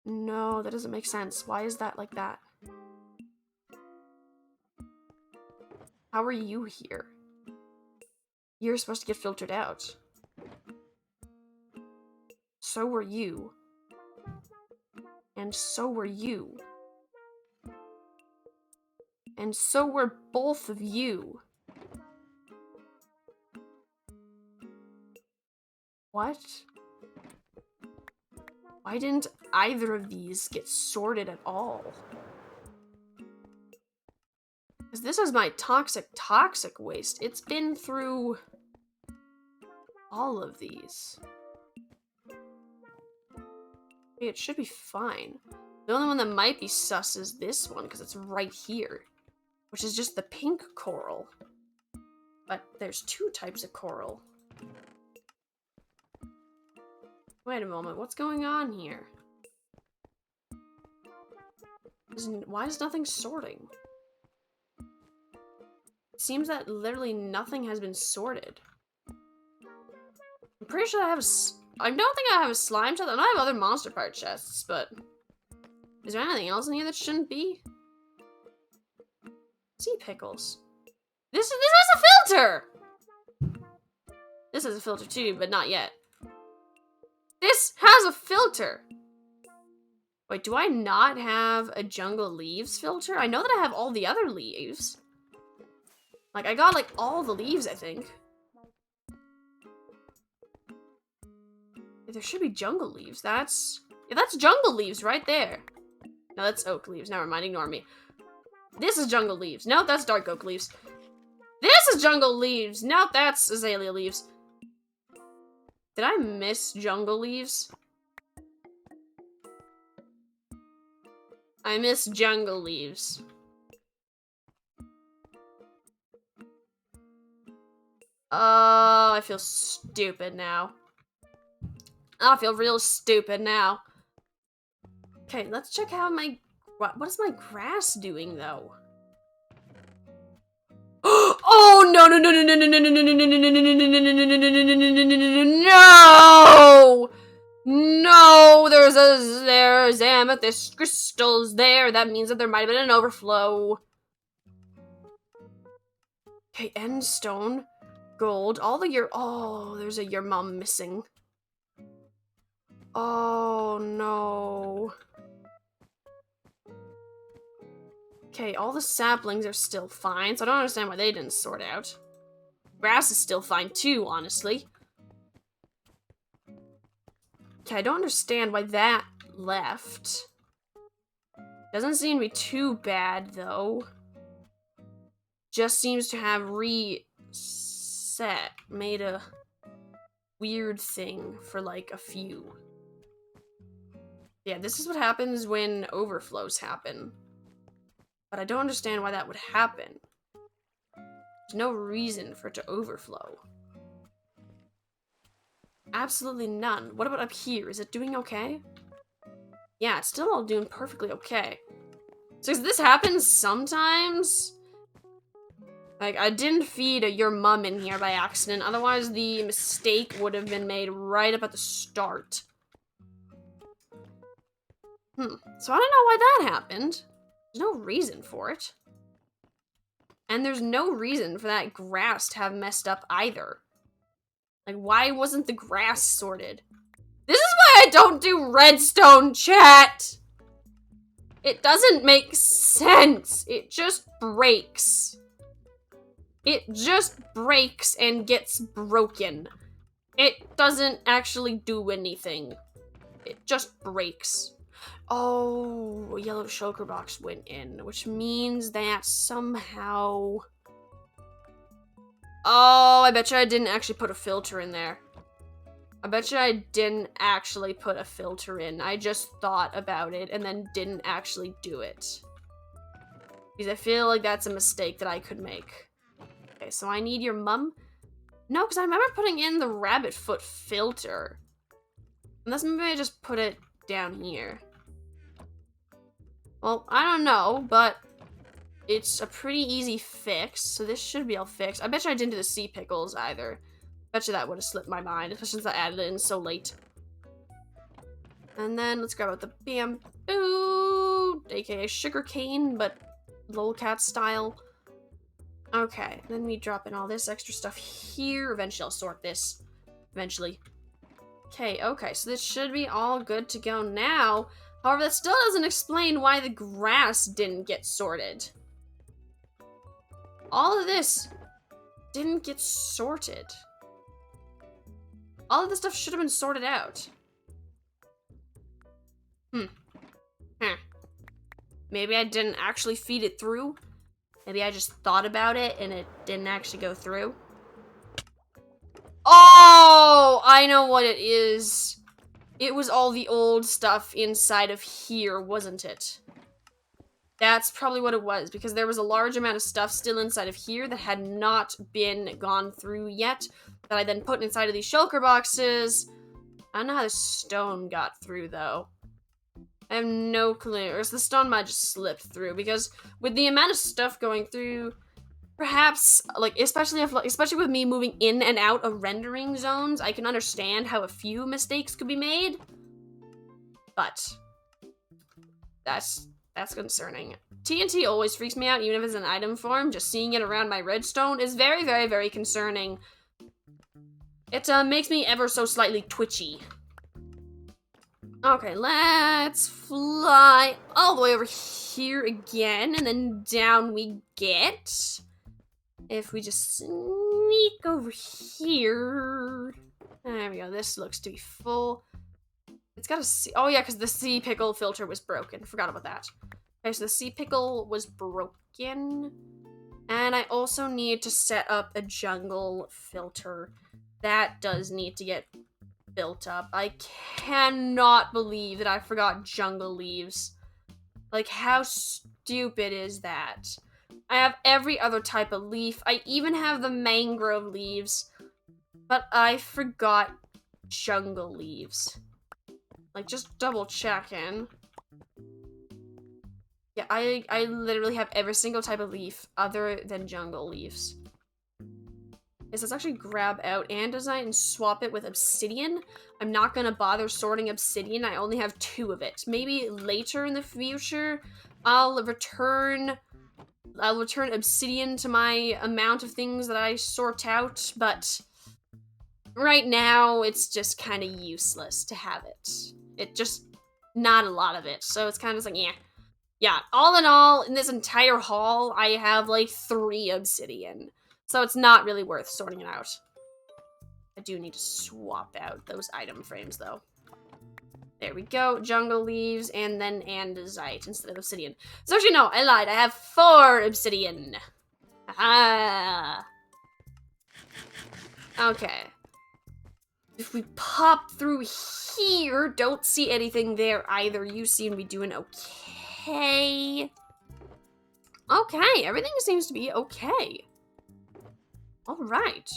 No, that doesn't make sense. Why is that like that? How are you here? You're supposed to get filtered out. So were you. And so were you. And so were both of you. What? Why didn't either of these get sorted at all? Because this is my toxic waste. It's been through all of these. Okay, it should be fine. The only one that might be sus is this one, because it's right here. Which is just the pink coral. But there's 2 types of coral. Wait a moment, what's going on here? Why is nothing sorting? It seems that literally nothing has been sorted. I'm pretty sure I have I don't think I have a slime chest. I know I have other monster part chests, but is there anything else in here that shouldn't be? Sea pickles. This has a filter! This has a filter too, but not yet. This has a filter! Wait, do I not have a jungle leaves filter? I know that I have all the other leaves. Like, I got, like, all the leaves, I think. There should be jungle leaves. Yeah, that's jungle leaves right there. No, that's oak leaves. Never mind, ignore me. This is jungle leaves. Nope, that's dark oak leaves. This is jungle leaves. Nope, that's azalea leaves. Did I miss jungle leaves? I miss jungle leaves. Oh, I feel stupid now. I feel real stupid now. Okay, let's check how my What is my grass doing, though? Oh, no, no, no, no, no, no, no, no, no, no, no, no, no! No, there's amethyst crystals there. That means that there might have been an overflow. Okay, end stone, gold, all the oh, there's a your mom missing. Oh no. Okay, all the saplings are still fine, so I don't understand why they didn't sort out. Grass is still fine too, honestly. Okay, I don't understand why that left. Doesn't seem to be too bad, though. Just seems to have reset. Made a weird thing for, like, a few. Yeah, this is what happens when overflows happen. But I don't understand why that would happen. There's no reason for it to overflow. Absolutely none. What about up here? Is it doing okay? Yeah, it's still all doing perfectly okay. So this happens sometimes. Like, I didn't feed your mum in here by accident. Otherwise, the mistake would have been made right up at the start. So I don't know why that happened. There's no reason for it. And there's no reason for that grass to have messed up either. Like, why wasn't the grass sorted? This is why I don't do redstone, chat! It doesn't make sense. It just breaks. It just breaks and gets broken. It doesn't actually do anything. It just breaks. Oh, a yellow shulker box went in, which means that somehow... Oh, I bet you I didn't actually put a filter in there. I bet you I didn't actually put a filter in. I just thought about it and then didn't actually do it. Because I feel like that's a mistake that I could make. Okay, so I need your mum. No, because I remember putting in the rabbit foot filter. Unless maybe I just put it down here. Well, I don't know, but it's a pretty easy fix, so this should be all fixed. I bet you I didn't do the sea pickles either. Bet you that would have slipped my mind, especially since I added it in so late. And then let's grab out the bamboo, aka sugarcane, but lolcat style. Okay, then we drop in all this extra stuff here. Eventually I'll sort this. Eventually. Okay, so this should be all good to go now. However, that still doesn't explain why the grass didn't get sorted. All of this didn't get sorted. All of this stuff should have been sorted out. Maybe I didn't actually feed it through. Maybe I just thought about it and it didn't actually go through. Oh, I know what it is. It was all the old stuff inside of here, wasn't it? That's probably what it was, because there was a large amount of stuff still inside of here that had not been gone through yet, that I then put inside of these shulker boxes. I don't know how the stone got through, though. I have no clue. Or the stone might just slip through, because with the amount of stuff going through, perhaps, like, especially with me moving in and out of rendering zones, I can understand how a few mistakes could be made. But that's concerning. TNT always freaks me out, even if it's an item form. Just seeing it around my redstone is very, very, very concerning. It makes me ever so slightly twitchy. Okay, let's fly all the way over here again, and then down we get. If we just sneak over here. There we go, this looks to be full. It's got a sea, oh yeah, because the sea pickle filter was broken. Forgot about that. Okay, so the sea pickle was broken. And I also need to set up a jungle filter. That does need to get built up. I cannot believe that I forgot jungle leaves. Like, how stupid is that? I have every other type of leaf. I even have the mangrove leaves. But I forgot jungle leaves. Like, just double checking. Yeah, I literally have every single type of leaf other than jungle leaves. Is let's actually grab out andesite and swap it with obsidian. I'm not gonna bother sorting obsidian. I only have 2 of it. Maybe later in the future, I'll return obsidian to my amount of things that I sort out, but right now it's just kind of useless to have it. It just not a lot of it, so it's kind of like yeah. Yeah, all in all, in this entire haul, I have like 3 obsidian. So it's not really worth sorting it out. I do need to swap out those item frames, though. There we go. Jungle leaves, and then andesite instead of obsidian. So actually, no, I lied. I have 4 obsidian. Ah. Okay. If we pop through here, don't see anything there either. You seem to be doing okay. Okay, everything seems to be okay. Alright.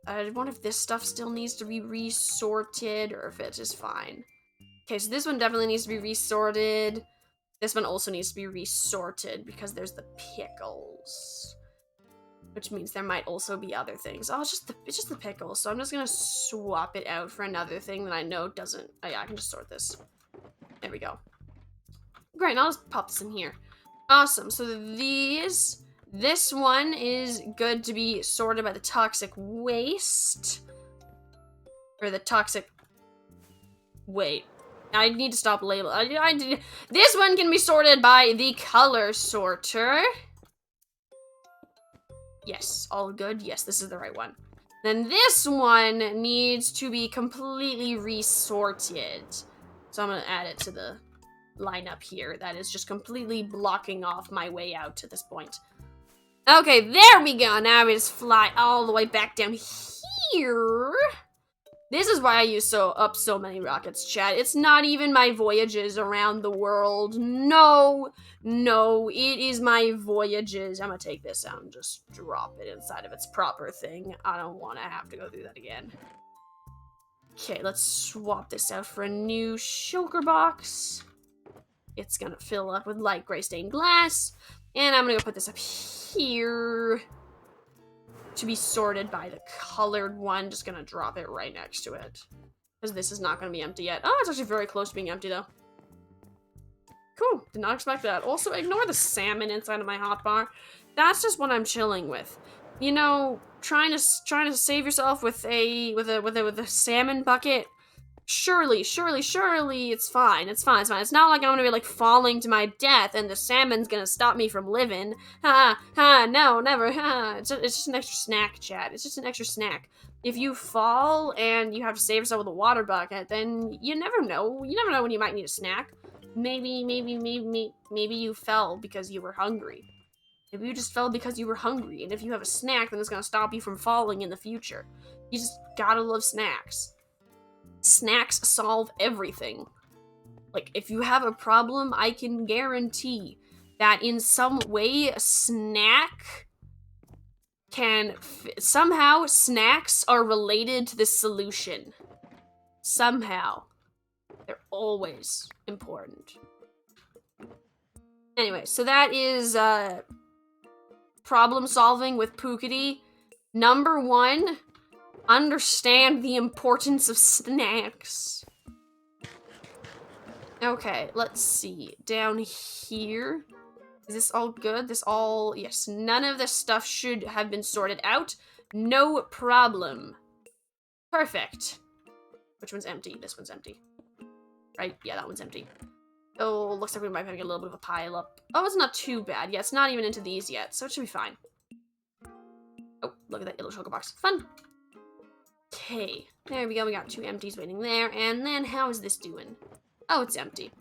I wonder if this stuff still needs to be resorted or if it is fine. Okay, so this one definitely needs to be resorted. This one also needs to be resorted because there's the pickles. Which means there might also be other things. Oh, it's just the pickles. So I'm just gonna swap it out for another thing that I know doesn't. Oh yeah, I can just sort this. There we go. Great, now I'll just pop this in here. Awesome. So this one is good to be sorted by the toxic waste. Or the toxic... Wait. I need to stop labeling. This one can be sorted by the color sorter. Yes, all good. Yes, this is the right one. Then this one needs to be completely resorted. So I'm going to add it to the lineup here. That is just completely blocking off my way out to this point. Okay, there we go. Now we just fly all the way back down here. This is why I use so many rockets, chat. It's not even my voyages around the world. No, it is my voyages. I'm gonna take this out and just drop it inside of its proper thing. I don't want to have to go through that again. Okay, let's swap this out for a new shulker box. It's gonna fill up with light gray stained glass. And I'm gonna go put this up here to be sorted by the colored one. Just gonna drop it right next to it. Because this is not gonna be empty yet. Oh, it's actually very close to being empty though. Cool, did not expect that. Also, ignore the salmon inside of my hotbar. That's just what I'm chilling with. You know, trying to save yourself with a salmon bucket. Surely, it's fine. It's fine. It's not like I'm gonna be like falling to my death and the salmon's gonna stop me from living. No, never. It's just an extra snack, chat. It's just an extra snack. If you fall and you have to save yourself with a water bucket, then you never know. You never know when you might need a snack. Maybe you fell because you were hungry. Maybe you just fell because you were hungry, and if you have a snack, then it's gonna stop you from falling in the future. You just gotta love snacks. Snacks solve everything. Like, if you have a problem, I can guarantee that in some way, a snack can... somehow, snacks are related to the solution. Somehow. They're always important. Anyway, so that is, problem solving with Pookity. Number 1... understand the importance of snacks. Okay, let's see. Down here. Is this all good? Yes, none of this stuff should have been sorted out. No problem. Perfect. Which one's empty? This one's empty. Right? Yeah, that one's empty. Oh, looks like we might be having a little bit of a pile up. Oh, it's not too bad. Yeah, it's not even into these yet, so it should be fine. Oh, look at that yellow chocolate box. Fun. Okay, there we go. We got 2 empties waiting there. And then how is this doing? Oh, it's empty.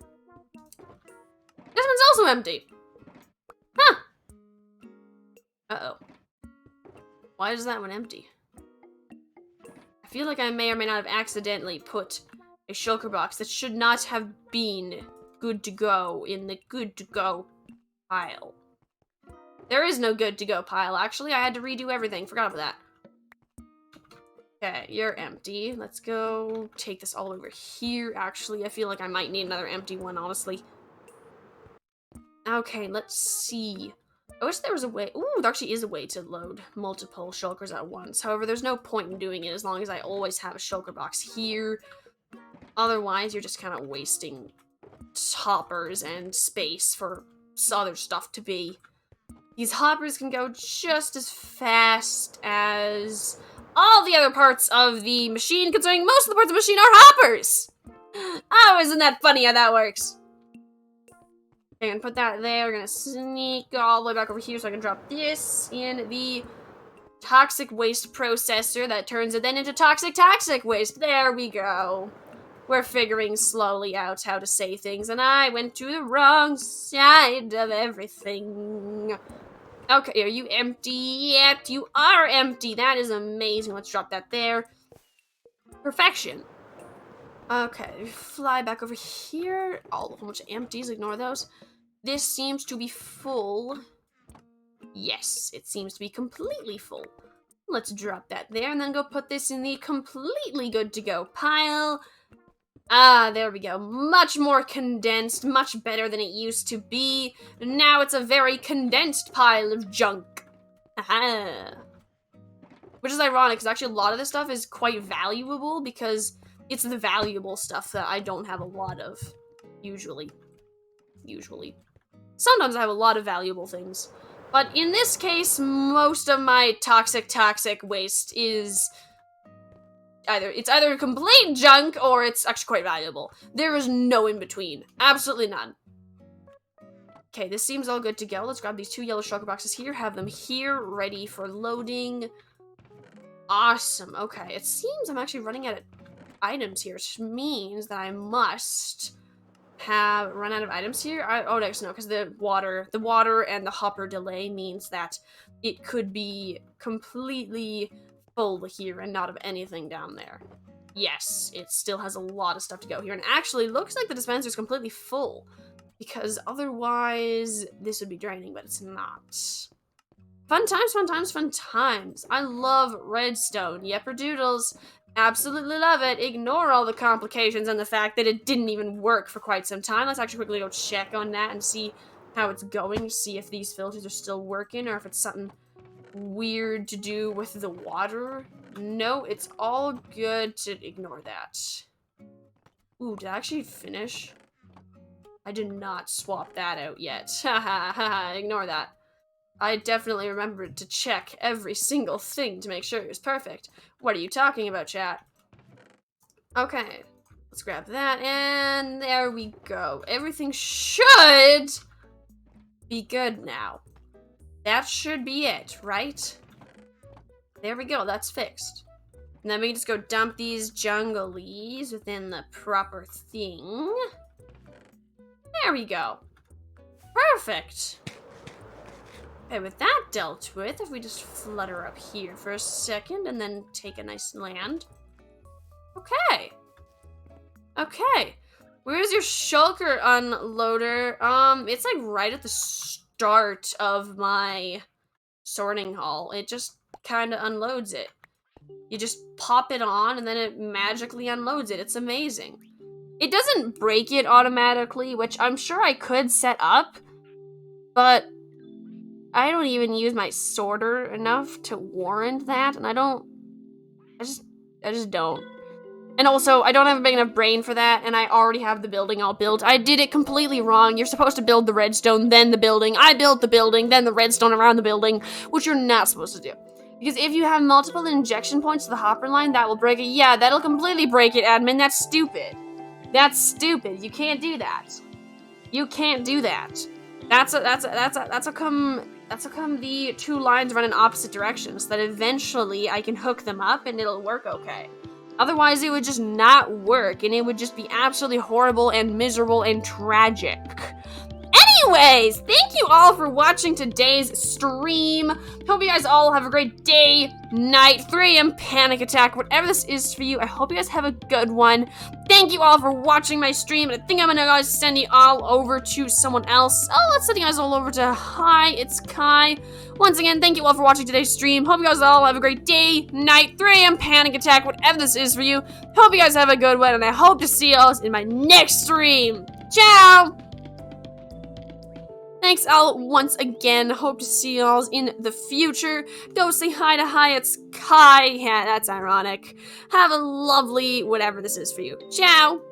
This one's also empty. Huh. Uh-oh. Why is that one empty? I feel like I may or may not have accidentally put a shulker box that should not have been good to go in the good to go pile. There is no good to go pile, actually. I had to redo everything. Forgot about that. Okay, you're empty. Let's go take this all over here. Actually, I feel like I might need another empty one, honestly. Okay, let's see. I wish there was a way. Ooh, there actually is a way to load multiple shulkers at once. However, there's no point in doing it as long as I always have a shulker box here. Otherwise, you're just kind of wasting hoppers and space for other stuff to be. These hoppers can go just as fast as all the other parts of the machine, considering most of the parts of the machine are hoppers! Oh, isn't that funny how that works? Okay, I'm gonna put that there. We're gonna sneak all the way back over here so I can drop this in the toxic waste processor that turns it then into toxic waste. There we go. We're figuring slowly out how to say things, and I went to the wrong side of everything. Okay, are you empty yet? You are empty. That is amazing. Let's drop that there. Perfection. Okay, fly back over here. Oh, a whole bunch of empties. Ignore those. This seems to be full. Yes, it seems to be completely full. Let's drop that there and then go put this in the completely good to go pile. Ah, there we go. Much more condensed, much better than it used to be. Now it's a very condensed pile of junk. Aha. Which is ironic, because actually a lot of this stuff is quite valuable, because it's the valuable stuff that I don't have a lot of, usually. Sometimes I have a lot of valuable things. But in this case, most of my toxic waste is either complete junk or it's actually quite valuable. There is no in between. Absolutely none. Okay, this seems all good to go. Let's grab these 2 yellow shulker boxes here, have them here, ready for loading. Awesome. Okay, it seems I'm actually running out of items here, which means that I must have run out of items here. Oh, no, because the water and the hopper delay means that it could be completely full here and not of anything down there. Yes, it still has a lot of stuff to go here, and actually looks like the dispenser's completely full, because otherwise this would be draining, but it's not. Fun times. I love Redstone. Yepper doodles. Absolutely love it. Ignore all the complications and the fact that it didn't even work for quite some time. Let's actually quickly go check on that and see how it's going, see if these filters are still working or if it's something weird to do with the water. No, it's all good to ignore that. Ooh, did I actually finish? I did not swap that out yet. Haha, ignore that. I definitely remembered to check every single thing to make sure it was perfect. What are you talking about, chat? Okay, let's grab that, and there we go. Everything should be good now. That should be it, right? There we go, that's fixed. And then we can just go dump these jungleys within the proper thing. There we go. Perfect. Okay, with that dealt with, if we just flutter up here for a second and then take a nice land. Okay. Okay. Where's your shulker unloader? It's like right at the start of my sorting hall. It just kind of unloads it. You just pop it on and then it magically unloads it. It's amazing. It doesn't break it automatically, which I'm sure I could set up, but I don't even use my sorter enough to warrant that, and I just don't. And also, I don't have a big enough brain for that, and I already have the building all built. I did it completely wrong. You're supposed to build the redstone, then the building. I built the building, then the redstone around the building, which you're not supposed to do. Because if you have multiple injection points to the hopper line, that will break it. Yeah, that'll completely break it, admin. That's stupid. That's stupid. You can't do that. You can't do that. That's how come the 2 lines run in opposite directions, so that eventually I can hook them up and it'll work okay. Otherwise, it would just not work, and it would just be absolutely horrible and miserable and tragic. Anyways, thank you all for watching today's stream. Hope you guys all have a great day, night, 3 AM panic attack, whatever this is for you. I hope you guys have a good one. Thank you all for watching my stream, and I think I'm gonna guys send you all over to someone else. Oh, let's send you guys all over to hi, it's Kai. Once again, thank you all for watching today's stream. Hope you guys all have a great day, night, 3 AM panic attack, whatever this is for you. Hope you guys have a good one, and I hope to see you all in my next stream. Ciao! Thanks all once again. Hope to see y'all in the future. Go say hi to Hyatt's Kai. Yeah, that's ironic. Have a lovely whatever this is for you. Ciao!